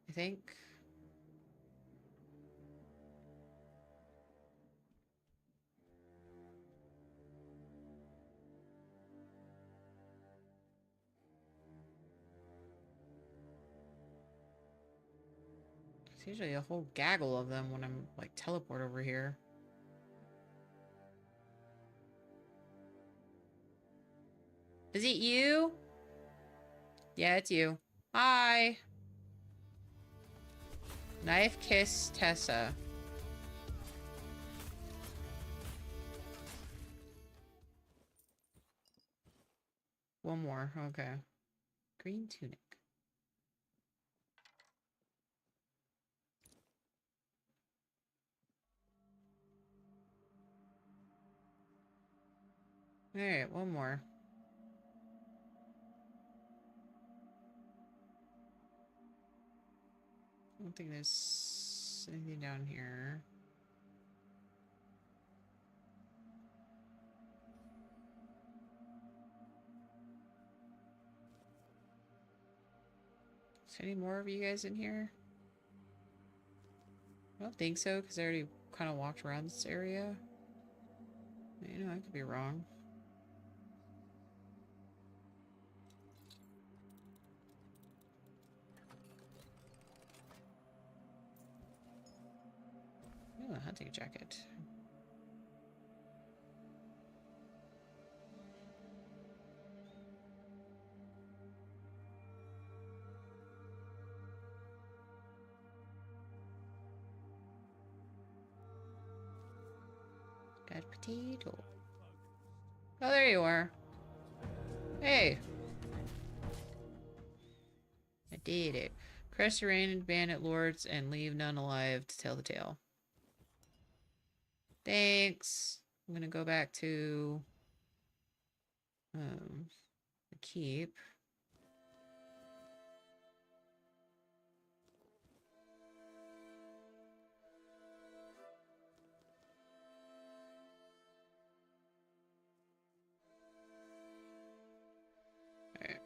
I think. There's usually a whole gaggle of them when I'm like teleport over here. Is it you? Yeah, it's you. Hi. Knife kiss Tessa. One more. Okay. Green tunic. All right, one more. I don't think there's anything down here. Is any more of you guys in here? I don't think so, because I already kind of walked around this area. You know, I could be wrong. Oh, hunting jacket. Got potato. Oh, there you are. Hey. I did it. Crush the reigning bandit lords and leave none alive to tell the tale. Thanks. I'm gonna go back to the keep. Alright.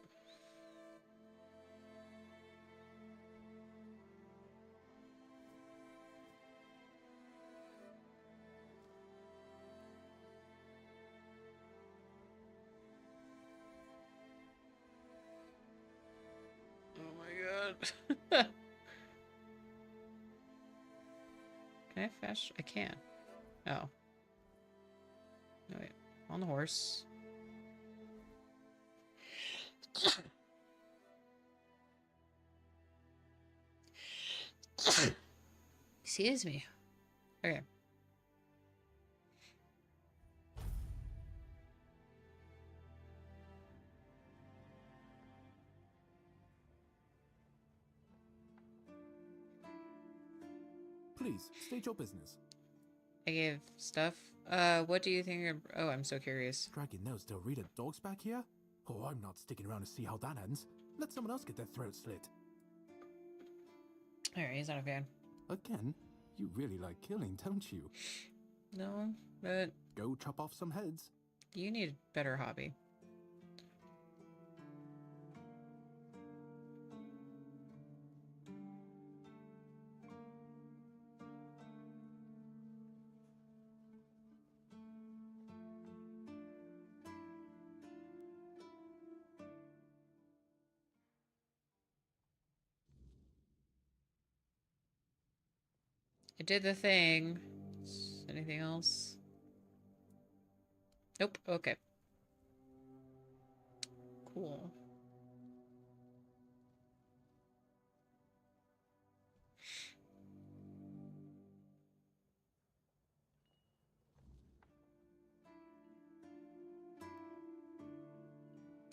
Oh my god. Can I fetch? I can. Oh. No, wait. On the horse. Excuse me. Okay. Please, state your business. I gave stuff. What do you think of... Oh, I'm so curious. Dragging those Dorita dogs back here? Oh, I'm not sticking around to see how that ends. Let someone else get their throat slit. Alright, he's not a fan. Again? You really like killing, don't you? No, but... Go chop off some heads. You need a better hobby. I did the thing. Anything else? Nope. Okay. Cool.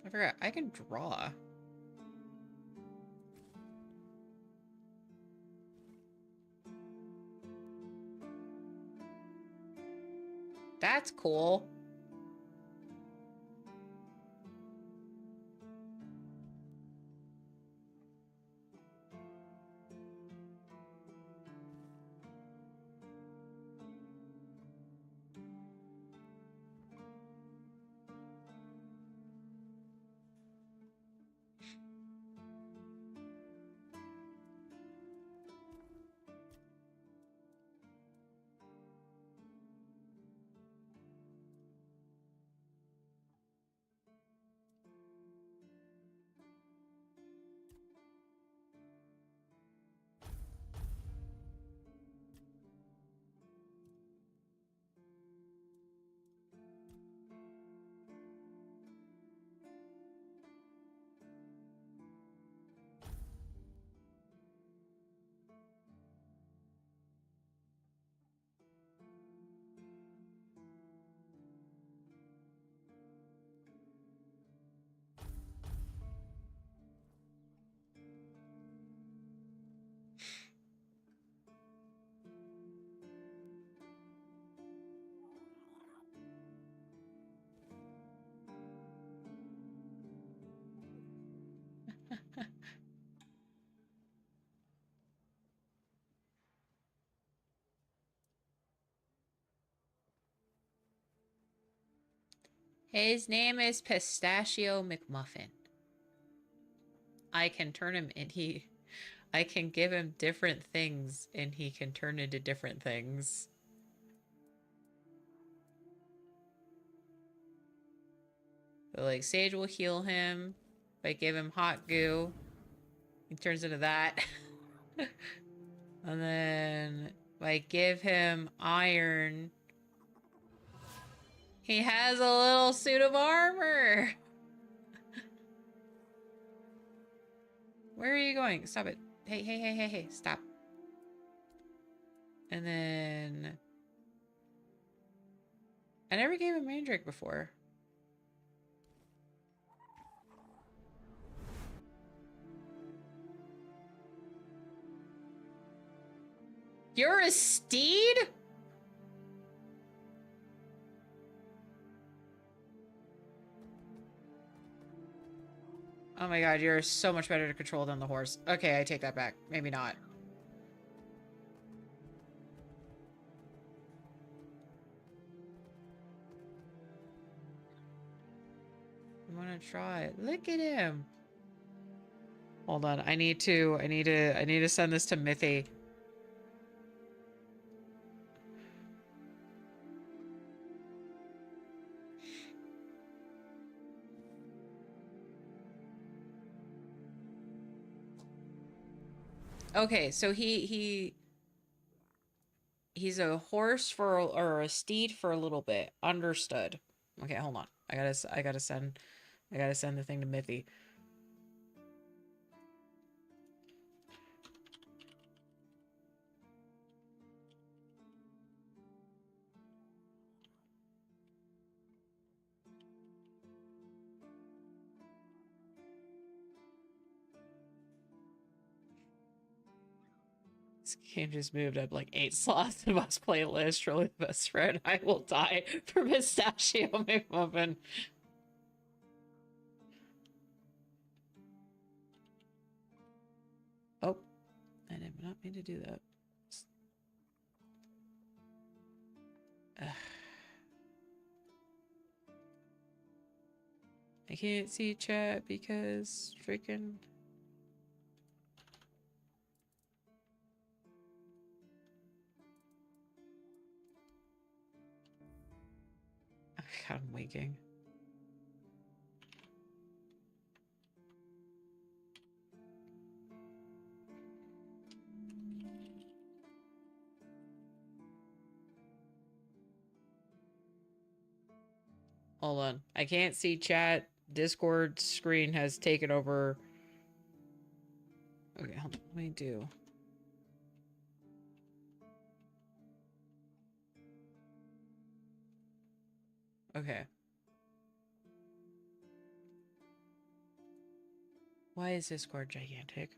I forgot. I can draw. That's cool. His name is Pistachio McMuffin. I can turn him I can give him different things and he can turn into different things. So like Sage will heal him. If I give him hot goo, he turns into that. And then if I give him iron, he has a little suit of armor. Where are you going? Stop it. Hey, stop. And then I never gave him Mandrake before. You're a steed? Oh my god, you're so much better to control than the horse. Okay, I take that back. Maybe not. I want to try it. Look at him. Hold on. I need to send this to Mithy. Okay, so he's a horse for or a steed for a little bit. Understood. Okay, hold on. I gotta send the thing to Mithy. This game just moved up like 8 slots in my playlist. Truly the best friend. I will die for Pistachio McMuffin. Oh, I did not mean to do that. Ugh. I can't see chat because freaking... God, I'm waking. Hold on. I can't see chat. Discord screen has taken over. Okay, hold on. Let me do. Okay. Why is Discord gigantic?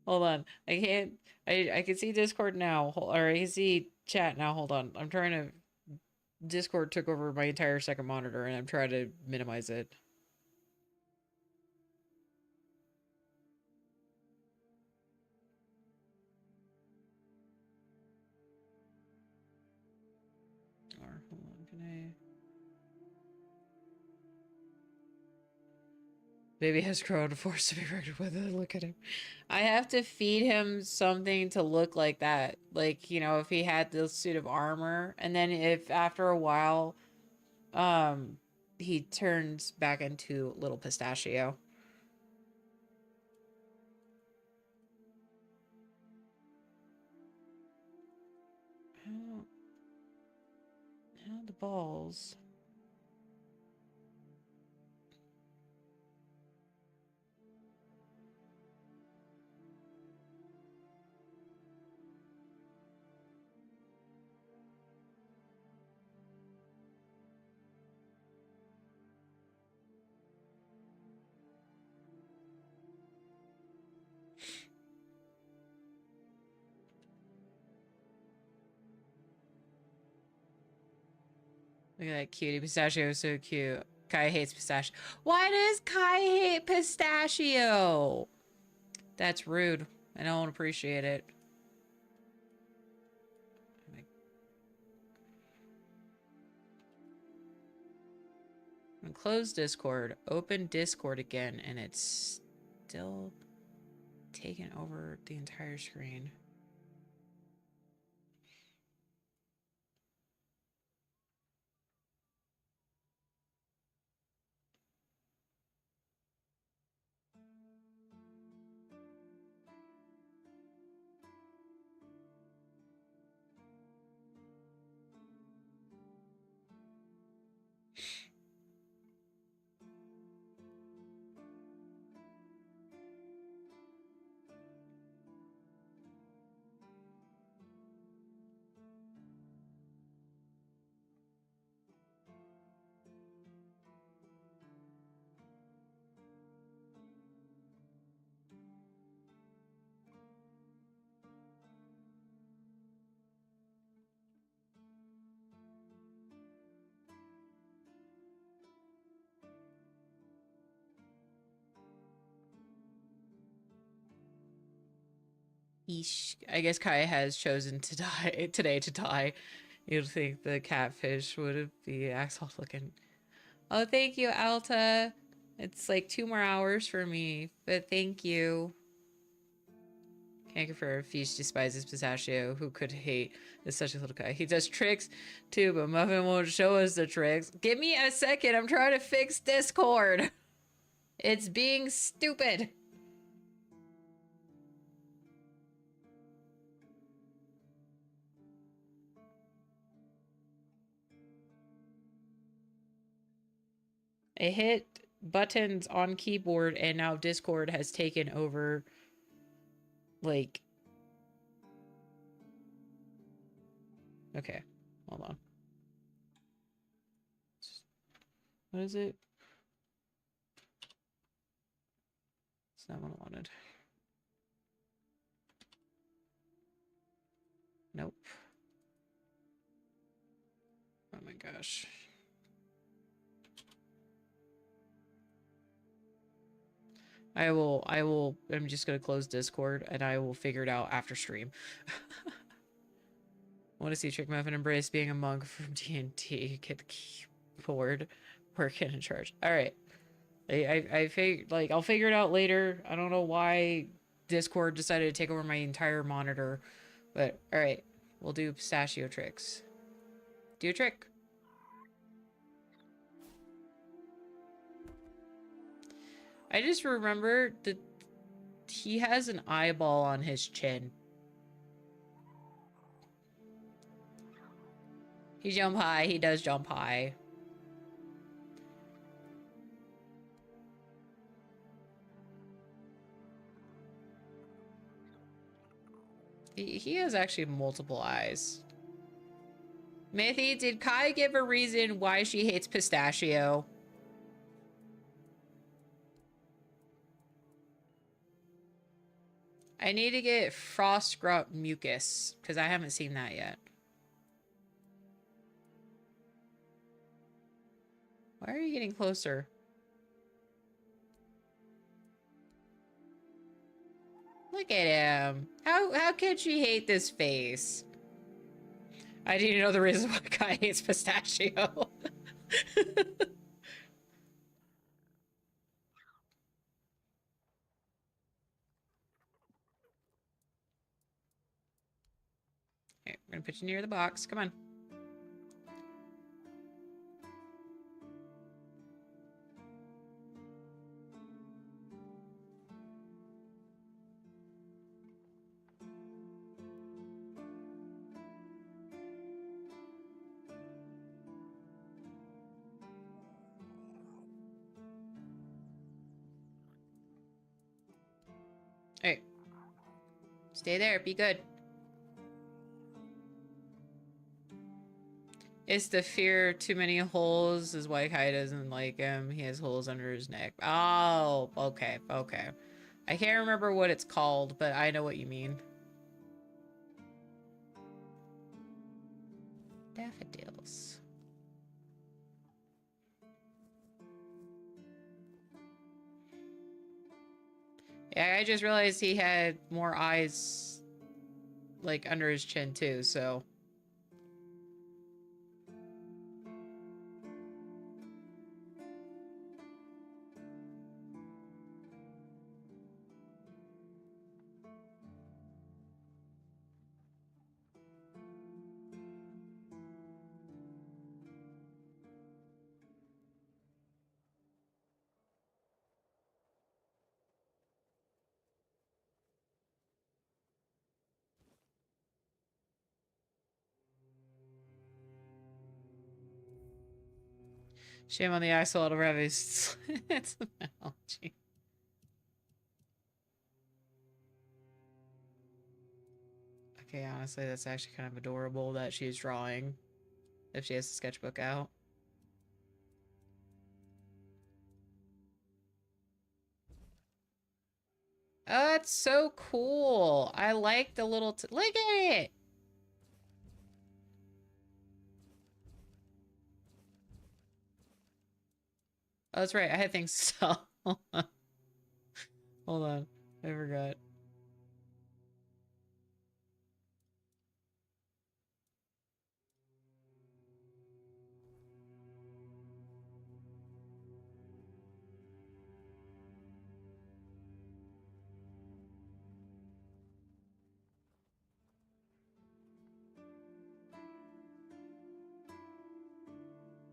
Hold on. I can't. I can see Discord now. Or I can see chat now. Hold on. I'm trying to. Discord took over my entire second monitor and I'm trying to minimize it. Or hold on. Can I? Baby has grown, forced to be reckoned with. Look at him. I have to feed him something to look like that. Like, you know, if he had the suit of armor. And then if after a while, he turns back into little Pistachio. How the balls? Look at that cutie. Pistachio is so cute. Kai hates pistachio. Why does Kai hate pistachio? That's rude. I don't appreciate it. close Discord, open Discord again, and it's still taking over the entire screen. Eesh. I guess Kai has chosen to die today to die. You'd think the catfish would be Axel looking. Oh, thank you, Alta. It's like 2 more hours for me, but thank you. Can't confirm. Fish despises Pistachio, who could hate is such a little guy. He does tricks too, but Muffin won't show us the tricks. Give me a second. I'm trying to fix Discord. It's being stupid. I hit buttons on keyboard and now Discord has taken over, like... Okay, hold on. What is it? It's not what I wanted. Nope. Oh my gosh. I'm just gonna close Discord and I will figure it out after stream. I want to see Trick Muffin embrace being a monk from D&D. Get the keyboard working in charge. Alright. I figured, like, I'll figure it out later. I don't know why Discord decided to take over my entire monitor. But, alright. We'll do pistachio tricks. Do a trick. I just remembered that he has an eyeball on his chin. He jump high. He does jump high. He has actually multiple eyes. Mithy, did Kai give a reason why she hates pistachio? I need to get Frost Grunt Mucus, because I haven't seen that yet. Why are you getting closer? Look at him. How can she hate this face? I didn't know the reason why Kai hates pistachio. Okay, we're gonna put you near the box. Come on. Alright. Stay there. Be good. It's the fear too many holes is why Kai doesn't like him. He has holes under his neck. Oh, okay, okay. I can't remember what it's called, but I know what you mean. Daffodils. Yeah, I just realized he had more eyes, like, under his chin, too, so... Shame on the axolotl rabbits. It's the analogy. Okay, honestly, that's actually kind of adorable that she's drawing if she has the sketchbook out. Oh, that's so cool. I like the little... Look at it! Oh, that's right. I had things to sell. Hold on. I forgot.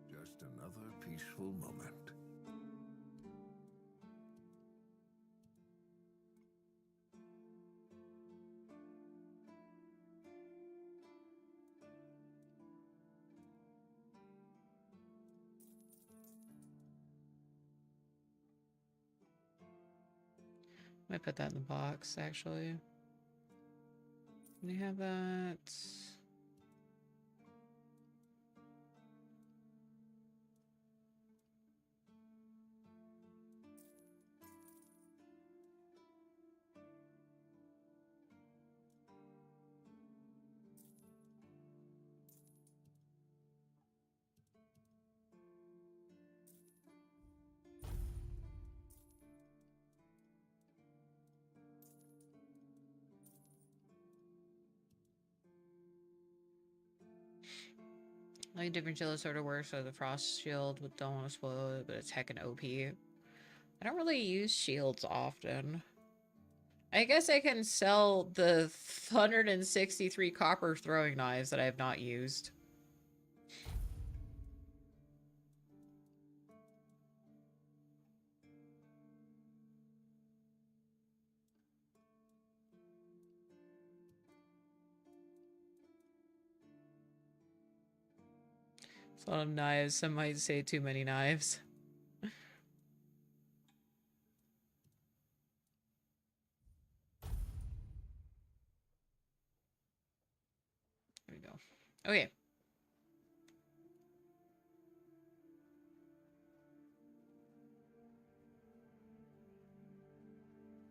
Just another peaceful moment. I might put that in the box, actually. Can you have that? Like different shield sort of works, so the frost shield don't want to spoil it, but it's heckin' OP. I don't really use shields often. I guess I can sell the 163 copper throwing knives that I have not used. It's a lot of knives. Some might say too many knives. There we go. Okay.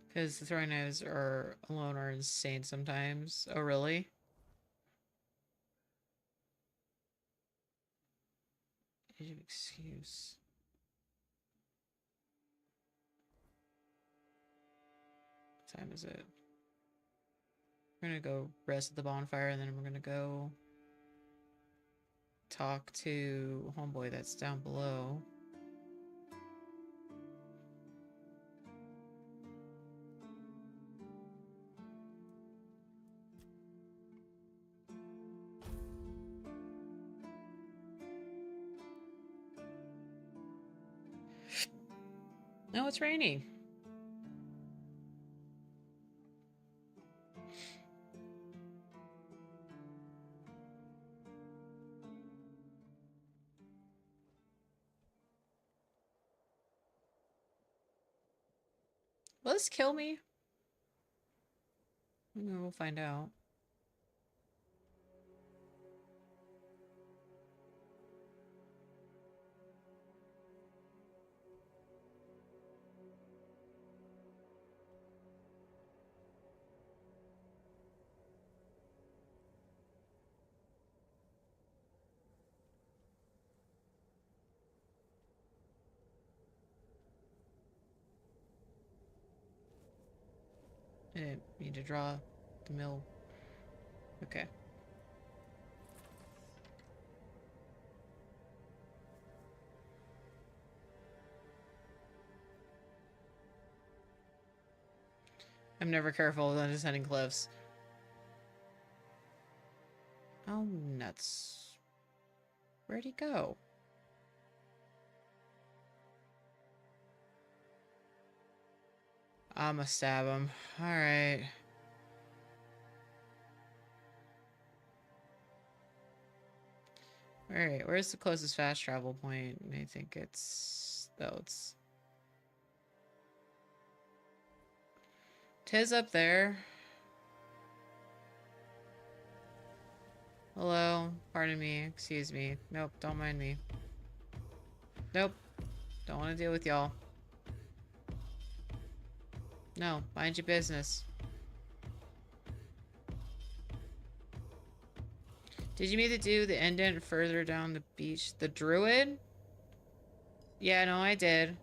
Because the throwing knives alone are insane sometimes. Oh, really? Age of excuse. What time is it? We're gonna go rest at the bonfire, and then we're gonna go talk to homeboy that's down below. No, it's raining. Will this kill me? We'll find out. I didn't mean to draw the mill. Okay. I'm never careful when descending cliffs. Oh, nuts. Where'd he go? I'ma stab him. Alright. Alright, where's the closest fast travel point? I think it's... Oh, it's... Tis up there. Hello? Pardon me. Excuse me. Nope, don't mind me. Nope. Don't want to deal with y'all. No, mind your business. Did you meet the dude, the indent further down the beach? The druid? Yeah, no, I did.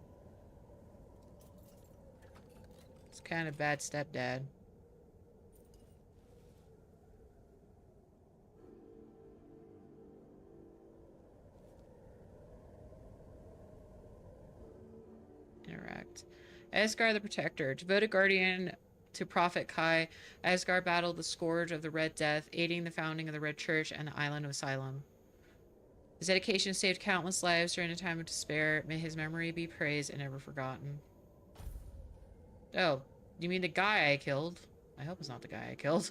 It's kind of bad stepdad. Interact. Asgard the Protector. Devoted guardian to Prophet Kai, Asgard battled the Scourge of the Red Death, aiding the founding of the Red Church and the Island of Asylum. His dedication saved countless lives during a time of despair. May his memory be praised and never forgotten. Oh, you mean the guy I killed? I hope it's not the guy I killed.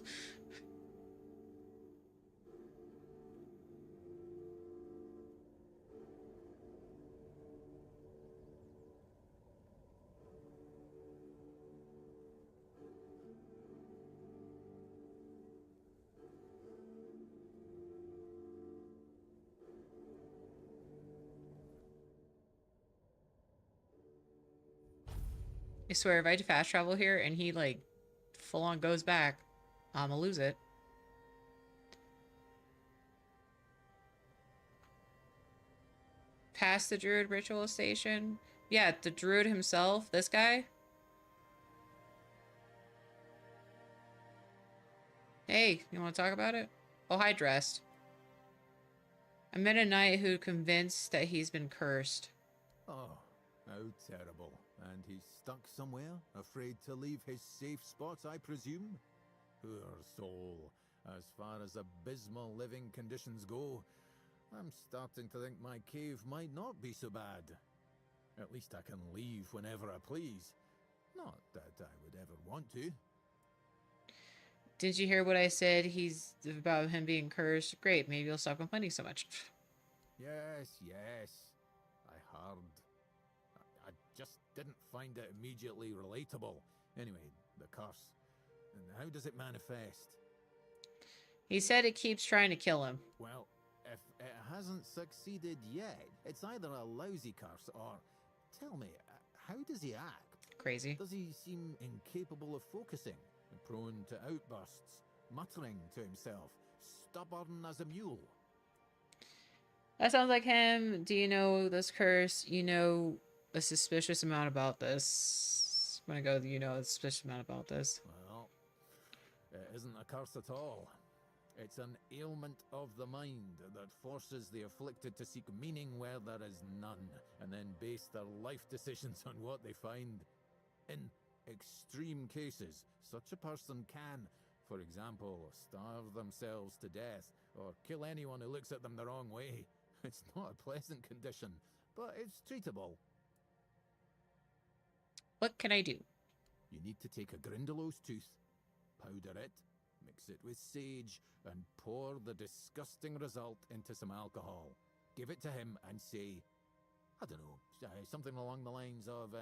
I swear, if I do fast travel here and he, like, full-on goes back, I'ma lose it. Past the druid ritual station? Yeah, the druid himself, this guy. Hey, you want to talk about it? Oh, hi, Dressed. I met a knight who convinced that he's been cursed. Oh, how terrible. And he's stuck somewhere, afraid to leave his safe spot, I presume? Poor soul. As far as abysmal living conditions go, I'm starting to think my cave might not be so bad. At least I can leave whenever I please. Not that I would ever want to. Did you hear what I said? He's about him being cursed. Great, maybe he'll stop complaining so much. Yes, yes. I heard. I just didn't find it immediately relatable. Anyway, the curse. And how does it manifest? He said it keeps trying to kill him. Well, if it hasn't succeeded yet, it's either a lousy curse or... Tell me, how does he act? Crazy. Does he seem incapable of focusing? Prone to outbursts? Muttering to himself? Stubborn as a mule? That sounds like him. Do you know this curse? You know a suspicious amount about this. I'm gonna go, you know a suspicious amount about this. Well, it isn't a curse at all. It's an ailment of the mind that forces the afflicted to seek meaning where there is none, and then base their life decisions on what they find. In extreme cases, such a person can, for example, starve themselves to death, or kill anyone who looks at them the wrong way. It's not a pleasant condition, but it's treatable. What can I do? You need to take a Grindelows tooth, powder it, mix it with sage, and pour the disgusting result into some alcohol. Give it to him and say, I don't know, something along the lines of,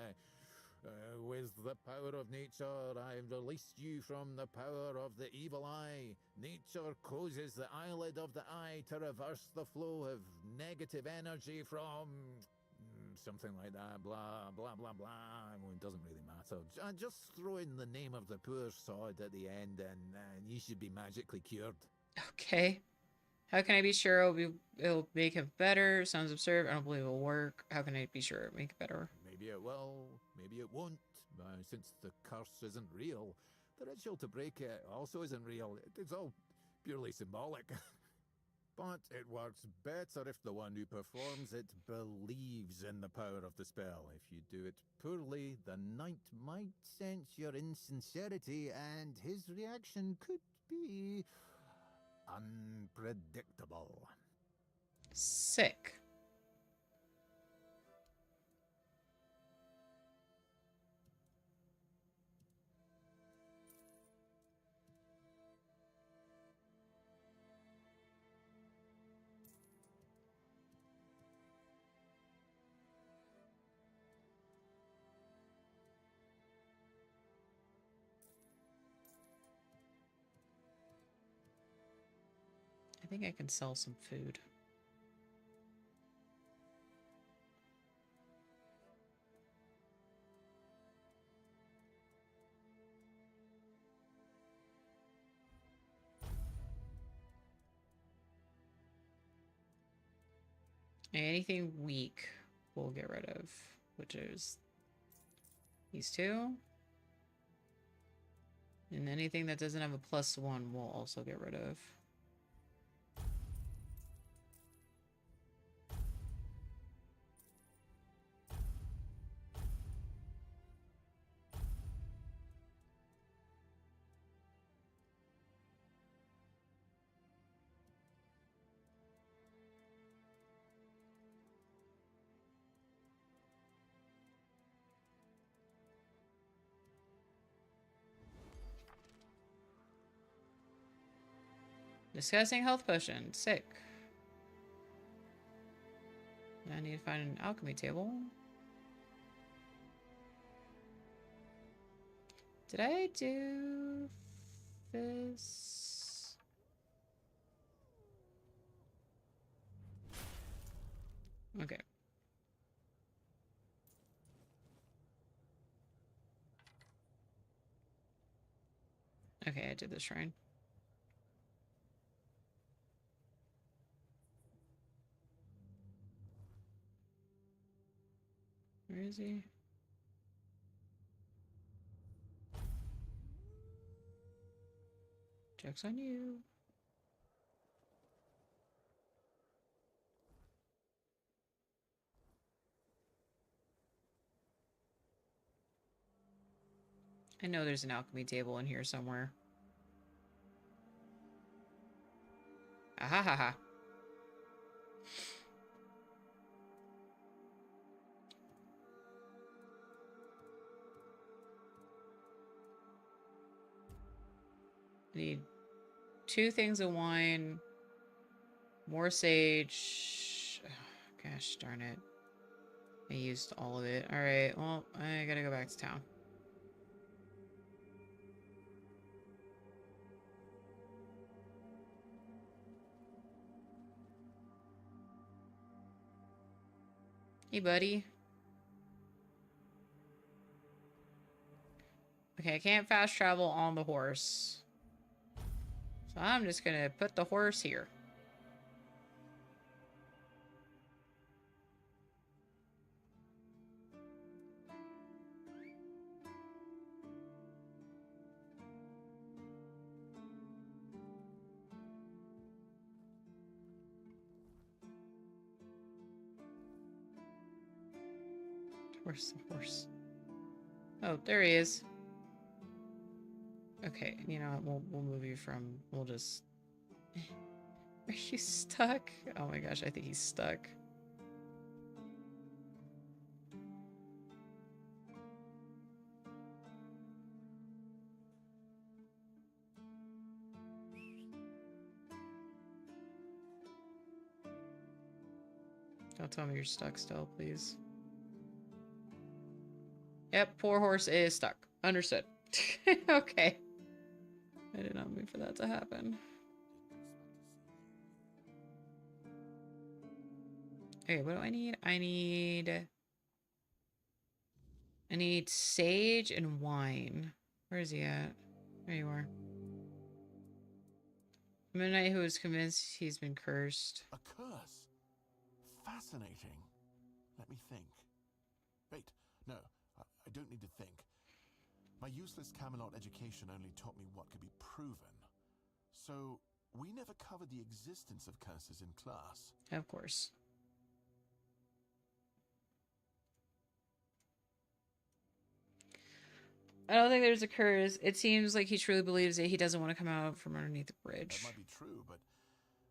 with the power of nature, I've released you from the power of the evil eye. Nature closes the eyelid of the eye to reverse the flow of negative energy from... something like that, blah, blah, blah, blah. Well, it doesn't really matter. Just throw in the name of the poor sod at the end and you should be magically cured. Okay. How can I be sure it'll make him better? Sounds absurd. I don't believe it'll work. How can I be sure it'll make it better? Maybe it will, maybe it won't. Since the curse isn't real, the ritual to break it also isn't real. It's all purely symbolic. But it works better if the one who performs it believes in the power of the spell. If you do it poorly, the knight might sense your insincerity and his reaction could be unpredictable. Sick. think I can sell some food. Anything weak we'll get rid of, which is these two. And anything that doesn't have a +1 we'll also get rid of. Discussing health potion. Sick. I need to find an alchemy table. Did I do this? Okay. Okay, I did the shrine. Where is he? Joke's on you. I know there's an alchemy table in here somewhere. Ah ha ha. I need 2 things of wine, more sage. Ugh, gosh darn it. I used all of it. Alright, well, I gotta go back to town. Hey, buddy. Okay, I can't fast travel on the horse. So I'm just gonna put the horse here. Where's the horse? Oh, there he is. Okay, you know what? We'll move you from. We'll just. Are you stuck? Oh my gosh, I think he's stuck. Don't tell me you're stuck still, please. Yep, poor horse is stuck. Understood. Okay. I did not mean for that to happen. Okay, what do I need? I need sage and wine. Where is he at? There you are. Midnight, who is convinced he's been cursed. A curse? Fascinating. Let me think. Wait, no, I don't need to think. My useless Camelot education only taught me what could be proven. So, we never covered the existence of curses in class. Of course. I don't think there's a curse. It seems like he truly believes that he doesn't want to come out from underneath the bridge. That might be true, but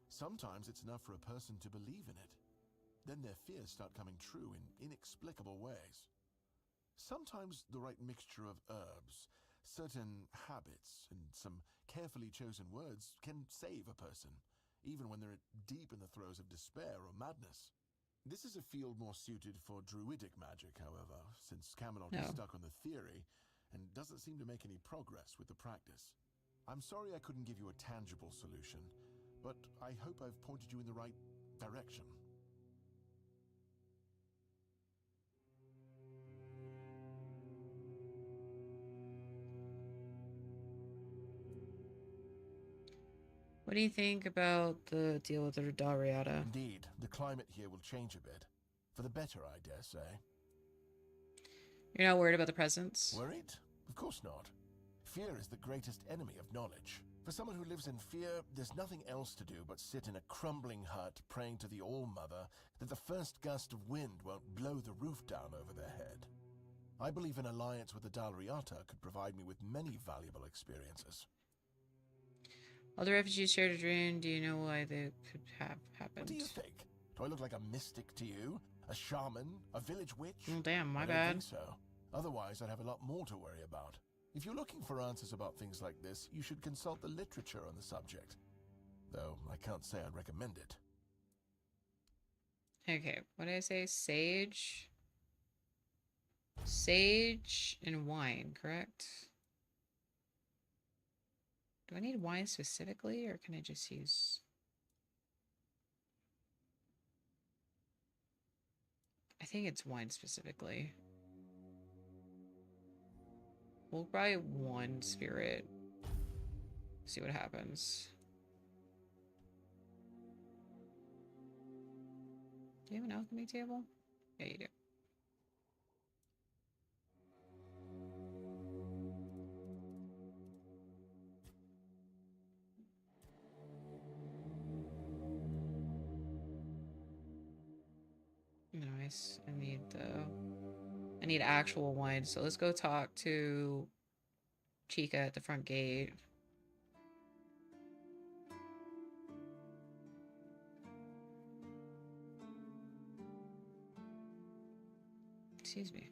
sometimes it's enough for a person to believe in it. Then their fears start coming true in inexplicable ways. Sometimes the right mixture of herbs, certain habits, and some carefully chosen words can save a person, even when they're deep in the throes of despair or madness. This is a field more suited for druidic magic, however, since Camelot is stuck on the theory and doesn't seem to make any progress with the practice. I'm sorry I couldn't give you a tangible solution, but I hope I've pointed you in the right direction. What do you think about the deal with the Dariata? Indeed, the climate here will change a bit. For the better, I dare say. You're not worried about the presence? Worried? Of course not. Fear is the greatest enemy of knowledge. For someone who lives in fear, there's nothing else to do but sit in a crumbling hut praying to the All-Mother that the first gust of wind won't blow the roof down over their head. I believe an alliance with the Dalriata could provide me with many valuable experiences. All the refugees shared a dream. Do you know why they could have happened? What do you think? Do I look like a mystic to you? A shaman? A village witch? Oh, damn, my I bad. don't think so. Otherwise, I'd have a lot more to worry about. If you're looking for answers about things like this, you should consult the literature on the subject. Though, I can't say I'd recommend it. Okay, what did I say? Sage? Sage and wine, correct? Do I need wine specifically, or can I just use... I think it's wine specifically. We'll buy one spirit. See what happens. Do you have an alchemy table? Yeah, you do. Nice. I need actual wine. So let's go talk to Chica at the front gate. Excuse me.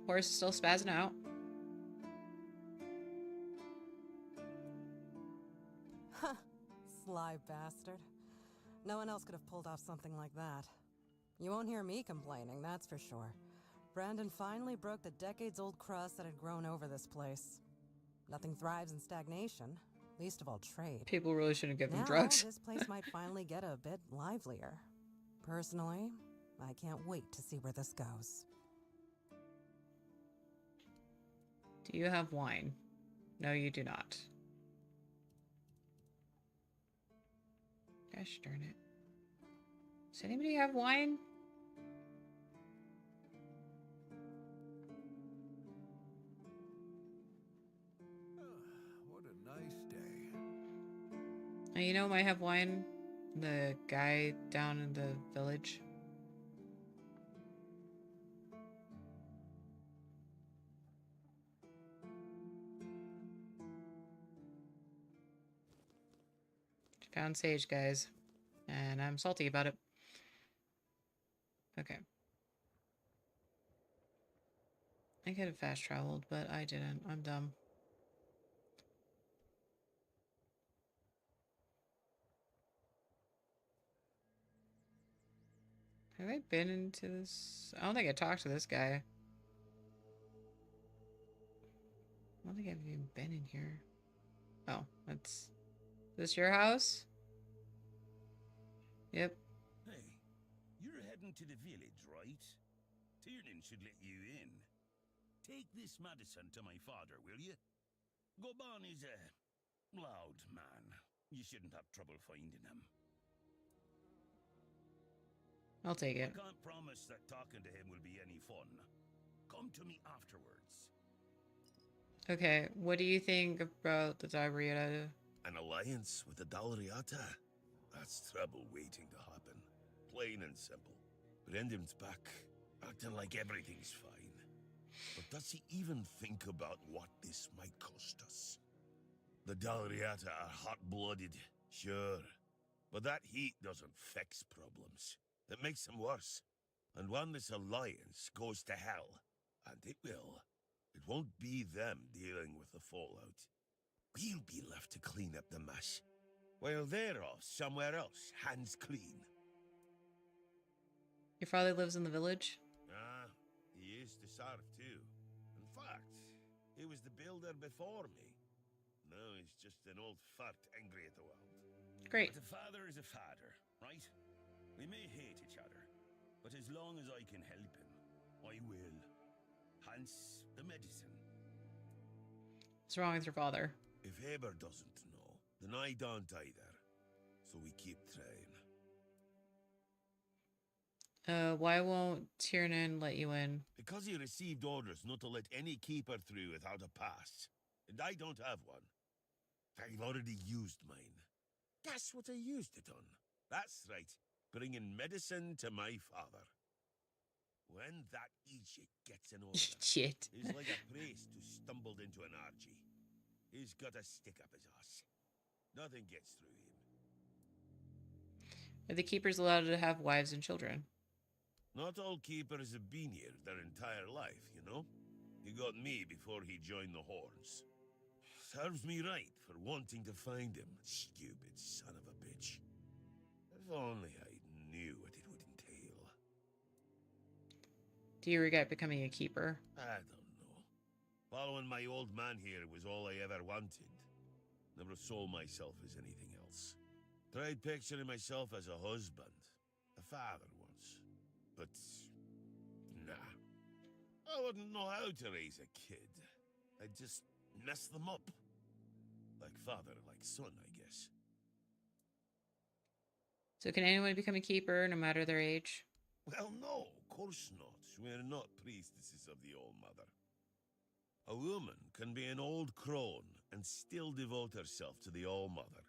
Horse is still spazzing out. Huh. Sly bastard. No one else could have pulled off something like that. You won't hear me complaining, that's for sure. Brandon finally broke the decades-old crust that had grown over this place. Nothing thrives in stagnation, least of all trade. People really shouldn't give them now, drugs. This place might finally get a bit livelier. Personally, I can't wait to see where this goes. Do you have wine? No, you do not. Gosh darn it. Does anybody have wine? What a nice day. And you know who might have wine? The guy down in the village. Found sage, guys. And I'm salty about it. Okay. I could have fast traveled, but I didn't. I'm dumb. Have I been into this? I don't think I talked to this guy. I don't think I've even been in here. Oh, that's... Is this your house? Yep. Hey, you're heading to the village, right? Tiernan should let you in. Take this medicine to my father, will you? Goban is a loud man. You shouldn't have trouble finding him. I'll take it. I can't promise that talking to him will be any fun. Come to me afterwards. Okay, what do you think about the Dariata? An alliance with the Dalriata? That's trouble waiting to happen. Plain and simple. Brendan's back, acting like everything's fine. But does he even think about what this might cost us? The Dalriata are hot-blooded, sure. But that heat doesn't fix problems. It makes them worse. And when this alliance goes to hell, and it will, it won't be them dealing with the fallout. We'll be left to clean up the mess, while they're off somewhere else, hands clean. Your father lives in the village? Ah, he used to serve too. In fact, he was the builder before me. Now he's just an old fart angry at the world. Great. But a father is a father, right? We may hate each other, but as long as I can help him, I will. Hence the medicine. What's wrong with your father? If Haber doesn't know, then I don't either. So we keep trying. Why won't Tiernan let you in? Because he received orders not to let any keeper through without a pass. And I don't have one. I've already used mine. Guess what I used it on? That's right, bringing medicine to my father. When that Egypt gets an order, Shit. he's like a priest who stumbled into an orgy. He's got a stick up his ass. Nothing gets through him. Are the keepers allowed to have wives and children? Not all keepers have been here their entire life, you know? He got me before he joined the Horns. Serves me right for wanting to find him, stupid son of a bitch. If only I knew what it would entail. Do you regret becoming a keeper? I don't know. Following my old man here was all I ever wanted. Never saw myself as anything else. Tried picturing myself as a husband, a father once. But, nah. I wouldn't know how to raise a kid. I'd just mess them up. Like father, like son, I guess. So can anyone become a keeper, no matter their age? Well, no, of course not. We're not priestesses of the All-Mother. A woman can be an old crone and still devote herself to the All-Mother.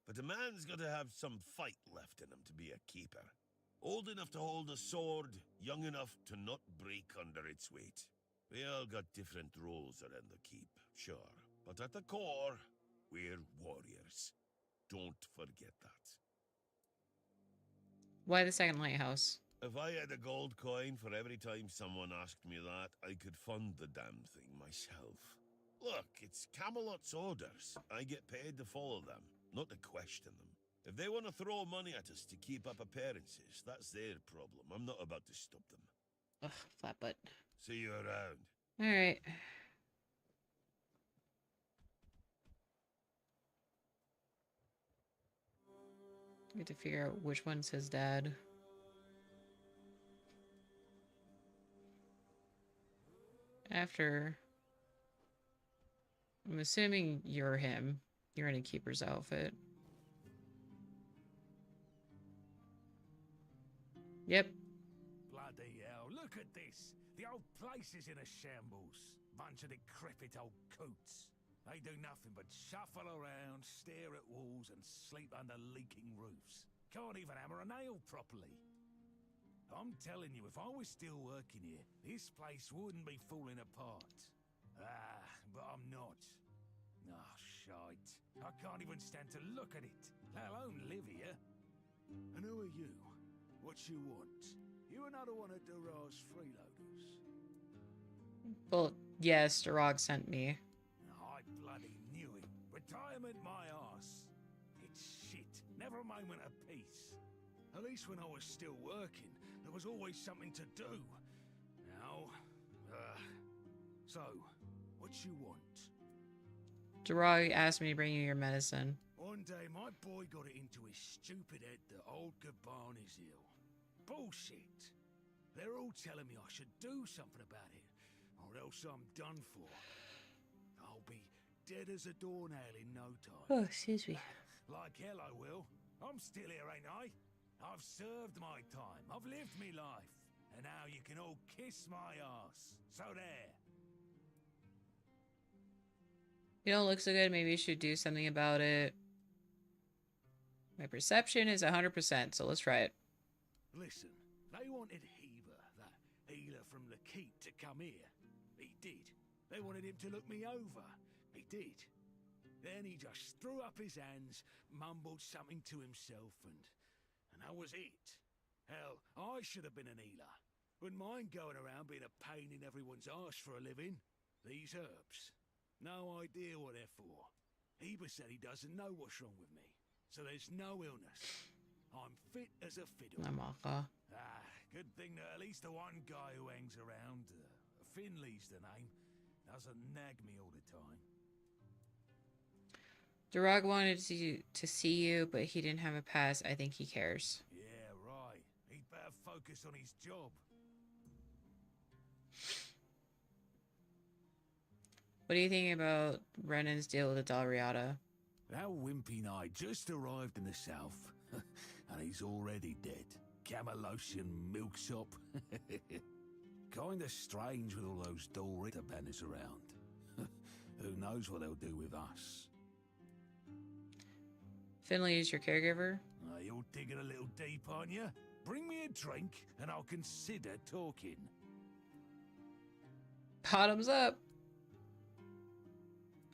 But a man's got to have some fight left in him to be a keeper. Old enough to hold a sword, young enough to not break under its weight. We all got different roles around the keep, sure. But at the core, we're warriors. Don't forget that. Why the second lighthouse? If I had a gold coin for every time someone asked me that, I could fund the damn thing myself. Look, it's Camelot's orders. I get paid to follow them, not to question them. If they want to throw money at us to keep up appearances, that's their problem. I'm not about to stop them. Ugh, flat butt. See you around. Alright. We have to figure out which one's his dad. After... I'm assuming you're him. You're in a keeper's outfit. Yep. Bloody hell, look at this. The old place is in a shambles. Bunch of decrepit old coots. They do nothing but shuffle around, stare at walls, and sleep under leaking roofs. Can't even hammer a nail properly. I'm telling you, if I was still working here, this place wouldn't be falling apart. Ah, but I'm not. Ah, shite. I can't even stand to look at it, let alone live here. And who are you? What you want? You another one of Durar's freeloaders? Well, yes, Durag sent me. I bloody knew it. Retirement my arse. It's shit. Never a moment of peace. At least when I was still working, there was always something to do. Now, so, what you want? Durag asked me to bring you your medicine. One day, my boy got it into his stupid head that old Gaban is ill. Bullshit. They're all telling me I should do something about it, or else I'm done for. I'll be dead as a doornail in no time. Oh, excuse me. Like hell I will. I'm still here, ain't I? I've served my time. I've lived me life. And now you can all kiss my ass. So there. You don't look so good. Maybe you should do something about it. My perception is 100%, so let's try it. Listen, they wanted Heber, that healer from the keep, to come here. He did. They wanted him to look me over. He did. Then he just threw up his hands, mumbled something to himself, and that was it. Hell, I should have been an healer. Wouldn't mind going around being a pain in everyone's arse for a living. These herbs. No idea what they're for. Heber said he doesn't know what's wrong with me, so there's no illness. I'm fit as a fiddle. Good thing that at least the one guy who hangs around, Finley's the name, doesn't nag me all the time. Durag wanted to see you, but he didn't have a pass. I think he cares. Yeah, right. He'd better focus on his job. What do you think about Brennan's deal with the Dalriata? That wimpy knight just arrived in the south, and he's already dead. Camelosian milksop. Kinda strange with all those Dalriata banners around. Who knows what they'll do with us? Finley is your caregiver? You're digging a little deep, aren't you? Bring me a drink, and I'll consider talking. Bottoms up.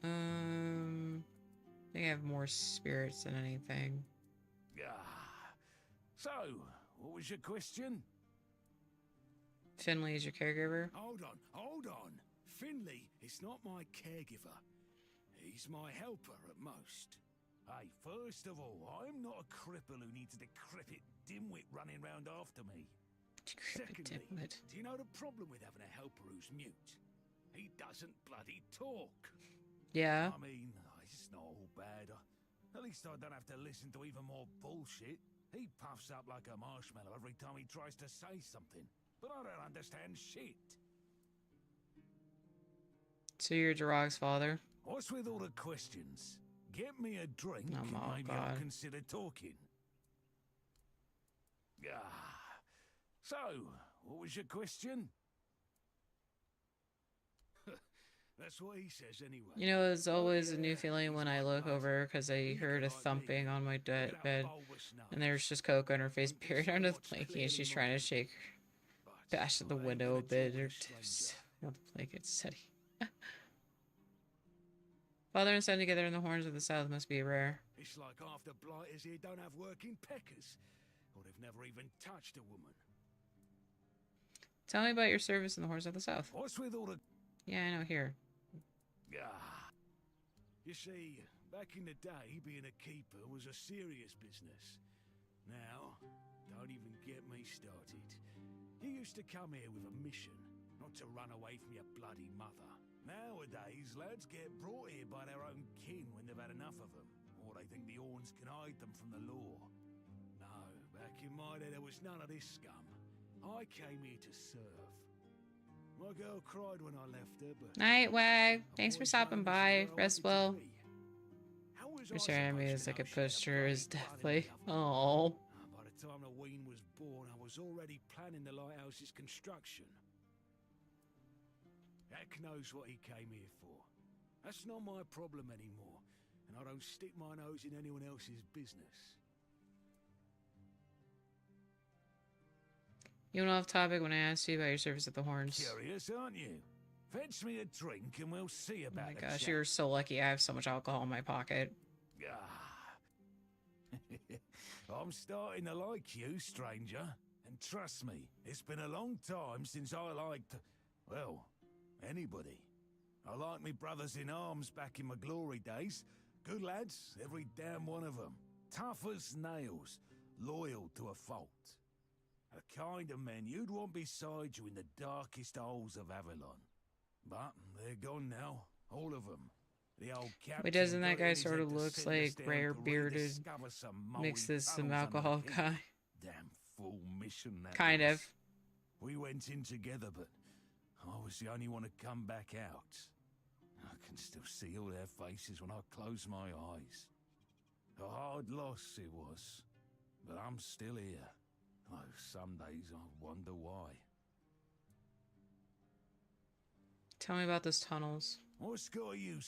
I think I have more spirits than anything. So, what was your question? Finley is your caregiver? Hold on. Finley is not my caregiver. He's my helper at most. Hey, first of all, I'm not a cripple who needs a decrepit dimwit running round after me. Secondly, do you know the problem with having a helper who's mute? He doesn't bloody talk. Yeah. I mean, it's not all bad. At least I don't have to listen to even more bullshit. He puffs up like a marshmallow every time he tries to say something. But I don't understand shit. So you're Durag's father? What's with all the questions? Get me a drink, Oh my maybe God. I'll consider talking. So, what was your question? That's what he says anyway. You know, it's always a new feeling when I look over because I heard a thumping on my bed, and there's just Coco and her face buried under the blanket, and she's trying to bash at the window a bit, or not the blanket, steady. Father and son together in the horns of the south must be rare. It's like half the blighters here don't have working peckers, or they've never even touched a woman. Tell me about your service in the horns of the south. What's with all the... Yeah, I know, here. You see, back in the day, being a keeper was a serious business. Now, don't even get me started. You used to come here with a mission, not to run away from your bloody mother. Nowadays, lads get brought here by their own kin when they've had enough of them, or they think the Orns can hide them from the law. No, back in my day, there was none of this scum. I came here to serve. My girl cried when I left her, but... Night, Wag. Thanks for stopping by. Rest well. Mr. Enemy is like a poster is deathly. Oh. By the time the Ween was born, I was already planning the lighthouse's construction. Heck knows what he came here for. That's not my problem anymore, and I don't stick my nose in anyone else's business. You went off topic when I asked you about your service at the Horns. Curious, aren't you? Fetch me a drink and we'll see about it. Oh my gosh, you're so lucky I have so much alcohol in my pocket. I'm starting to like you, stranger. And trust me, it's been a long time since I liked, well, anybody. I liked me brothers in arms back in my glory days. Good lads, every damn one of them. Tough as nails, loyal to a fault. A kind of men you'd want beside you in the darkest holes of Avalon. But they're gone now, all of them. The old captain. Wait, doesn't that guy got sort of his head to looks sit like us down rare to bearded, rediscover some mouldy mixes some tunnels under alcohol the guy? keep. Damn fool mission that Kind was. of. We went in together, but I was the only one to come back out. I can still see all their faces when I close my eyes. A hard loss it was, but I'm still here. Oh, some days I wonder why. Tell me about those tunnels. What's got you?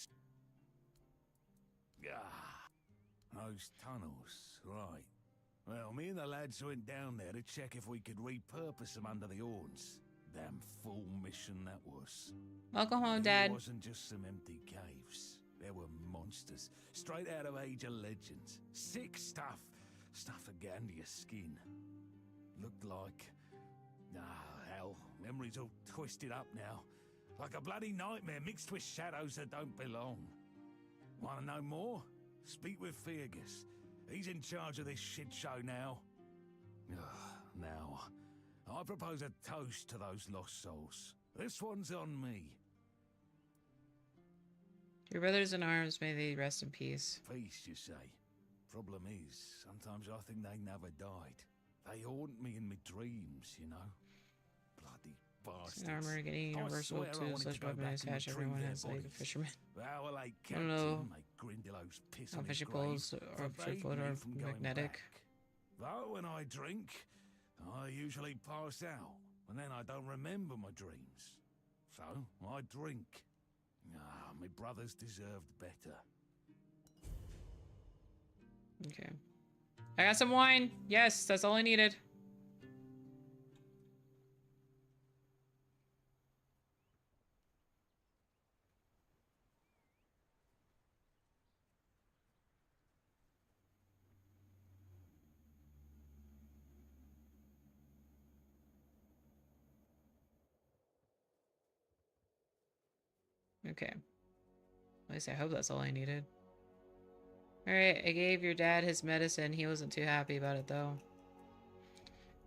Those tunnels, right. Well, me and the lads went down there to check if we could repurpose them under the Orns. Damn fool mission that was. Welcome home, It Dad. wasn't just some empty caves. There were monsters, straight out of Age of Legends. Sick stuff. Stuff that get under your skin. Looked like... hell, memories all twisted up now. Like a bloody nightmare mixed with shadows that don't belong. Want to know more? Speak with Fergus. He's in charge of this shit show now. Now, I propose a toast to those lost souls. This one's on me. Your brothers in arms, may they rest in peace. Peace, you say? Problem is, sometimes I think they never died. They haunt me in my dreams, you know? Bloody bastards. Armor getting universal tools, such weapon attached. Everyone has like a fisherman. Our late I don't know captain made Grindelows piss how on his fishing grave, poles or forbade me are from going magnetic. back. But when I drink, I usually pass out, and then I don't remember my dreams. So, I drink. Ah, my brothers deserved better. Okay. I got some wine. Yes, that's all I needed. Okay. At least I hope that's all I needed. Alright, I gave your dad his medicine. He wasn't too happy about it, though.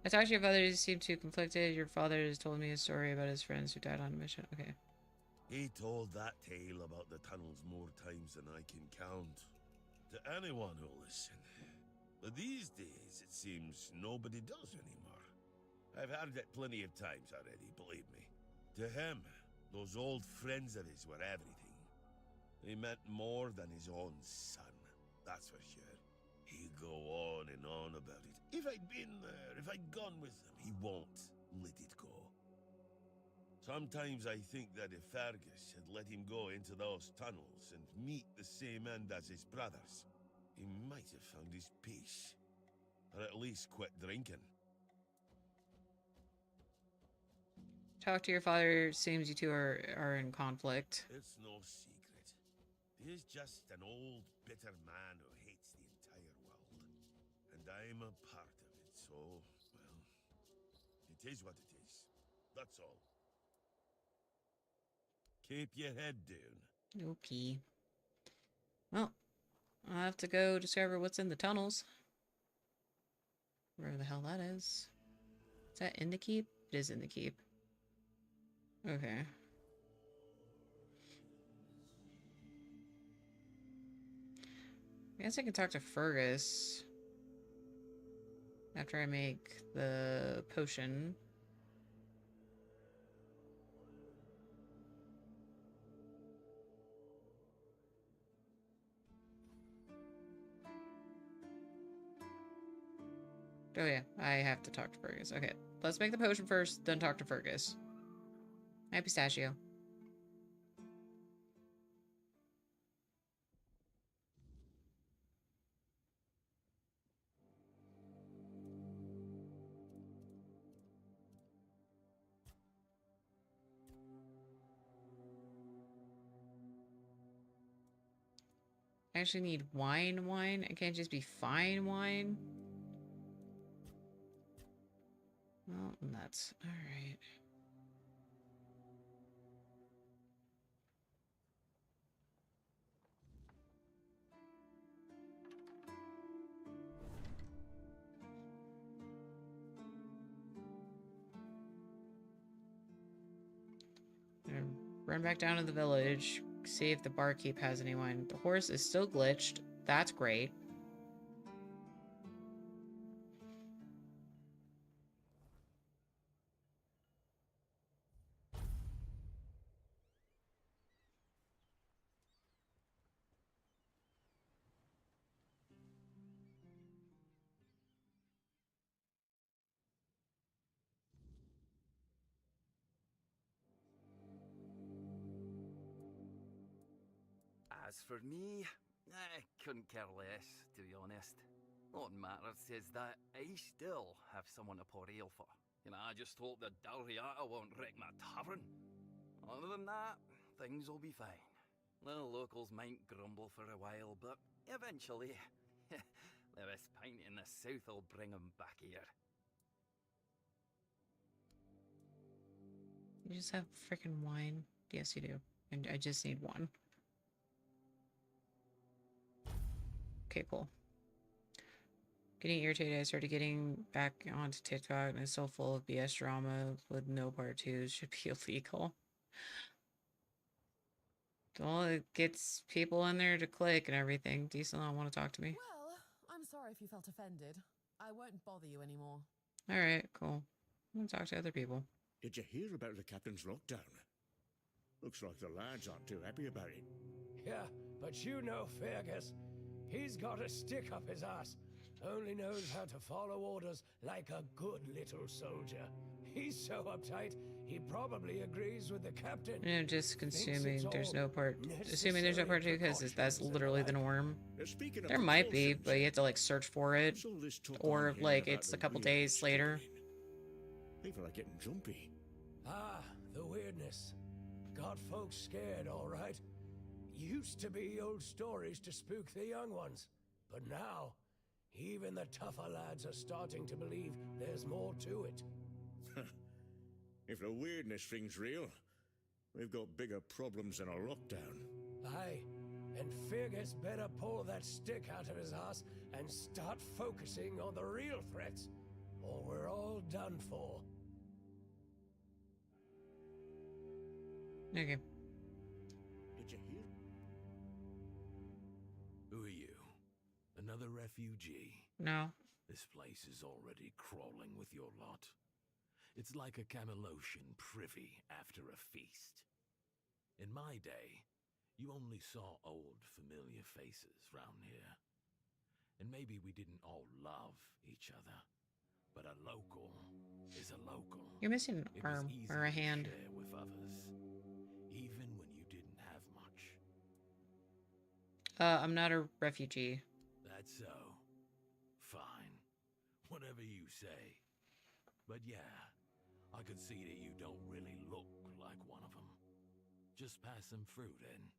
I talked to your father. He seemed too conflicted. Your father has told me a story about his friends who died on a mission. Okay. He told that tale about the tunnels more times than I can count. To anyone who'll listen. But these days, it seems nobody does anymore. I've heard it plenty of times already, believe me. To him, those old friends of his were everything. They meant more than his own son, that's for sure. He'd go on and on about it. If I'd been there, if I'd gone with them, he won't let it go. Sometimes I think that if Fergus had let him go into those tunnels and meet the same end as his brothers, he might have found his peace. Or at least quit drinking. Talk to your father. Seems you two are in conflict. It's no secret. He's just an old, bitter man who hates the entire world. And I'm a part of it, so, well, it is what it is. That's all. Keep your head down. Okay. Well, I'll have to go discover what's in the tunnels. Where the hell that is. Is that in the keep? It is in the keep. Okay. I guess I can talk to Fergus after I make the potion. Oh yeah, I have to talk to Fergus. Okay, let's make the potion first, then talk to Fergus. Hi, Pistachio. I actually need wine. It can't just be fine wine. Well, nuts. Alright. Run back down to the village. See if the barkeep has any wine. The horse is still glitched. That's great. As for me, I couldn't care less, to be honest. What matters is that I still have someone to pour ale for. You know, I just hope the Dalriata won't wreck my tavern. Other than that, things will be fine. The locals might grumble for a while, but eventually, this pint in the south will bring them back here. You just have freaking wine. Yes, you do. And I just need one. Okay, cool. Getting irritated, I started getting back onto TikTok and it's so full of BS drama with no part 2s should be illegal. Well, it gets people in there to click and everything. Decent, don't want to talk to me. Well, I'm sorry if you felt offended. I won't bother you anymore. All right, cool. I'm gonna talk to other people. Did you hear about the captain's lockdown? Looks like the lads aren't too happy about it. Yeah, but you know Fergus. He's got a stick up his ass. Only knows how to follow orders like a good little soldier. He's so uptight, he probably agrees with the captain. You know, just consuming. There's no part. Assuming there's no part two because that's literally the norm. There might be, but you have to like search for it, or like it's a couple days later. People are getting jumpy. Ah, the weirdness. Got folks scared, all right. Used to be old stories to spook the young ones, but now even the tougher lads are starting to believe there's more to it. If the weirdness thing's real, we've got bigger problems than a lockdown. Aye, and Fergus better pull that stick out of his ass and start focusing on the real threats, or we're all done for. Okay. Did you hear? Who are you? Another refugee? No. This place is already crawling with your lot. It's like a Camelosian privy after a feast. In my day, you only saw old, familiar faces round here. And maybe we didn't all love each other, but a local is a local. You're missing an arm or a hand. Share with others, even when you didn't have much. I'm not a refugee. That's so. Fine. Whatever you say. But yeah, I could see that you don't really look like one of them. Just pass them through then.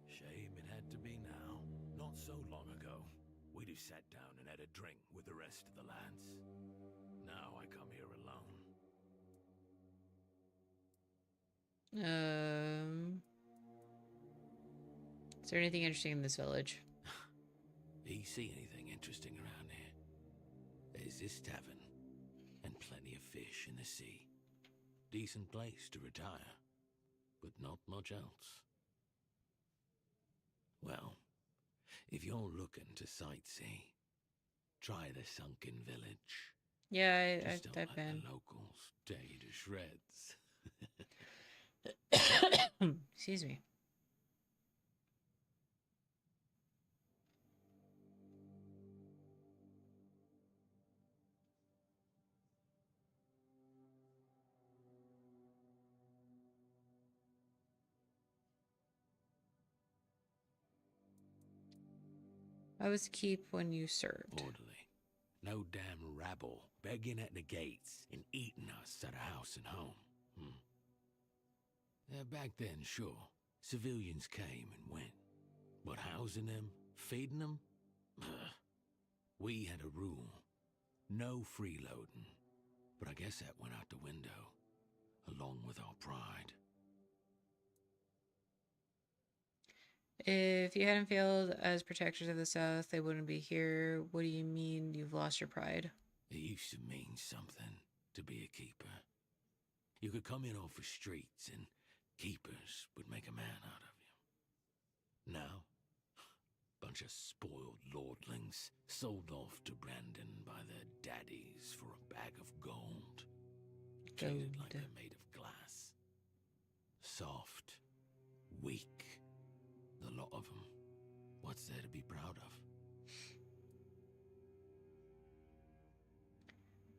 Shame it had to be now. Not so long ago, we'd have sat down and had a drink with the rest of the lads. Now I come here alone. Is there anything interesting in this village? Do you see anything interesting around here? There's this tavern, and plenty of fish in the sea. Decent place to retire, but not much else. Well, if you're looking to sightsee, try the sunken village. Yeah, Just don't I've let been. the locals tear you to shreds. Excuse me. I was keep when you served. Orderly. No damn rabble begging at the gates and eating us at a house and home. Yeah, back then, sure, civilians came and went. But housing them, feeding them? We had a rule. No freeloading. But I guess that went out the window, along with our pride. If you hadn't failed as protectors of the South, they wouldn't be here. What do you mean you've lost your pride? It used to mean something to be a keeper. You could come in off the streets and keepers would make a man out of you. Now, bunch of spoiled lordlings sold off to Brandon by their daddies for a bag of gold. Treated like they're made of glass. Soft, weak. The lot of them. What's there to be proud of?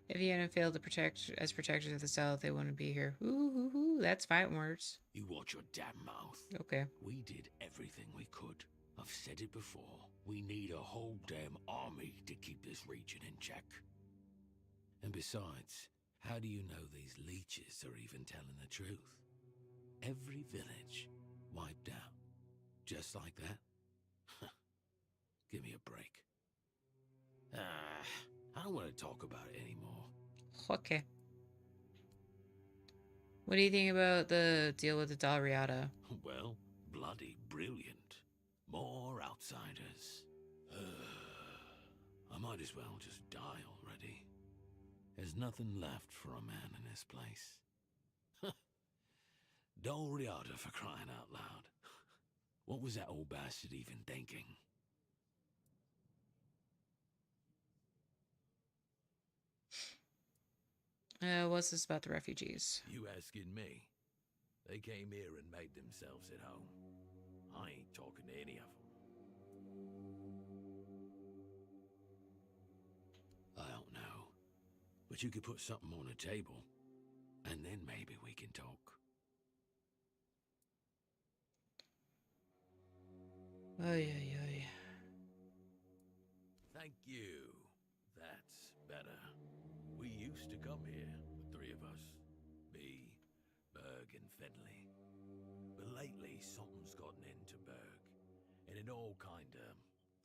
If you hadn't failed to protect as protectors of the South, they wouldn't be here. Ooh, that's fighting words. You watch your damn mouth. Okay. We did everything we could. I've said it before. We need a whole damn army to keep this region in check. And besides, how do you know these leeches are even telling the truth? Every village wiped out. Just like that? Give me a break. I don't want to talk about it anymore. Okay. What do you think about the deal with the Dalriata? Well, bloody brilliant. More outsiders. I might as well just die already. There's nothing left for a man in this place. Dalriata for crying out loud. What was that old bastard even thinking? What's this about the refugees? You asking me? They came here and made themselves at home. I ain't talking to any of them. I don't know. But you could put something on the table, and then maybe we can talk. Ay, ay, ay. Thank you. That's better. We used to come here, the three of us. Me, Berg, and Finley. But lately, something's gotten into Berg, and it all kinda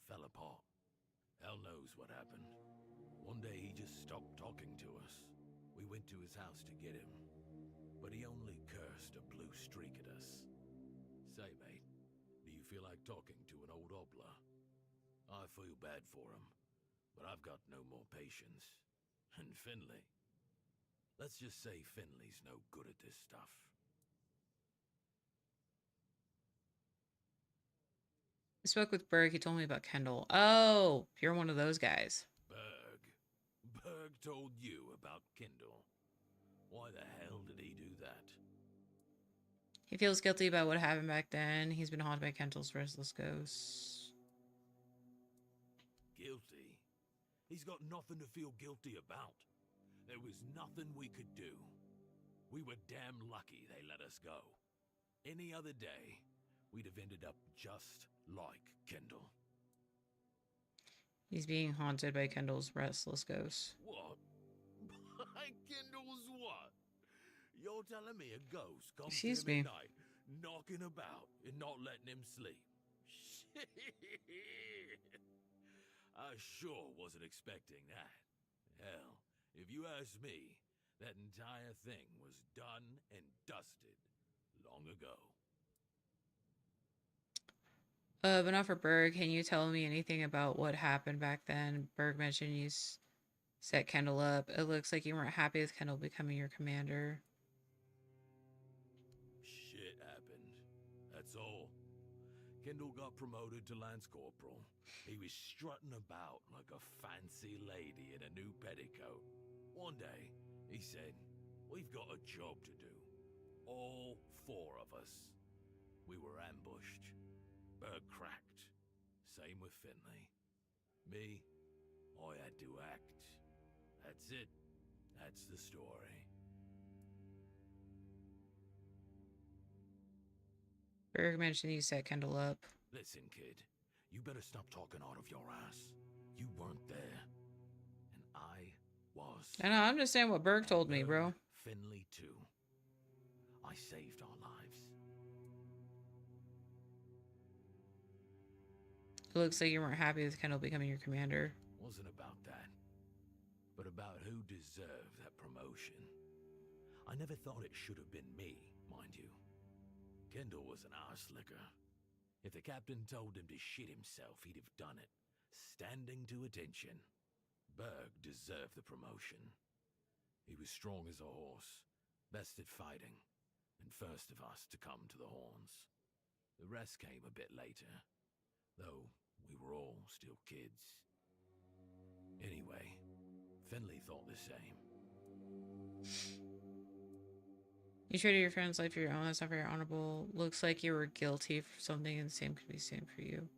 fell apart. Hell knows what happened. One day he just stopped talking to us. We went to his house to get him, but he only cursed a blue streak at us. Say, mate, do you feel like talking to an old obla? I feel bad for him, but I've got no more patience. And Finley. Let's just say Finley's no good at this stuff. I spoke with Berg. He told me about Kendall. Oh, you're one of those guys. Berg told you about Kendall. Why the hell did he do that? He feels guilty about what happened back then. He's been haunted by Kendall's restless ghosts. Guilty? He's got nothing to feel guilty about. There was nothing we could do. We were damn lucky they let us go. Any other day, we'd have ended up just like Kendall. He's being haunted by Kendall's restless ghosts. What? By Kendall's what? You're telling me a ghost comes Excuse to him me. at night, knocking about and not letting him sleep? Shit! I sure wasn't expecting that. Hell, if you ask me, that entire thing was done and dusted long ago. But not for Berg. Can you tell me anything about what happened back then? Berg mentioned you set Kendall up. It looks like you weren't happy with Kendall becoming your commander. Shit happened. That's all. Kendall got promoted to Lance Corporal. He was strutting about like a fancy lady in a new petticoat. One day, he said, "We've got a job to do. All four of us." We were ambushed. Berg cracked. Same with Finley. Me, I had to act. That's it. That's the story. Berg mentioned you set Kendall up. Listen, kid. You better stop talking out of your ass. You weren't there. And I was. I know, I'm just saying what Berg told me, bro. Finley, too. I saved our lives. It looks like you weren't happy with Kendall becoming your commander. Wasn't about that, but about who deserved that promotion. I never thought it should have been me, mind you. Kendall was an arse licker. If the captain told him to shit himself, he'd have done it, standing to attention. Berg deserved the promotion. He was strong as a horse, best at fighting, and first of us to come to the horns. The rest came a bit later, though we were all still kids. Anyway, Finley thought the same. You traded your friend's life for your own. That's not very honorable. Looks like you were guilty for something, and the same could be same for you.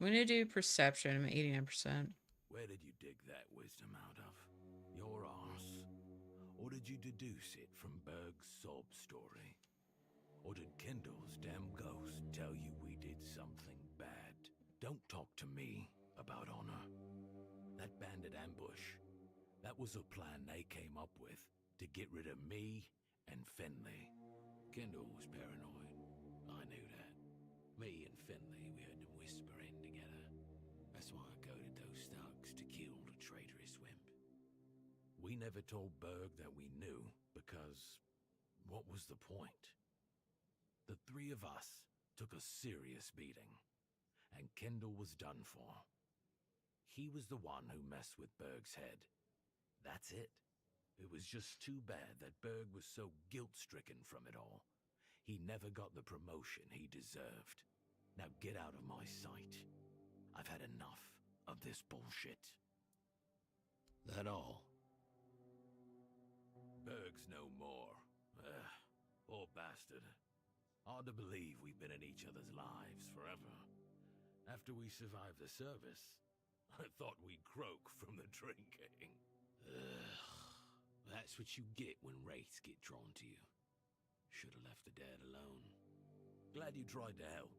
I'm gonna do perception. I'm at 89%. Where did you dig that wisdom out of? Your arse? Or did you deduce it from Berg's sob story? Or did Kendall's damn ghost tell you we did something bad? Don't talk to me about honor. That bandit ambush, that was a plan they came up with to get rid of me and Finley. Kendall was paranoid. I knew that. Me and Finley, we heard them whispering together. That's why I coded those thugs to kill the traitorous wimp. We never told Berg that we knew, because what was the point? The three of us took a serious beating, and Kendall was done for. He was the one who messed with Berg's head. That's it. It was just too bad that Berg was so guilt-stricken from it all. He never got the promotion he deserved. Now get out of my sight. I've had enough of this bullshit. That all? Berg's no more. Poor bastard. Hard to believe we've been in each other's lives forever. After we survived the service, I thought we'd croak from the drinking. That's what you get when wraiths get drawn to you. Should have left the dad alone. Glad you tried to help.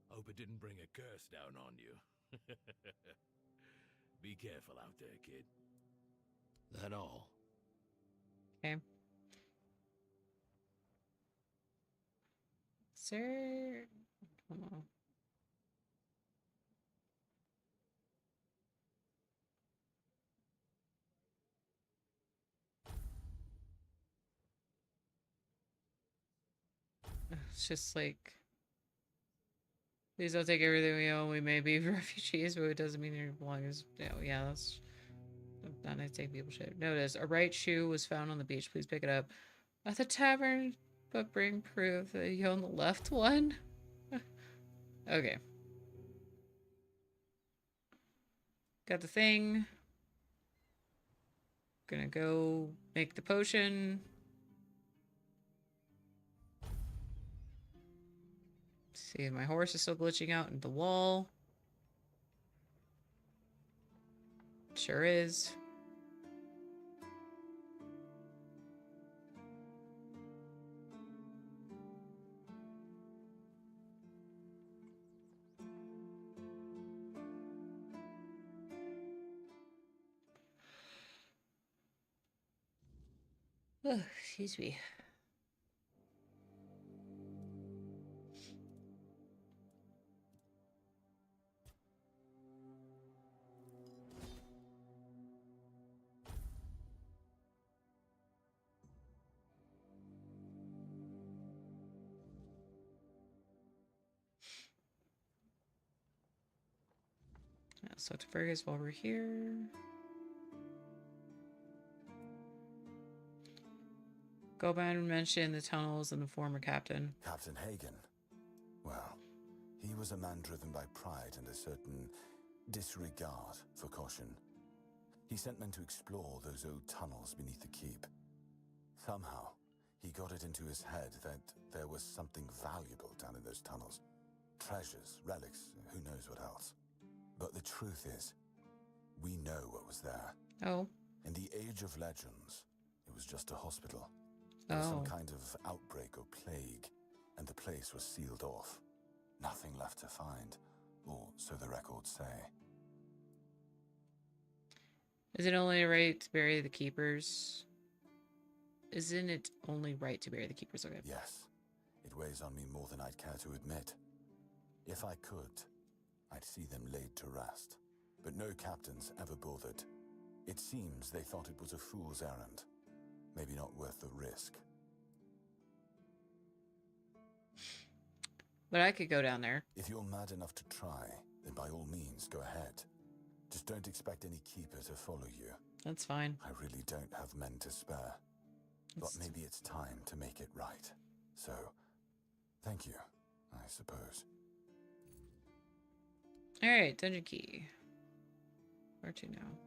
Hope it didn't bring a curse down on you. Be careful out there, kid. That all? Okay. Sir... Oh. It's just like, please don't take everything we own. We may be refugees, but it doesn't mean you belong. Yeah, that's not nice to take people shit. Notice, a right shoe was found on the beach. Please pick it up at the tavern, but bring proof that you own the left one. Okay. Got the thing. Gonna go make the potion. See, my horse is still glitching out into the wall. Sure is. Oh, excuse me. So to Fergus while we're here. Goban mentioned the tunnels and the former captain. Captain Hagen. Well, he was a man driven by pride and a certain disregard for caution. He sent men to explore those old tunnels beneath the keep. Somehow, he got it into his head that there was something valuable down in those tunnels. Treasures, relics, who knows what else. But the truth is, we know what was there. Oh. In the Age of Legends, it was just a hospital. There was some kind of outbreak or plague, and the place was sealed off. Nothing left to find, or so the records say. Is it only right to bury the keepers? Isn't it only right to bury the keepers? Okay. Yes. It weighs on me more than I'd care to admit. If I could, I'd see them laid to rest. But no captains ever bothered. It seems they thought it was a fool's errand. Maybe not worth the risk. But I could go down there. If you're mad enough to try, then by all means, go ahead. Just don't expect any keeper to follow you. That's fine. I really don't have men to spare. But maybe it's time to make it right. So, thank you, I suppose. Alright, dungeon key. Where to now?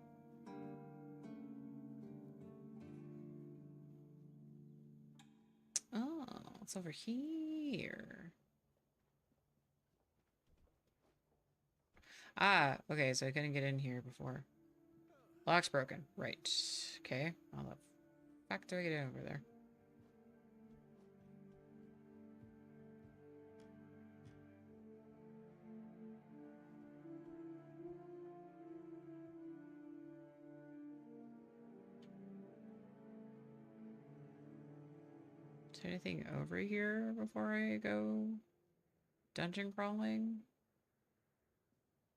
Oh, it's over here. Ah, okay, so I couldn't get in here before. Lock's broken. Right. Okay. How the fuck do I get in over there? Is there anything over here before I go dungeon crawling?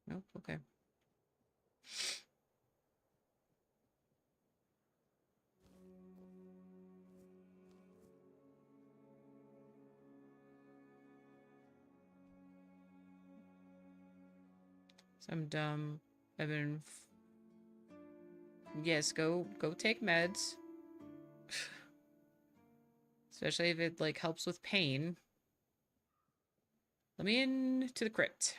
Nope, okay. So I'm dumb. I've been... Yes, go take meds. Especially if it, like, helps with pain. Let me in to the crypt.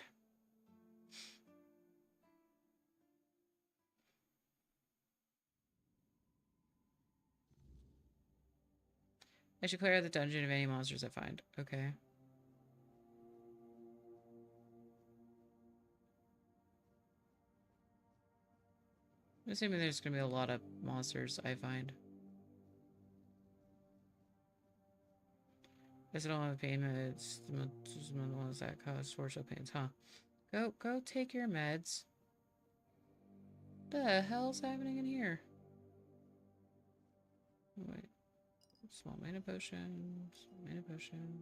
I should clear out the dungeon of any monsters I find. Okay. I'm assuming there's gonna be a lot of monsters I find. Guess I don't have pain meds. The ones that cause torso pains, huh? Go take your meds. The hell's happening in here? Wait. Small mana potion. Small mana potion.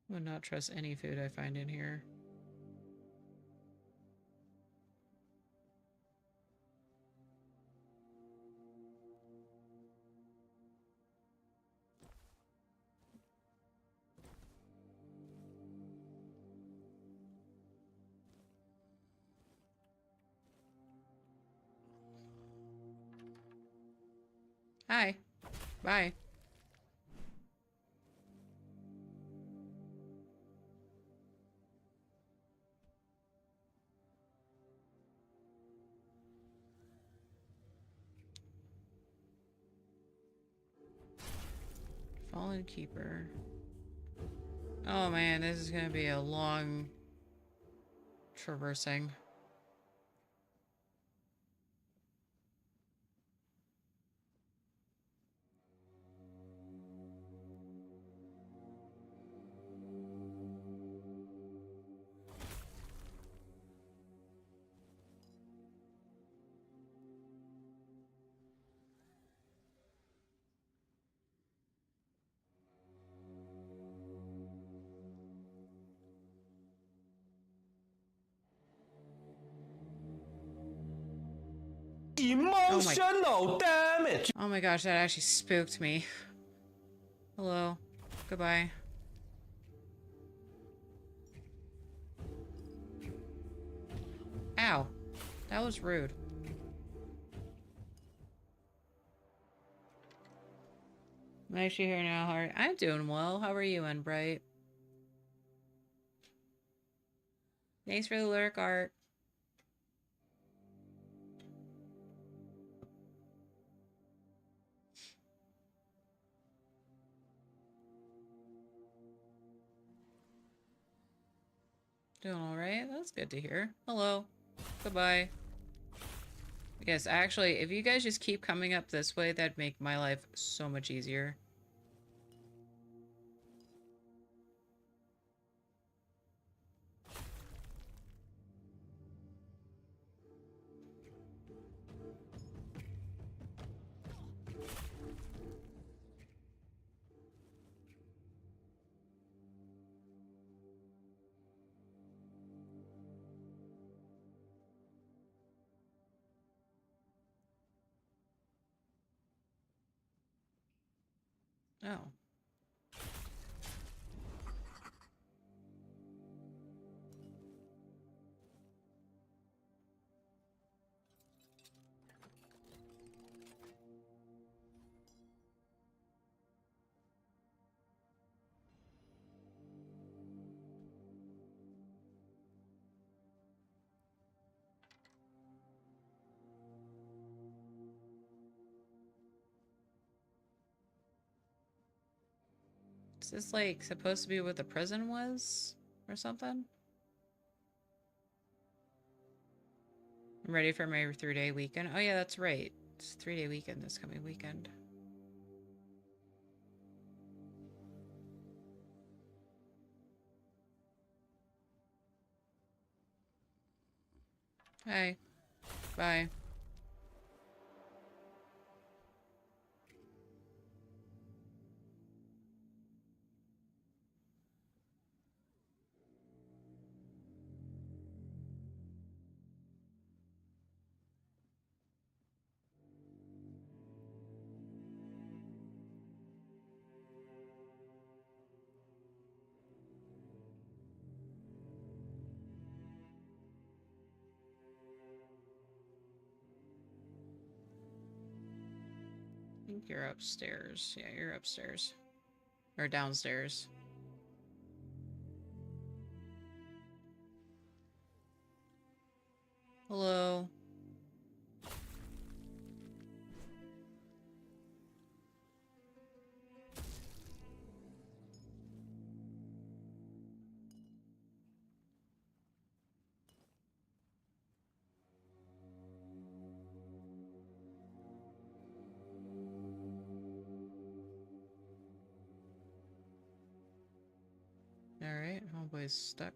Would not trust any food I find in here. Hi. Bye. Fallen Keeper. Oh man, this is gonna be a long traversing. Emotional damage. Oh my gosh, that actually spooked me. Hello. Goodbye. Ow. That was rude. I'm actually here now, Heart. I'm doing well. How are you, Unbright? Thanks for the lurk, Art. Doing alright? That's good to hear. Hello. Goodbye. Yes, actually, if you guys just keep coming up this way, that'd make my life so much easier. Oh. Is this like supposed to be what the prison was? Or something? I'm ready for my 3-day weekend. Oh yeah, that's right. It's a 3-day weekend this coming weekend. Hi. Bye. think you're upstairs. Yeah, you're upstairs. Or downstairs. Hello. Alright, homeboy's stuck.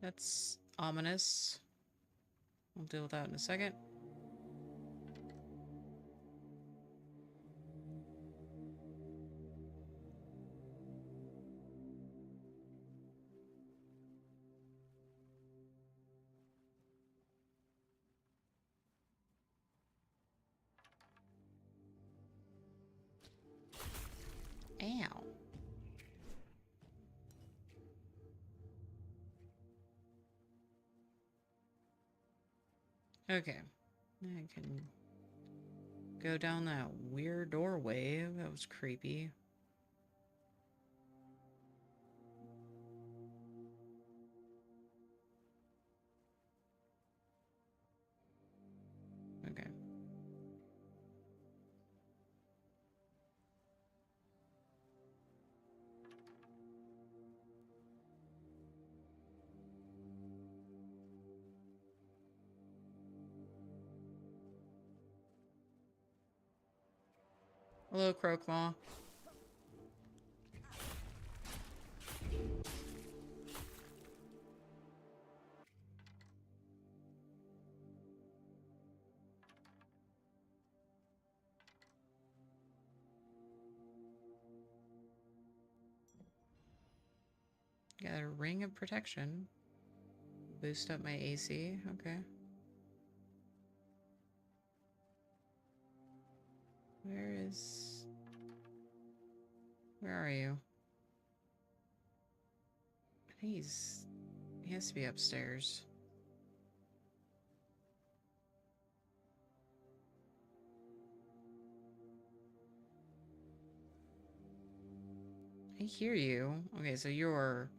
That's ominous. We'll deal with that in a second. Ow. Okay. I can go down that weird doorway. That was creepy. Okay. Hello, Crowclaw. Got a ring of protection. Boost up my AC. Okay. Where are you? I think he has to be upstairs. I hear you. Okay, so you're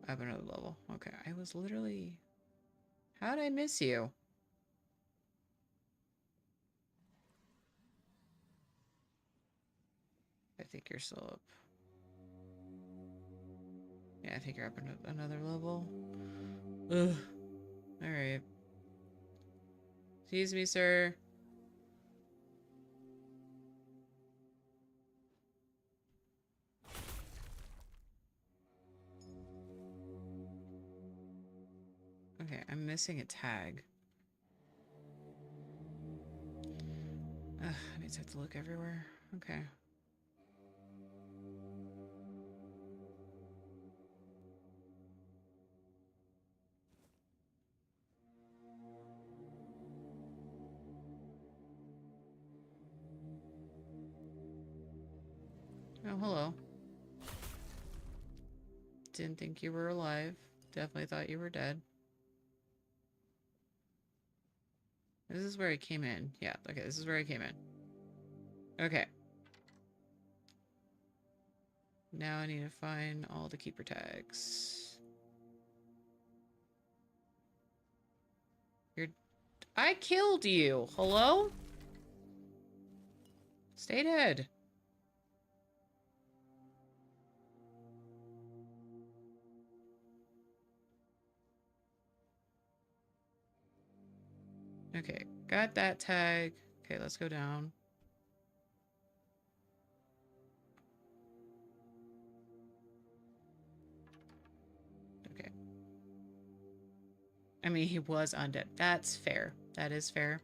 up another level. Okay, I was literally... How'd I miss you? I think you're still up. Yeah, I think you're up another level. Ugh. Alright. Excuse me, sir. Okay, I'm missing a tag. Ugh, I mean, I have to look everywhere. Okay. Oh, hello. Didn't think you were alive. Definitely thought you were dead. This is where I came in. Yeah, okay, this is where I came in. Okay. Now I need to find all the keeper tags. I killed you! Hello? Stay dead. Okay, got that tag. Okay, let's go down. Okay. I mean, he was undead. That's fair. That is fair.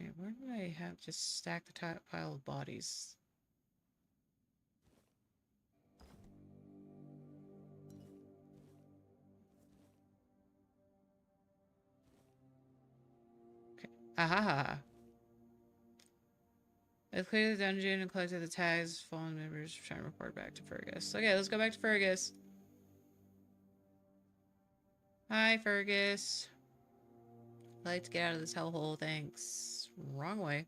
Okay, where do I have just stack the pile of bodies? Aha. Let's clear the dungeon and collect the tags. Fallen members trying to report back to Fergus. Okay, let's go back to Fergus. Hi, Fergus. I'd like to get out of this hellhole, thanks. Wrong way.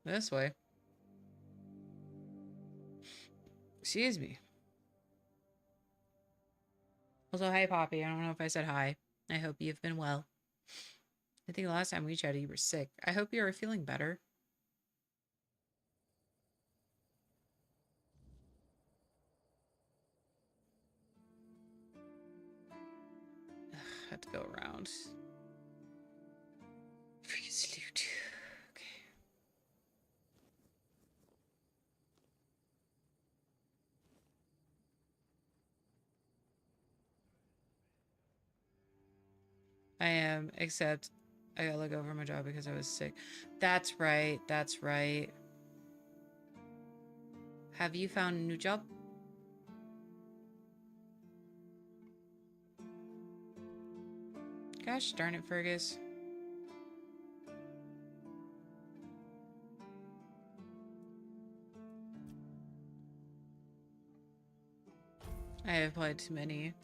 This way. Excuse me. Also, hi, Poppy. I don't know if I said hi. I hope you've been well. I think the last time we chatted, you were sick. I hope you are feeling better. Ugh, I have to go around. Freeze loot. Okay. I am, except I gotta look over my job because I was sick. That's right. That's right. Have you found a new job? Gosh darn it, Fergus. I have applied to many.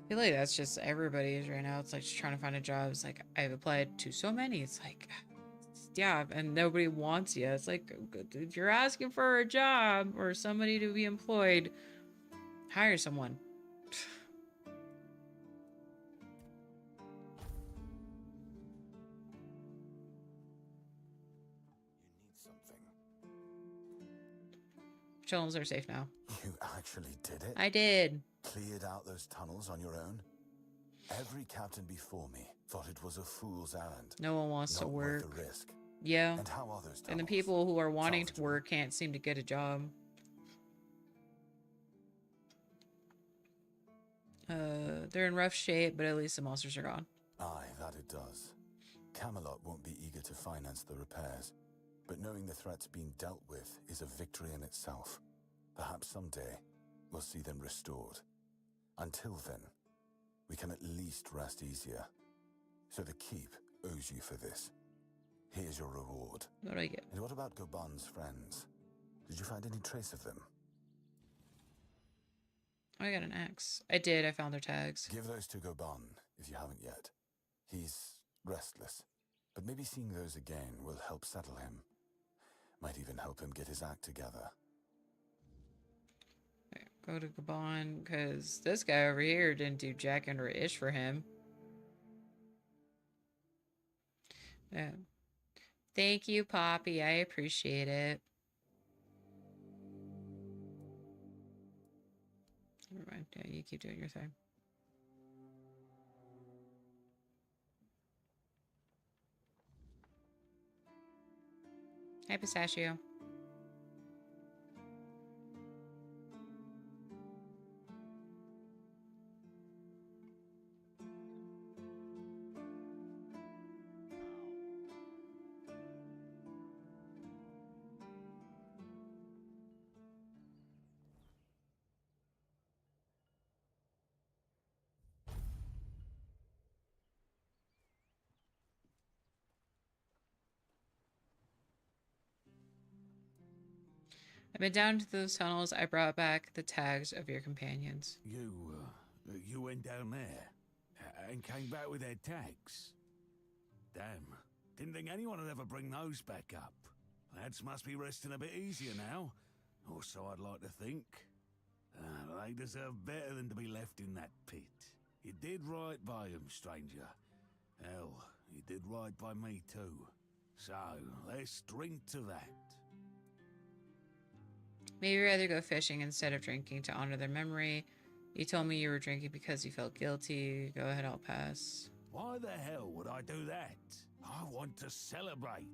I feel like that's just everybody's right now. It's like just trying to find a job. It's like I've applied to so many. It's like, yeah, and nobody wants you. It's like, if you're asking for a job or somebody to be employed, hire someone. Tunnels are safe now. You actually did it? I did. Cleared out those tunnels on your own? Every captain before me thought it was a fool's errand. No one wants to work. Worth the risk. Yeah. And how are those tunnels? And the people who are wanting to work can't seem to get a job. They're in rough shape, but at least the monsters are gone. Aye, that it does. Camelot won't be eager to finance the repairs, but knowing the threat's been dealt with is a victory in itself. Perhaps someday we'll see them restored. Until then, we can at least rest easier. So the keep owes you for this. Here's your reward. What do I get? And what about Goban's friends? Did you find any trace of them? Oh, I got an axe. I did. I found their tags. Give those to Goban if you haven't yet. He's restless, but maybe seeing those again will help settle him. Might even help him get his act together. Okay, go to Gabon, because this guy over here didn't do jack under ish for him. Yeah. Thank you, Poppy. I appreciate it. Never mind. Yeah, you keep doing your thing. Hi, Pistachio. I've been down to those tunnels. I brought back the tags of your companions. You went down there and came back with their tags. Damn, didn't think anyone would ever bring those back up. Lads must be resting a bit easier now, or so I'd like to think. They deserve better than to be left in that pit. You did right by them, stranger. Hell, you did right by me too. So, let's drink to that. Maybe you'd rather go fishing instead of drinking to honor their memory. You told me you were drinking because you felt guilty. Go ahead, I'll pass. Why the hell would I do that? I want to celebrate.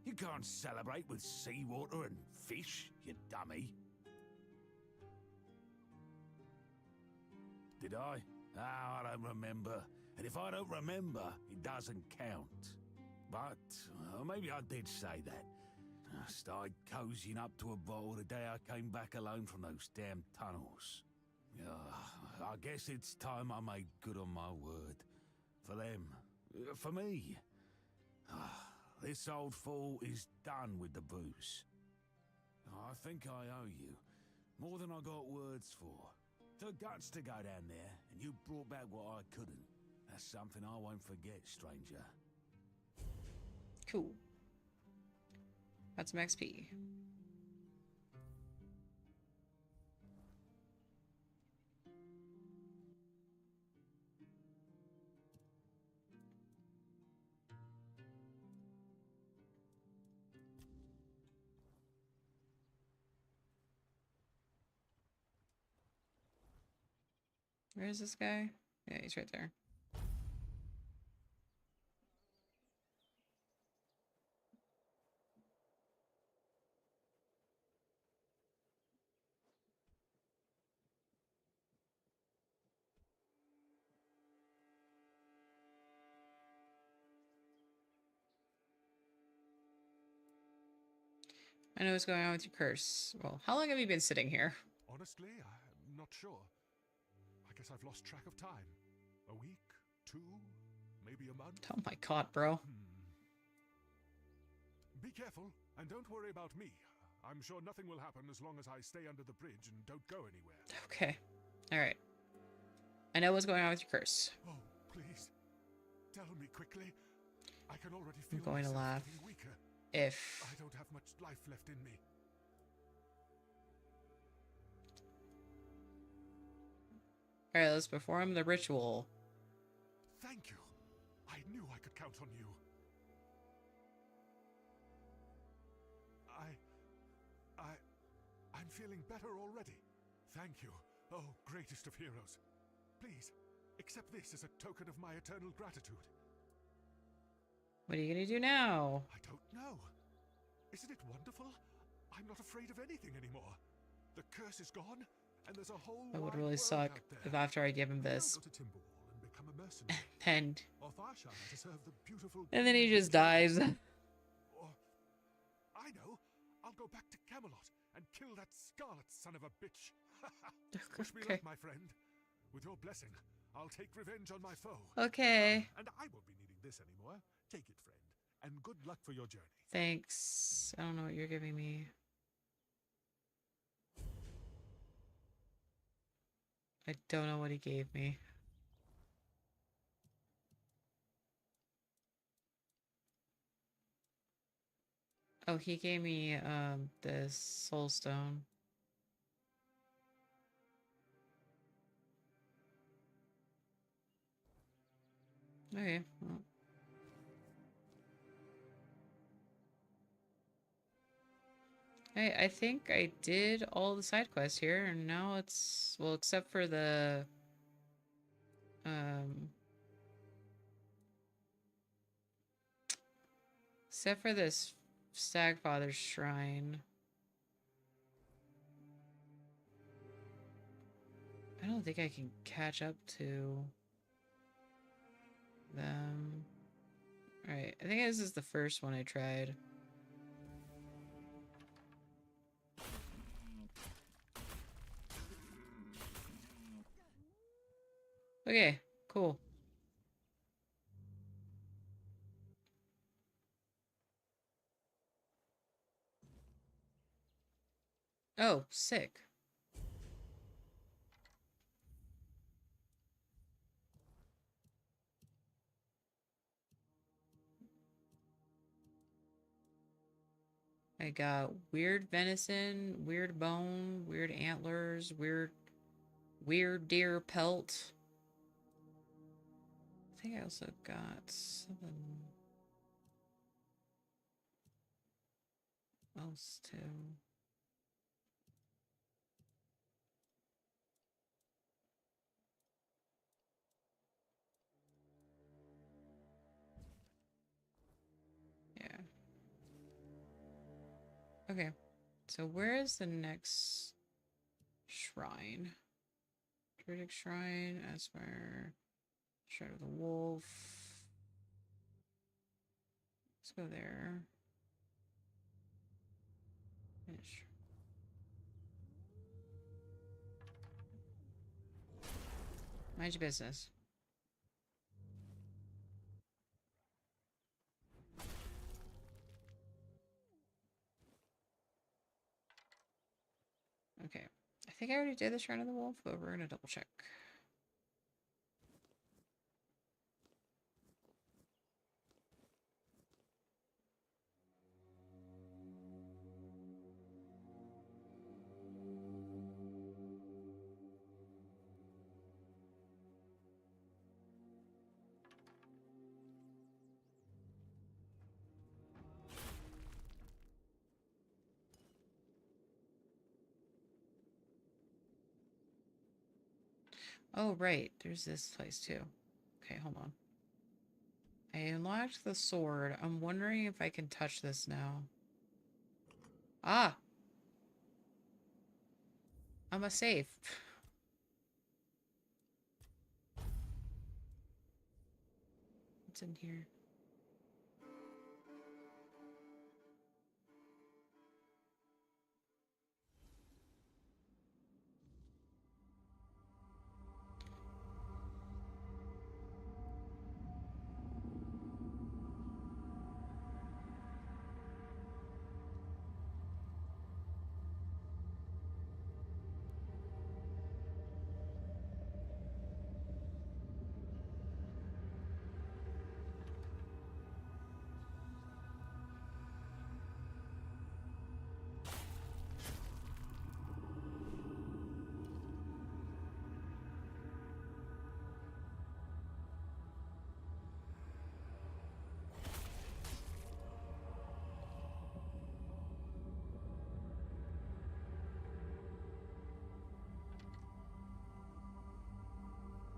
You can't celebrate with seawater and fish, you dummy. Did I? Oh, I don't remember. And if I don't remember, it doesn't count. But maybe I did say that. I started cozying up to a bottle the day I came back alone from those damn tunnels. I guess it's time I made good on my word. For them. For me. This old fool is done with the booze. I think I owe you more than I got words for. The guts to go down there, and you brought back what I couldn't. That's something I won't forget, stranger. Cool. Got some XP. Where is this guy? Yeah, he's right there. I know what's going on with your curse. Well, how long have you been sitting here? Honestly, I'm not sure. I guess I've lost track of time. A week? 2? Maybe a month? Oh my god, bro. Be careful, and don't worry about me. I'm sure nothing will happen as long as I stay under the bridge and don't go anywhere. Okay. Alright. I know what's going on with your curse. Oh, please. Tell me quickly. I can already feel I'm going to myself laugh. getting weaker. If... I don't have much life left in me. Alright, let's perform the ritual. Thank you. I knew I could count on you. I'm feeling better already. Thank you. Oh, greatest of heroes. Please, accept this as a token of my eternal gratitude. What are you gonna do now? I don't know. Isn't it wonderful? I'm not afraid of anything anymore. The curse is gone, and there's a whole That would wide really world suck out there. if after I give him this. I'll go to Timberwall and become a mercenary. And Or Farshire to serve the beautiful and then he queen just of dies. Or, I know. I'll go back to Camelot and kill that Scarlet son of a bitch. Wish me Okay. luck, my friend. With your blessing, I'll take revenge on my foe. Okay. And I won't be needing this anymore. Take it, friend. And good luck for your journey. Thanks. I don't know what you're giving me. I don't know what he gave me. Oh, he gave me this soul stone. Okay. Well. Hey, I think I did all the side quests here, and now it's, well, except for the except for this Stagfather's shrine. I don't think I can catch up to them. Alright, I think this is the first one I tried. Okay, cool. Oh, sick. I got weird venison, weird bone, weird antlers, weird deer pelt. I think I also got something else too. Yeah. Okay. So where is the next shrine? Druidic Shrine, Aspire, Shrine of the Wolf. Let's go there. Finish. Mind your business. think I already did the Shrine of the Wolf, but we're gonna double check. Oh, right. There's this place too. Okay, hold on. I unlocked the sword. I'm wondering if I can touch this now. Ah! I'm a safe. What's in here?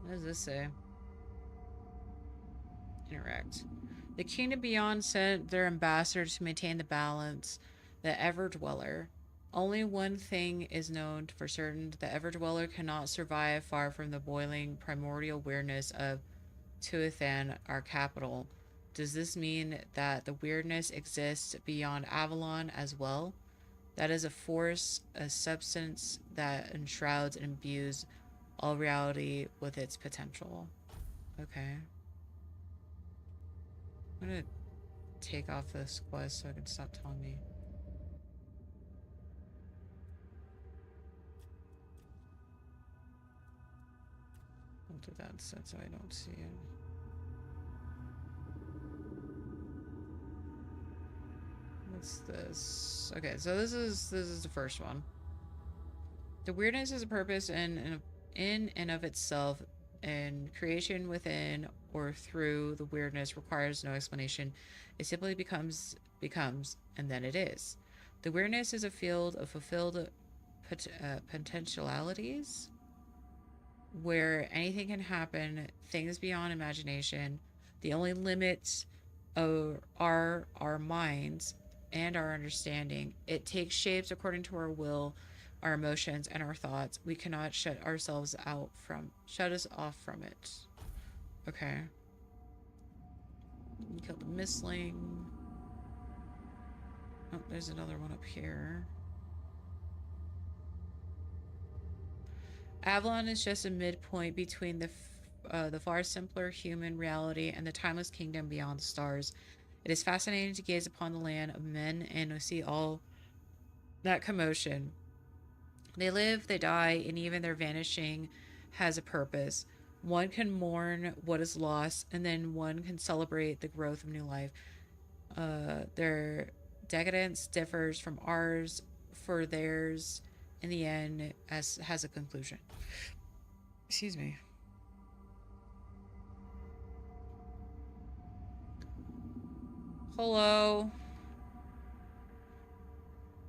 What does this say? Interact. The Kingdom Beyond sent their ambassadors to maintain the balance. The Ever-Dweller. Only one thing is known for certain. The Ever-Dweller cannot survive far from the boiling primordial weirdness of Tuathan, our capital. Does this mean that the weirdness exists beyond Avalon as well? That is a force, a substance that enshrouds and imbues all reality with its potential. Okay. I'm gonna take off this quest so I can stop telling me. I'll do that instead so I don't see it. What's this? Okay, so this is the first one. The weirdness is a purpose in and of itself, and creation within or through the weirdness requires no explanation. It simply becomes, and then it is. The weirdness is a field of fulfilled potentialities where anything can happen, things beyond imagination. The only limits are our minds and our understanding. It takes shapes according to our will, our emotions, and our thoughts. We cannot shut us off from it. Okay. Kill the Mistling. Oh, there's another one up here. Avalon is just a midpoint between the far simpler human reality and the timeless kingdom beyond the stars. It is fascinating to gaze upon the land of men and to see all that commotion. They live, they die, and even their vanishing has a purpose. One can mourn what is lost, and then one can celebrate the growth of new life. Their decadence differs from ours, for theirs, in the end, has a conclusion. Excuse me. Hello.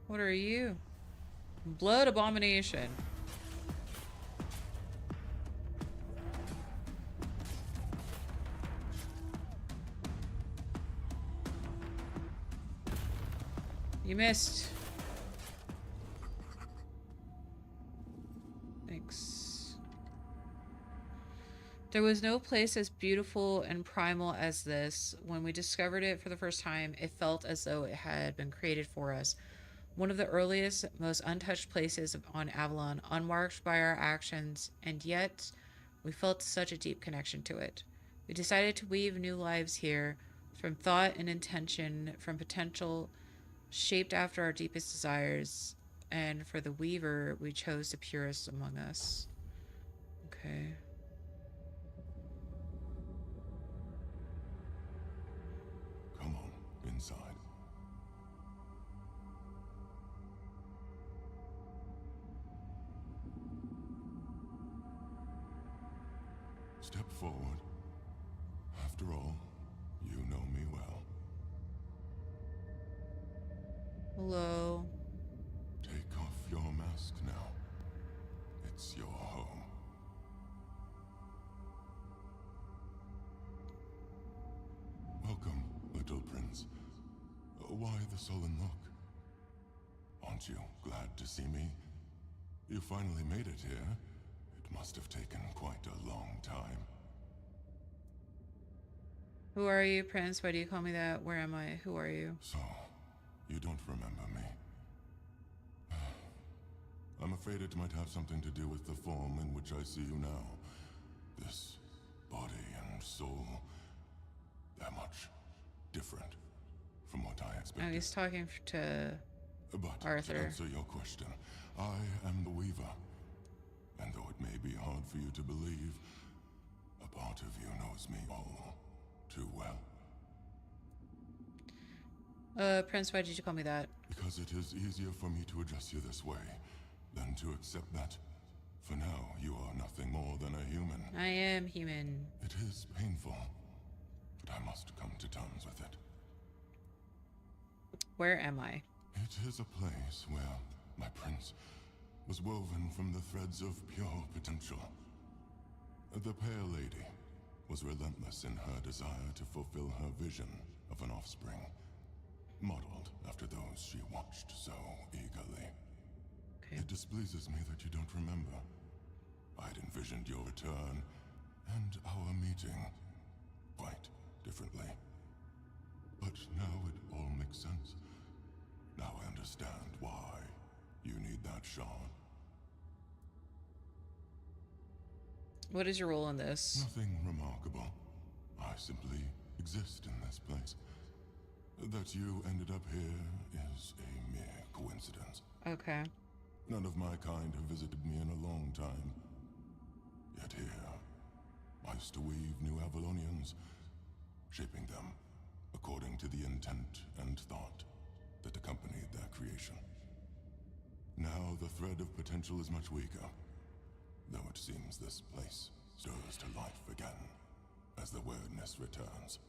What are you? Blood abomination. You missed. Thanks. There was no place as beautiful and primal as this. When we discovered it for the first time, it felt as though it had been created for us. One of the earliest, most untouched places on Avalon, unmarked by our actions, and yet we felt such a deep connection to it. We decided to weave new lives here, from thought and intention, from potential shaped after our deepest desires, And for the Weaver, we chose the purest among us. Okay. Come on, inside. Step forward. After all, you know me well. Hello. Take off your mask now. It's your home. Welcome, little prince. Why the sullen look? Aren't you glad to see me? You finally made it here. It must have taken quite a long time. Who are you, Prince? Why do you call me that? Where am I? Who are you? So, you don't remember me. I'm afraid it might have something to do with the form in which I see you now. This body and soul, they're much different from what I expected. Oh, he's talking to Arthur. To answer your question, I am the Weaver. And though it may be hard for you to believe, a part of you knows me all too well. Prince, why did you call me that? Because it is easier for me to address you this way than to accept that, for now, you are nothing more than a human. I am human. It is painful, but I must come to terms with it. Where am I? It is a place where, my prince, was woven from the threads of pure potential. The Pale Lady was relentless in her desire to fulfill her vision of an offspring, modeled after those she watched so eagerly. Okay. It displeases me that you don't remember. I'd envisioned your return and our meeting quite differently. But now it all makes sense. Now I understand why you need that shard. What is your role in this? Nothing remarkable. I simply exist in this place. That you ended up here is a mere coincidence. Okay. None of my kind have visited me in a long time. Yet here, I used to weave new Avalonians, shaping them according to the intent and thought that accompanied their creation. Now the thread of potential is much weaker, though it seems this place stirs to life again as the weirdness returns.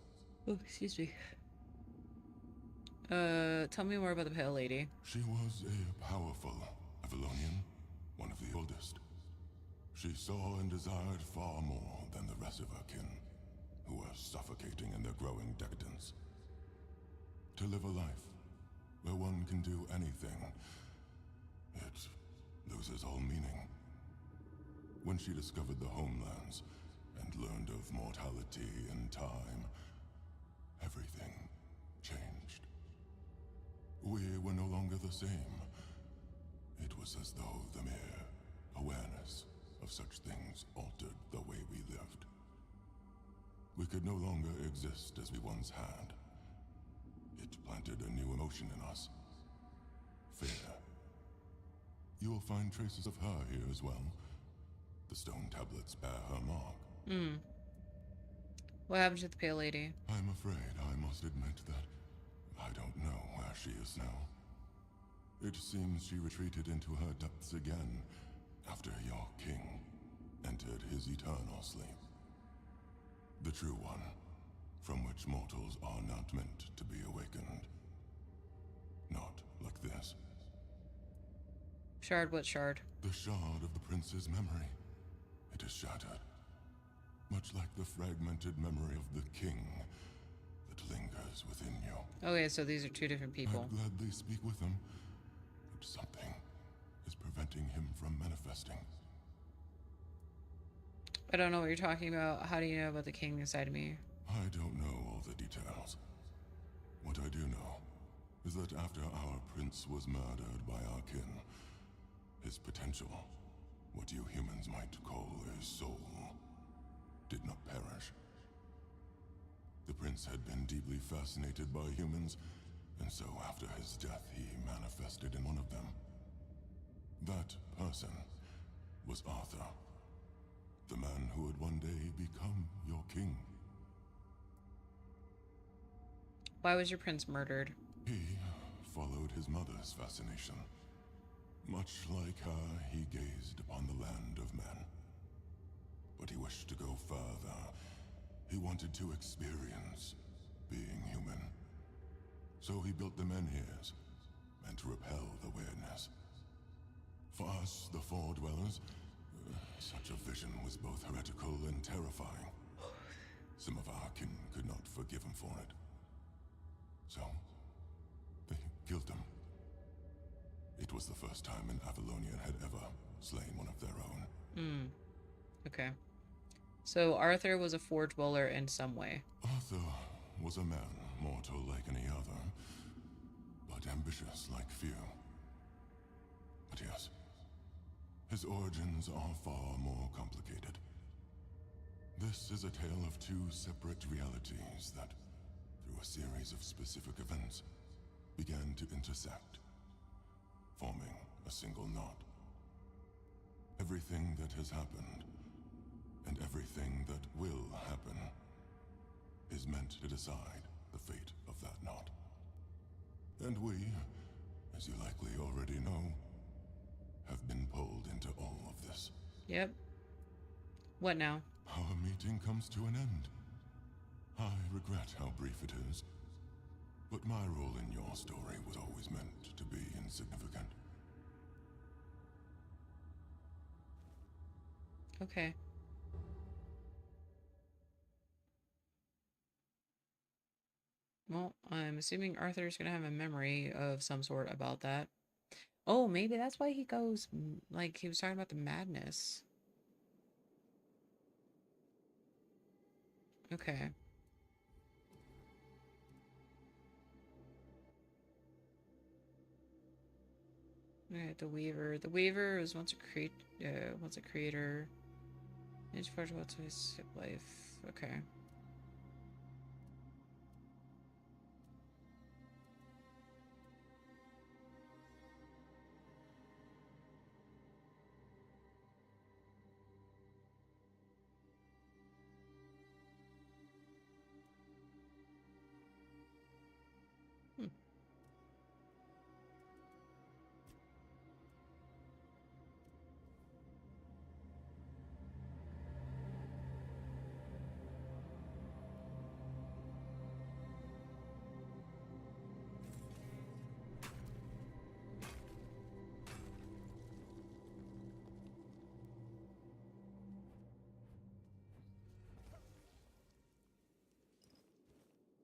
Oh, excuse me. Tell me more about the Pale Lady. She was a powerful Avalonian, one of the oldest. She saw and desired far more than the rest of her kin, who were suffocating in their growing decadence. To live a life where one can do anything, it loses all meaning. When she discovered the homelands and learned of mortality and time, everything changed. We were no longer the same. It was as though the mere awareness of such things altered the way we lived. We could no longer exist as we once had. It planted a new emotion in us. Fear. You will find traces of her here as well. The stone tablets bear her mark. What happened to the Pale Lady? I'm afraid I must admit that I don't know where she is now. It seems she retreated into her depths again after your king entered his eternal sleep. The true one, from which mortals are not meant to be awakened. Not like this. Shard, what shard? The shard of the prince's memory. It is shattered. Much like the fragmented memory of the king that lingers within you. Okay, so these are two different people. I'd gladly speak with him, but something is preventing him from manifesting. I don't know what you're talking about. How do you know about the king inside of me? I don't know all the details. What I do know is that after our prince was murdered by our kin, his potential, what you humans might call a soul, did not perish. The prince had been deeply fascinated by humans, and so after his death he manifested in one of them. That person was Arthur, the man who would one day become your king. Why was your prince murdered? He followed his mother's fascination. Much like her, he gazed upon the land of men. But he wished to go further. He wanted to experience being human. So he built the menhirs, meant to repel the weirdness. For us, the Four Dwellers, such a vision was both heretical and terrifying. Some of our kin could not forgive him for it. So, they killed him. It was the first time an Avalonian had ever slain one of their own. Okay. So Arthur was a Four Dweller in some way. Arthur was a man, mortal like any other, but ambitious like few. But yes, his origins are far more complicated. This is a tale of two separate realities that, through a series of specific events, began to intersect, forming a single knot. Everything that has happened, and everything that will happen, is meant to decide the fate of that knot. And we, as you likely already know, have been pulled into all of this. Yep. What now? Our meeting comes to an end. I regret how brief it is, but my role in your story was always meant to be insignificant. Okay. Well, I'm assuming Arthur's gonna have a memory of some sort about that. Oh, maybe that's why he goes, like, he was talking about the madness. Okay. Alright, the Weaver. The Weaver was once a creator. Each part of what's his life. Okay.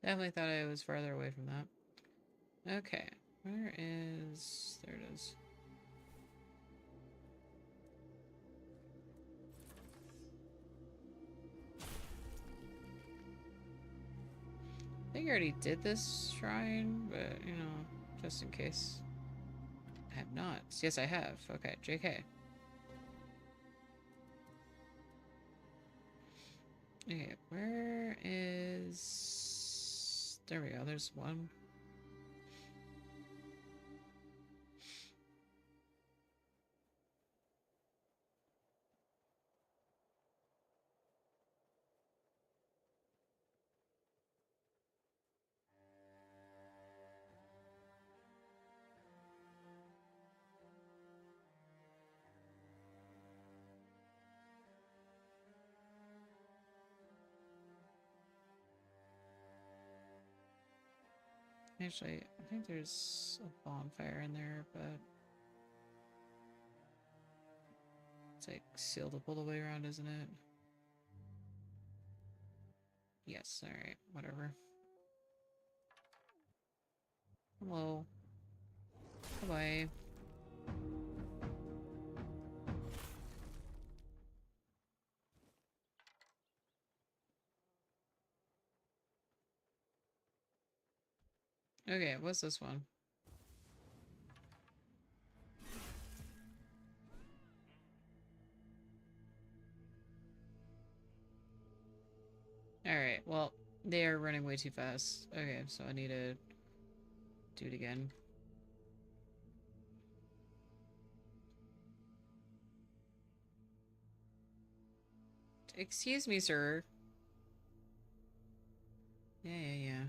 Definitely thought I was farther away from that. Okay. Where is... There it is. I think I already did this shrine, but, you know, just in case. I have not. Yes, I have. Okay, JK. Okay, where is... There we go, there's one. Actually, I think there's a bonfire in there, but it's like sealed up all the way around, isn't it? Yes, alright, whatever. Hello. Bye-bye. Okay, what's this one? Alright, well, they are running way too fast. Okay, so I need to do it again. Excuse me, sir. Yeah.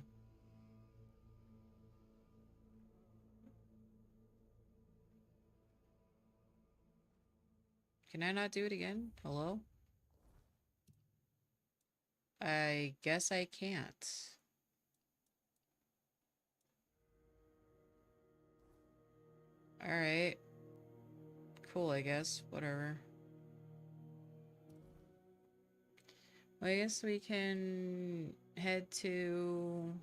Can I not do it again? Hello? I guess I can't. Alright. Cool, I guess. Whatever. Well, I guess we can head to...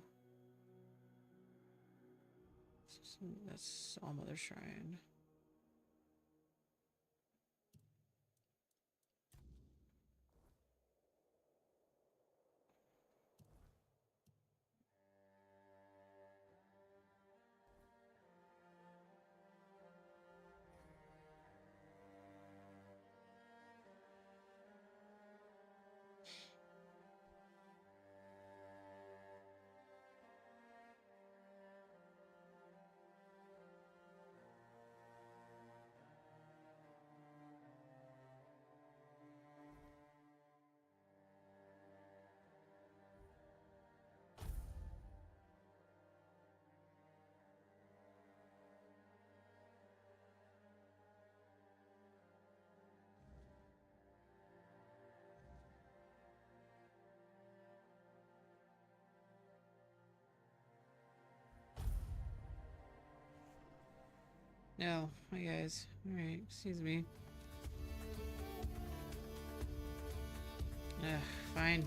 That's All Mother Shrine. No, hi guys. Alright, excuse me. Ugh, fine.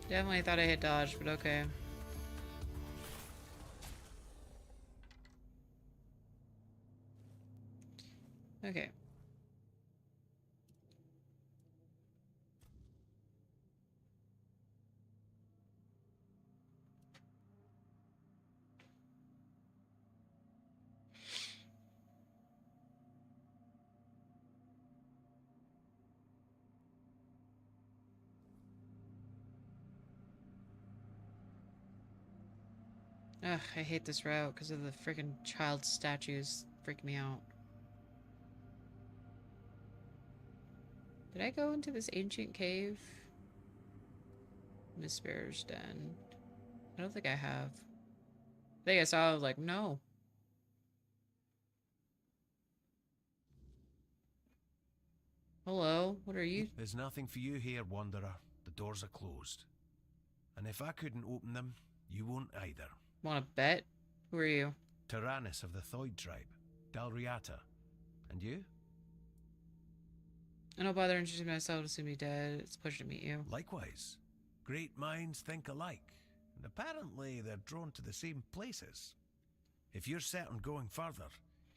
Definitely thought I hit dodge, but okay. Okay. Ugh, I hate this route because of the freaking child statues. Freak me out. Did I go into this ancient cave? Miss Bear's Den. I don't think I have. I think I saw, I was like, no. Hello, what are you? There's nothing for you here, Wanderer. The doors are closed. And if I couldn't open them, you won't either. Want to bet? Who are you? Tyrannus of the Thoid tribe, Dalriata. And you? I don't bother introducing myself to soon be dead. It's a pleasure to meet you. Likewise. Great minds think alike. And apparently they're drawn to the same places. If you're set on going further,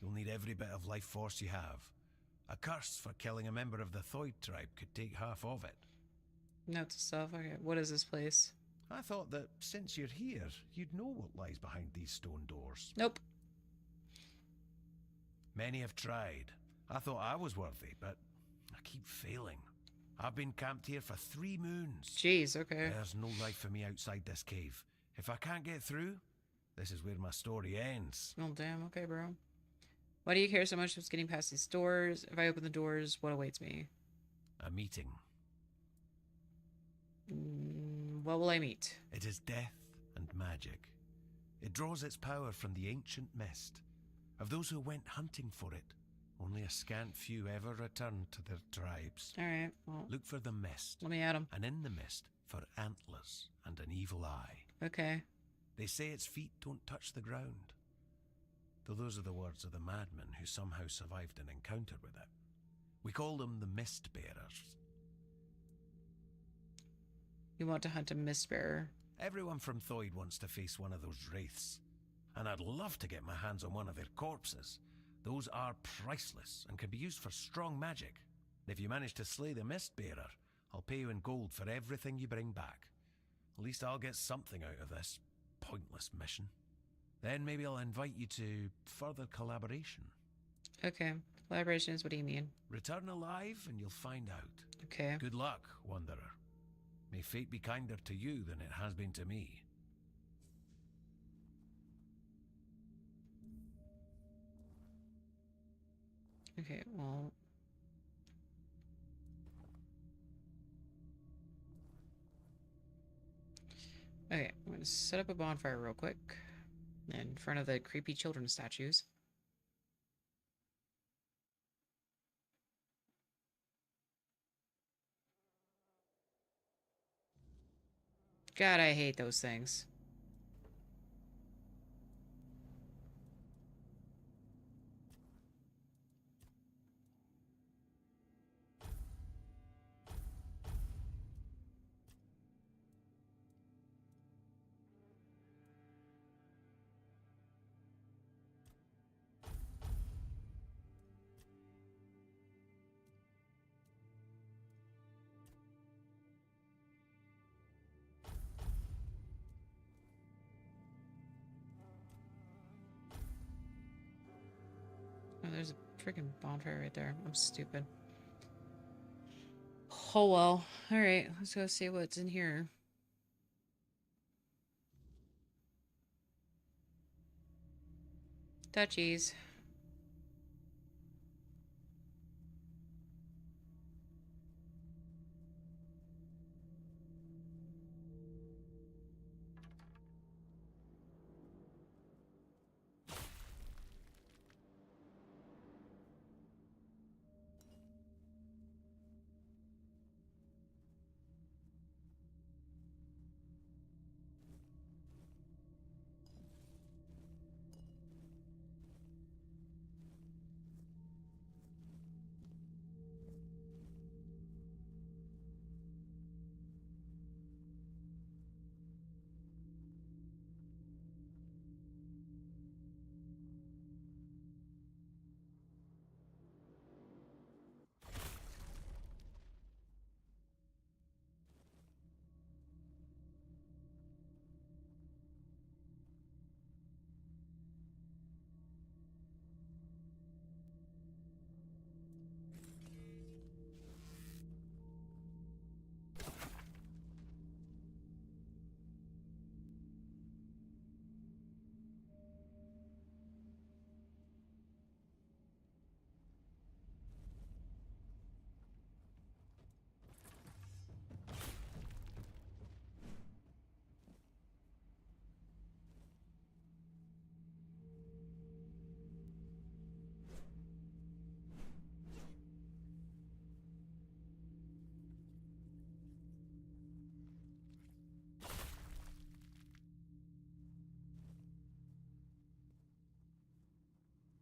you'll need every bit of life force you have. A curse for killing a member of the Thoid tribe could take half of it. Note to self. Okay, what is this place? I thought that since you're here, you'd know what lies behind these stone doors. Nope. Many have tried. I thought I was worthy, but I keep failing. I've been camped here for 3 moons. Jeez, okay. There's no life for me outside this cave. If I can't get through, this is where my story ends. Oh, damn. Okay, bro. Why do you care so much about getting past these doors? If I open the doors, what awaits me? A meeting. What will I meet? It is death and magic. It draws its power from the ancient mist. Of those who went hunting for it, only a scant few ever returned to their tribes. Alright, well. Look for the mist. Let me at him. And in the mist, for antlers and an evil eye. Okay. They say its feet don't touch the ground. Though those are the words of the madman who somehow survived an encounter with it. We call them the Mist Bearers. You want to hunt a Mist Bearer? Everyone from Thoid wants to face one of those wraiths. And I'd love to get my hands on one of their corpses. Those are priceless and can be used for strong magic. If you manage to slay the Mist Bearer, I'll pay you in gold for everything you bring back. At least I'll get something out of this pointless mission. Then maybe I'll invite you to further collaboration. Okay. Collaboration is what do you mean? Return alive and you'll find out. Okay. Good luck, Wanderer. May fate be kinder to you than it has been to me. Okay, well... Okay, I'm gonna set up a bonfire real quick in front of the creepy children statues. God, I hate those things. Oh, there's a freaking bonfire right there. I'm stupid. Oh well. Alright, let's go see what's in here. Touchies.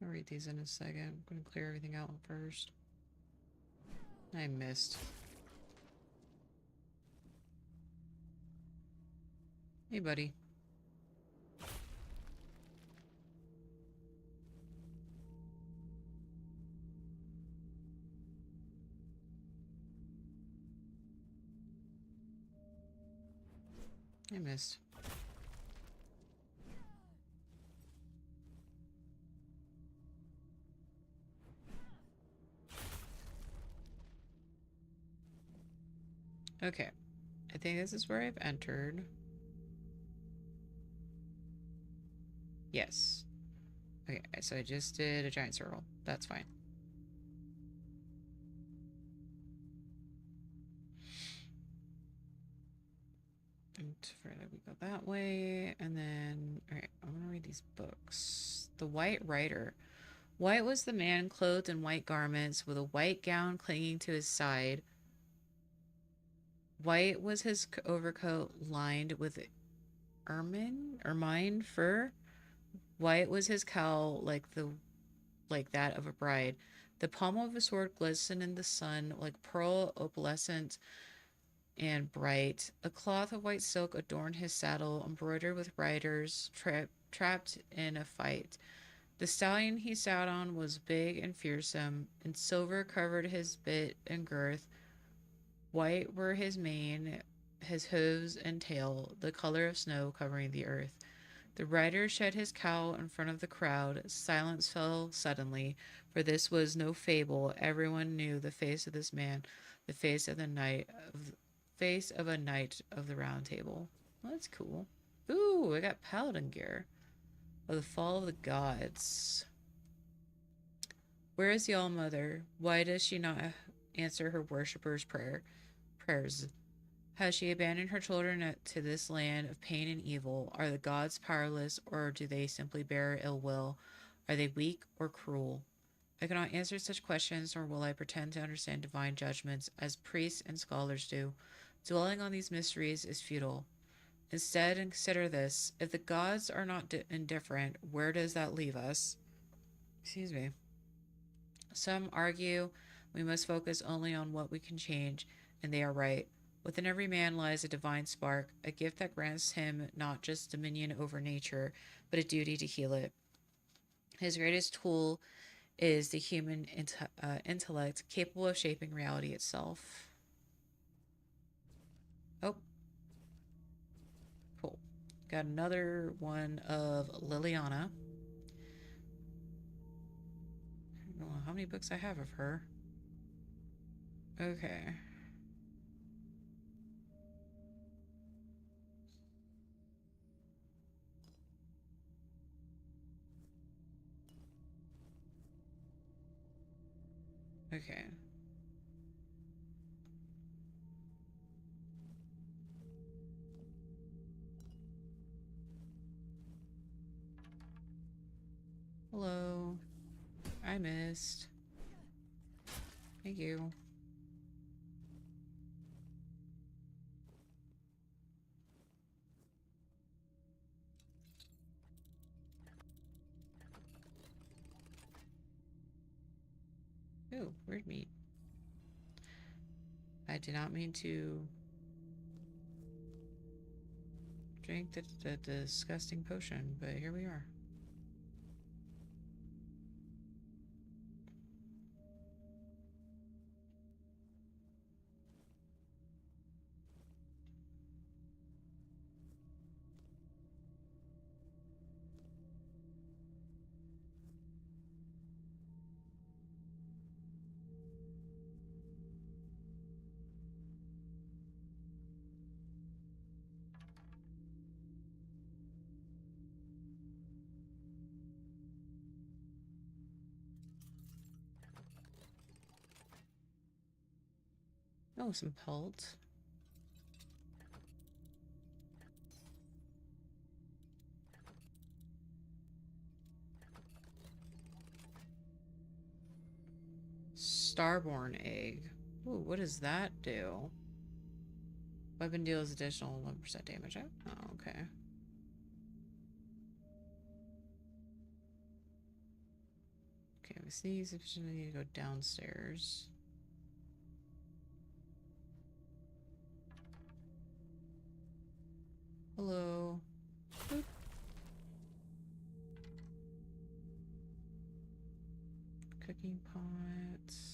I'll read these in a second. I'm gonna clear everything out first. I missed. Hey, buddy. I missed. Okay. I think this is where I've entered. Yes. Okay, so I just did a giant circle. That's fine. And we go that way, and then... Alright, I'm gonna read these books. The White Rider. White was the man clothed in white garments, with a white gown clinging to his side. White was his overcoat lined with ermine fur. White was his cowl like that of a bride. The pommel of his sword glistened in the sun like pearl opalescent and bright. A cloth of white silk adorned his saddle, embroidered with riders trapped in a fight. The stallion he sat on was big and fearsome, and silver covered his bit and girth. White were his mane, his hooves and tail, the color of snow covering the earth. The rider shed his cowl in front of the crowd. Silence fell suddenly, for this was no fable. Everyone knew the face of this man, the face of a knight of the Round Table. Well, that's cool. Ooh, I got paladin gear. Oh, the fall of the gods. Where is the All-Mother? Why does she not answer her worshippers' prayers? Has she abandoned her children to this land of pain and evil? Are the gods powerless, or do they simply bear ill will? Are they weak or cruel? I cannot answer such questions, nor will I pretend to understand divine judgments as priests and scholars do. Dwelling on these mysteries is futile. Instead, consider this. If the gods are not indifferent, where does that leave us? Excuse me. Some argue we must focus only on what we can change, and they are right. Within every man lies a divine spark, a gift that grants him not just dominion over nature, but a duty to heal it. His greatest tool is the human intellect, capable of shaping reality itself. Oh. Cool. Got another one of Liliana. I don't know how many books I have of her. Okay. Okay. Hello. I missed. Thank you. Ooh, weird meat. I did not mean to drink the disgusting potion, but here we are. Oh, some pelt. Starborn egg. Ooh, what does that do? Weapon deals additional 1% damage. Oh, okay. Okay, we sneeze. If you need to go downstairs. Hello. Boop. Cooking pots.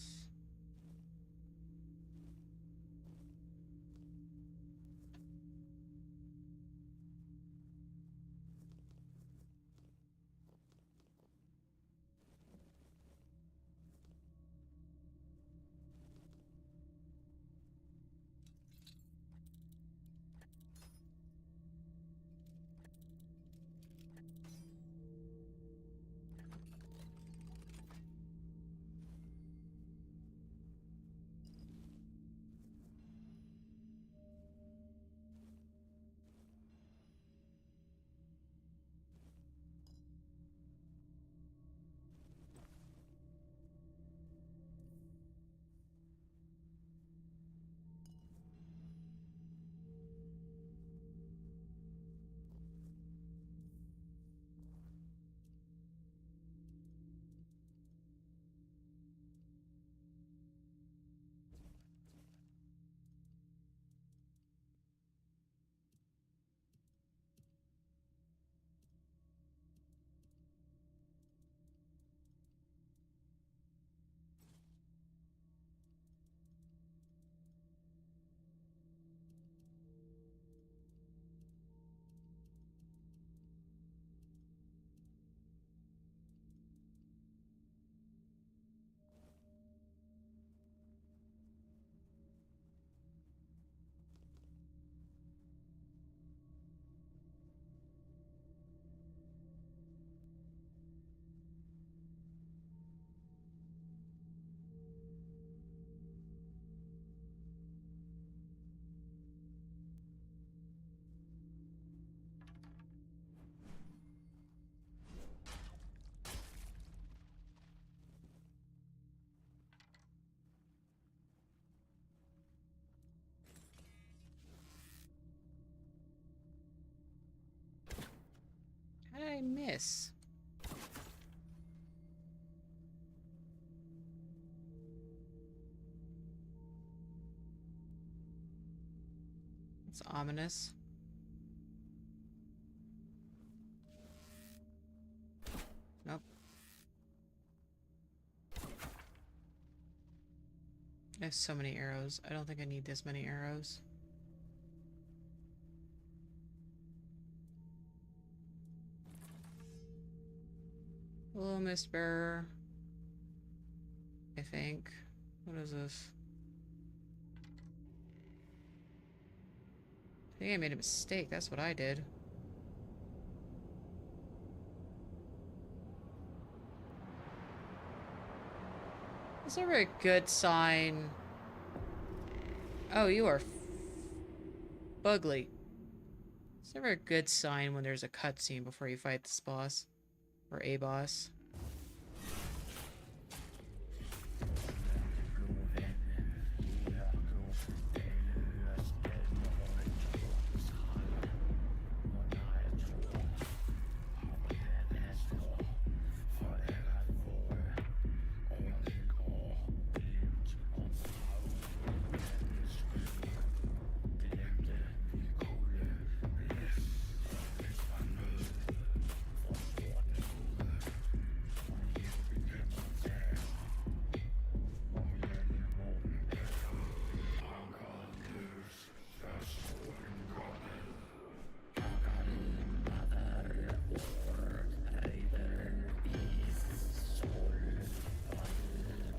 I miss? It's ominous. Nope. I have so many arrows. I don't think I need this many arrows. Hello, Mist Bearer. I think. What is this? I think I made a mistake. That's what I did. Is there a good sign? Oh, you are Bugly. Is there a good sign when there's a cutscene before you fight this boss? Or a boss?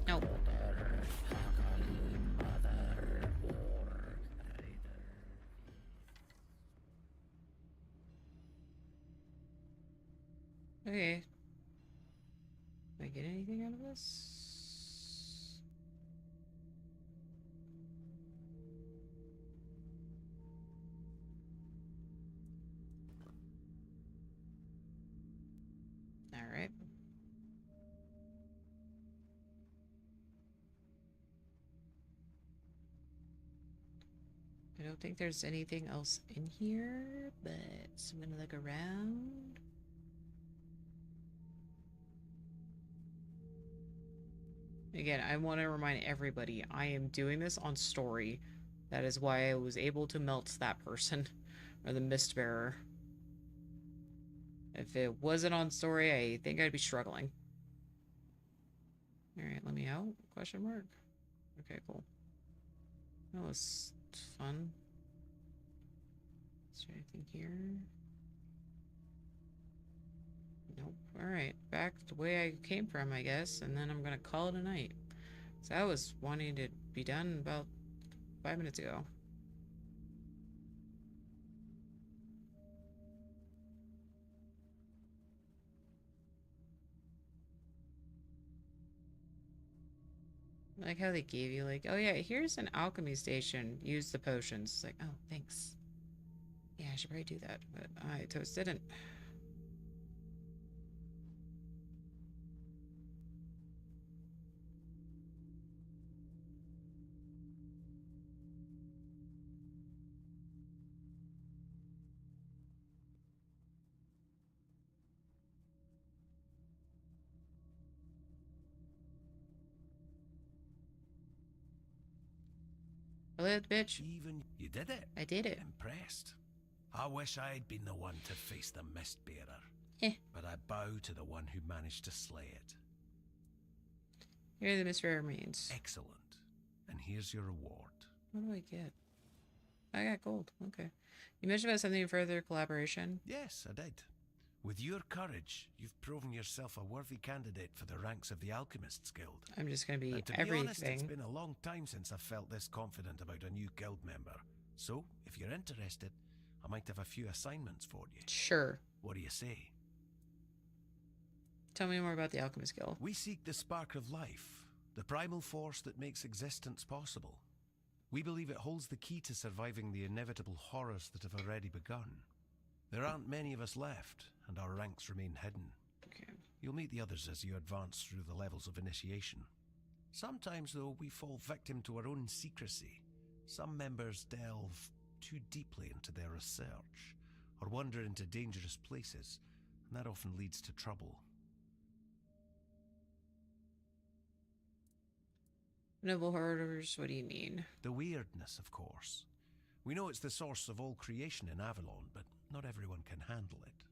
Nope. Okay. Did I get anything out of this? All right. I don't think there's anything else in here, but I'm gonna look around. Again, I want to remind everybody, I am doing this on story. That is why I was able to melt that person, or the Mist Bearer. If it wasn't on story, I think I'd be struggling. Alright, let me out? Question mark? Okay, cool. That was fun. Is there anything here? Nope. Alright, back the way I came from, I guess, and then I'm gonna call it a night. So I was wanting to be done about 5 minutes ago. I like how they gave you, like, oh yeah, here's an alchemy station. Use the potions. It's like, oh, thanks. Yeah, I should probably do that, but I toast didn't. Hello, bitch. Even you did it. I did it. Impressed. I wish I'd been the one to face the Mist Bearer. But I bow to the one who managed to slay it. Here are the Mist Bearer remains. Excellent. And here's your reward. What do I get? I got gold. Okay. You mentioned about something further collaboration? Yes, I did. With your courage, you've proven yourself a worthy candidate for the ranks of the Alchemists Guild. I'm just going to be and to everything. be honest, it's been a long time since I've felt this confident about a new guild member. So, if you're interested, I might have a few assignments for you. Sure. What do you say? Tell me more about the Alchemist Guild. We seek the spark of life, the primal force that makes existence possible. We believe it holds the key to surviving the inevitable horrors that have already begun. There aren't many of us left, and our ranks remain hidden. Okay. You'll meet the others as you advance through the levels of initiation. Sometimes, though, we fall victim to our own secrecy. Some members delve too deeply into their research, or wander into dangerous places, and that often leads to trouble. Noble hoarders, what do you mean? The weirdness, of course. We know it's the source of all creation in Avalon, but not everyone can handle it.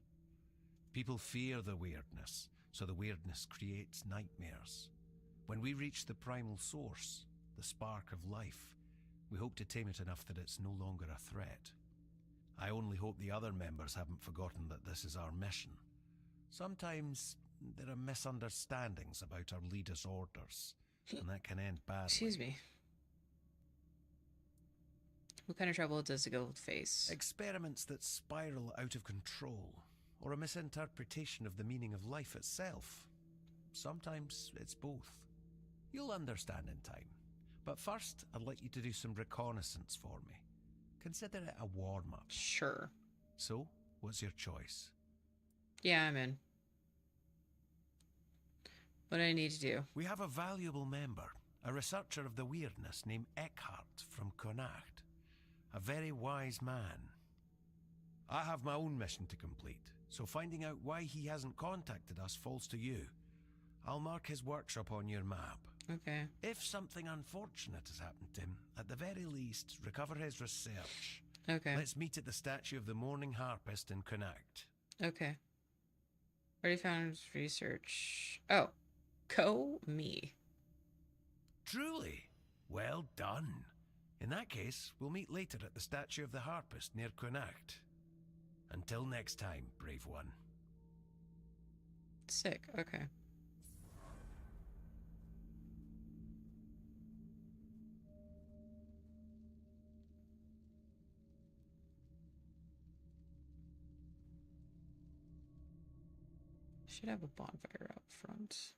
People fear the weirdness, so the weirdness creates nightmares. When we reach the primal source, the spark of life, we hope to tame it enough that it's no longer a threat. I only hope the other members haven't forgotten that this is our mission. Sometimes there are misunderstandings about our leaders' orders, and that can end badly. Excuse me. What kind of trouble does the guild face? Experiments that spiral out of control, or a misinterpretation of the meaning of life itself. Sometimes it's both. You'll understand in time. But first, I'd like you to do some reconnaissance for me. Consider it a warm-up. Sure. So, what's your choice? Yeah, I'm in. What do I need to do? We have a valuable member, a researcher of the weirdness named Eckhart from Connacht. A very wise man. I have my own mission to complete, so finding out why he hasn't contacted us falls to you. I'll mark his workshop on your map. Okay. If something unfortunate has happened to him, at the very least, recover his research. Okay. Let's meet at the statue of the Morning Harpist in Connacht. Okay. Already found research. Oh. Go me. Truly? Well done. In that case, we'll meet later at the statue of the Harpist near Connacht. Until next time, brave one. Sick, okay. Should have a bonfire out front.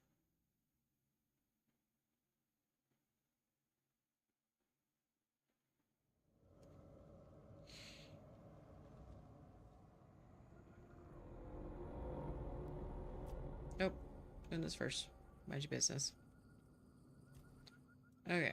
Nope. Doing this first. Mind your business. Okay.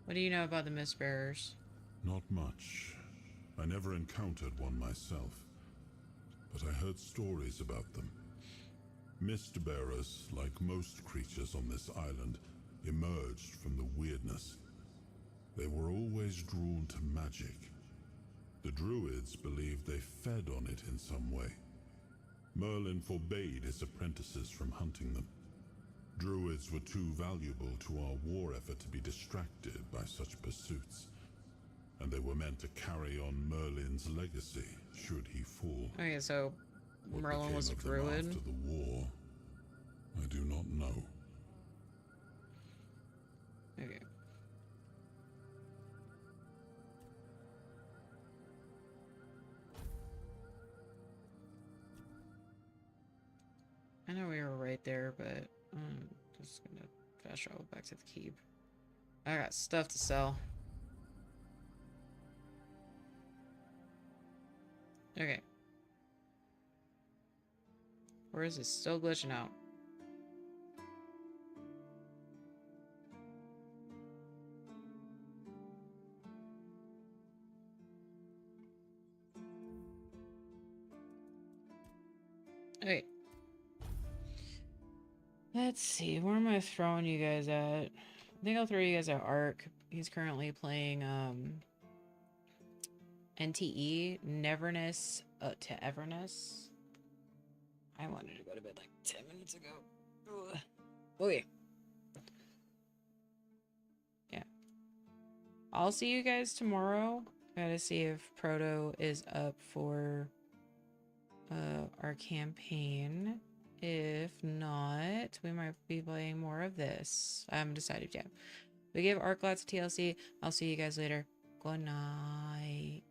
What do you know about the Mistbearers? Not much. I never encountered one myself, but I heard stories about them. Mistbearers, like most creatures on this island, emerged from the weirdness. They were always drawn to magic. The druids believed they fed on it in some way. Merlin forbade his apprentices from hunting them. Druids were too valuable to our war effort to be distracted by such pursuits, and they were meant to carry on Merlin's legacy should he fall. Okay, so What Merlin was a became of them druid. after the war, I do not know. Okay. I know we were right there, but I'm just gonna fast travel back to the keep. I got stuff to sell. Okay. Where is it? Still glitching out. Okay. Let's see, where am I throwing you guys at? I think I'll throw you guys at Ark. He's currently playing NTE, Neverness to Everness. I wanted to go to bed like 10 minutes ago. Ugh. Okay. Yeah. I'll see you guys tomorrow. Gotta see if Proto is up for our campaign. If not, we might be playing more of this. I haven't decided yet. We give Arc lots of TLC. I'll see you guys later. Good night.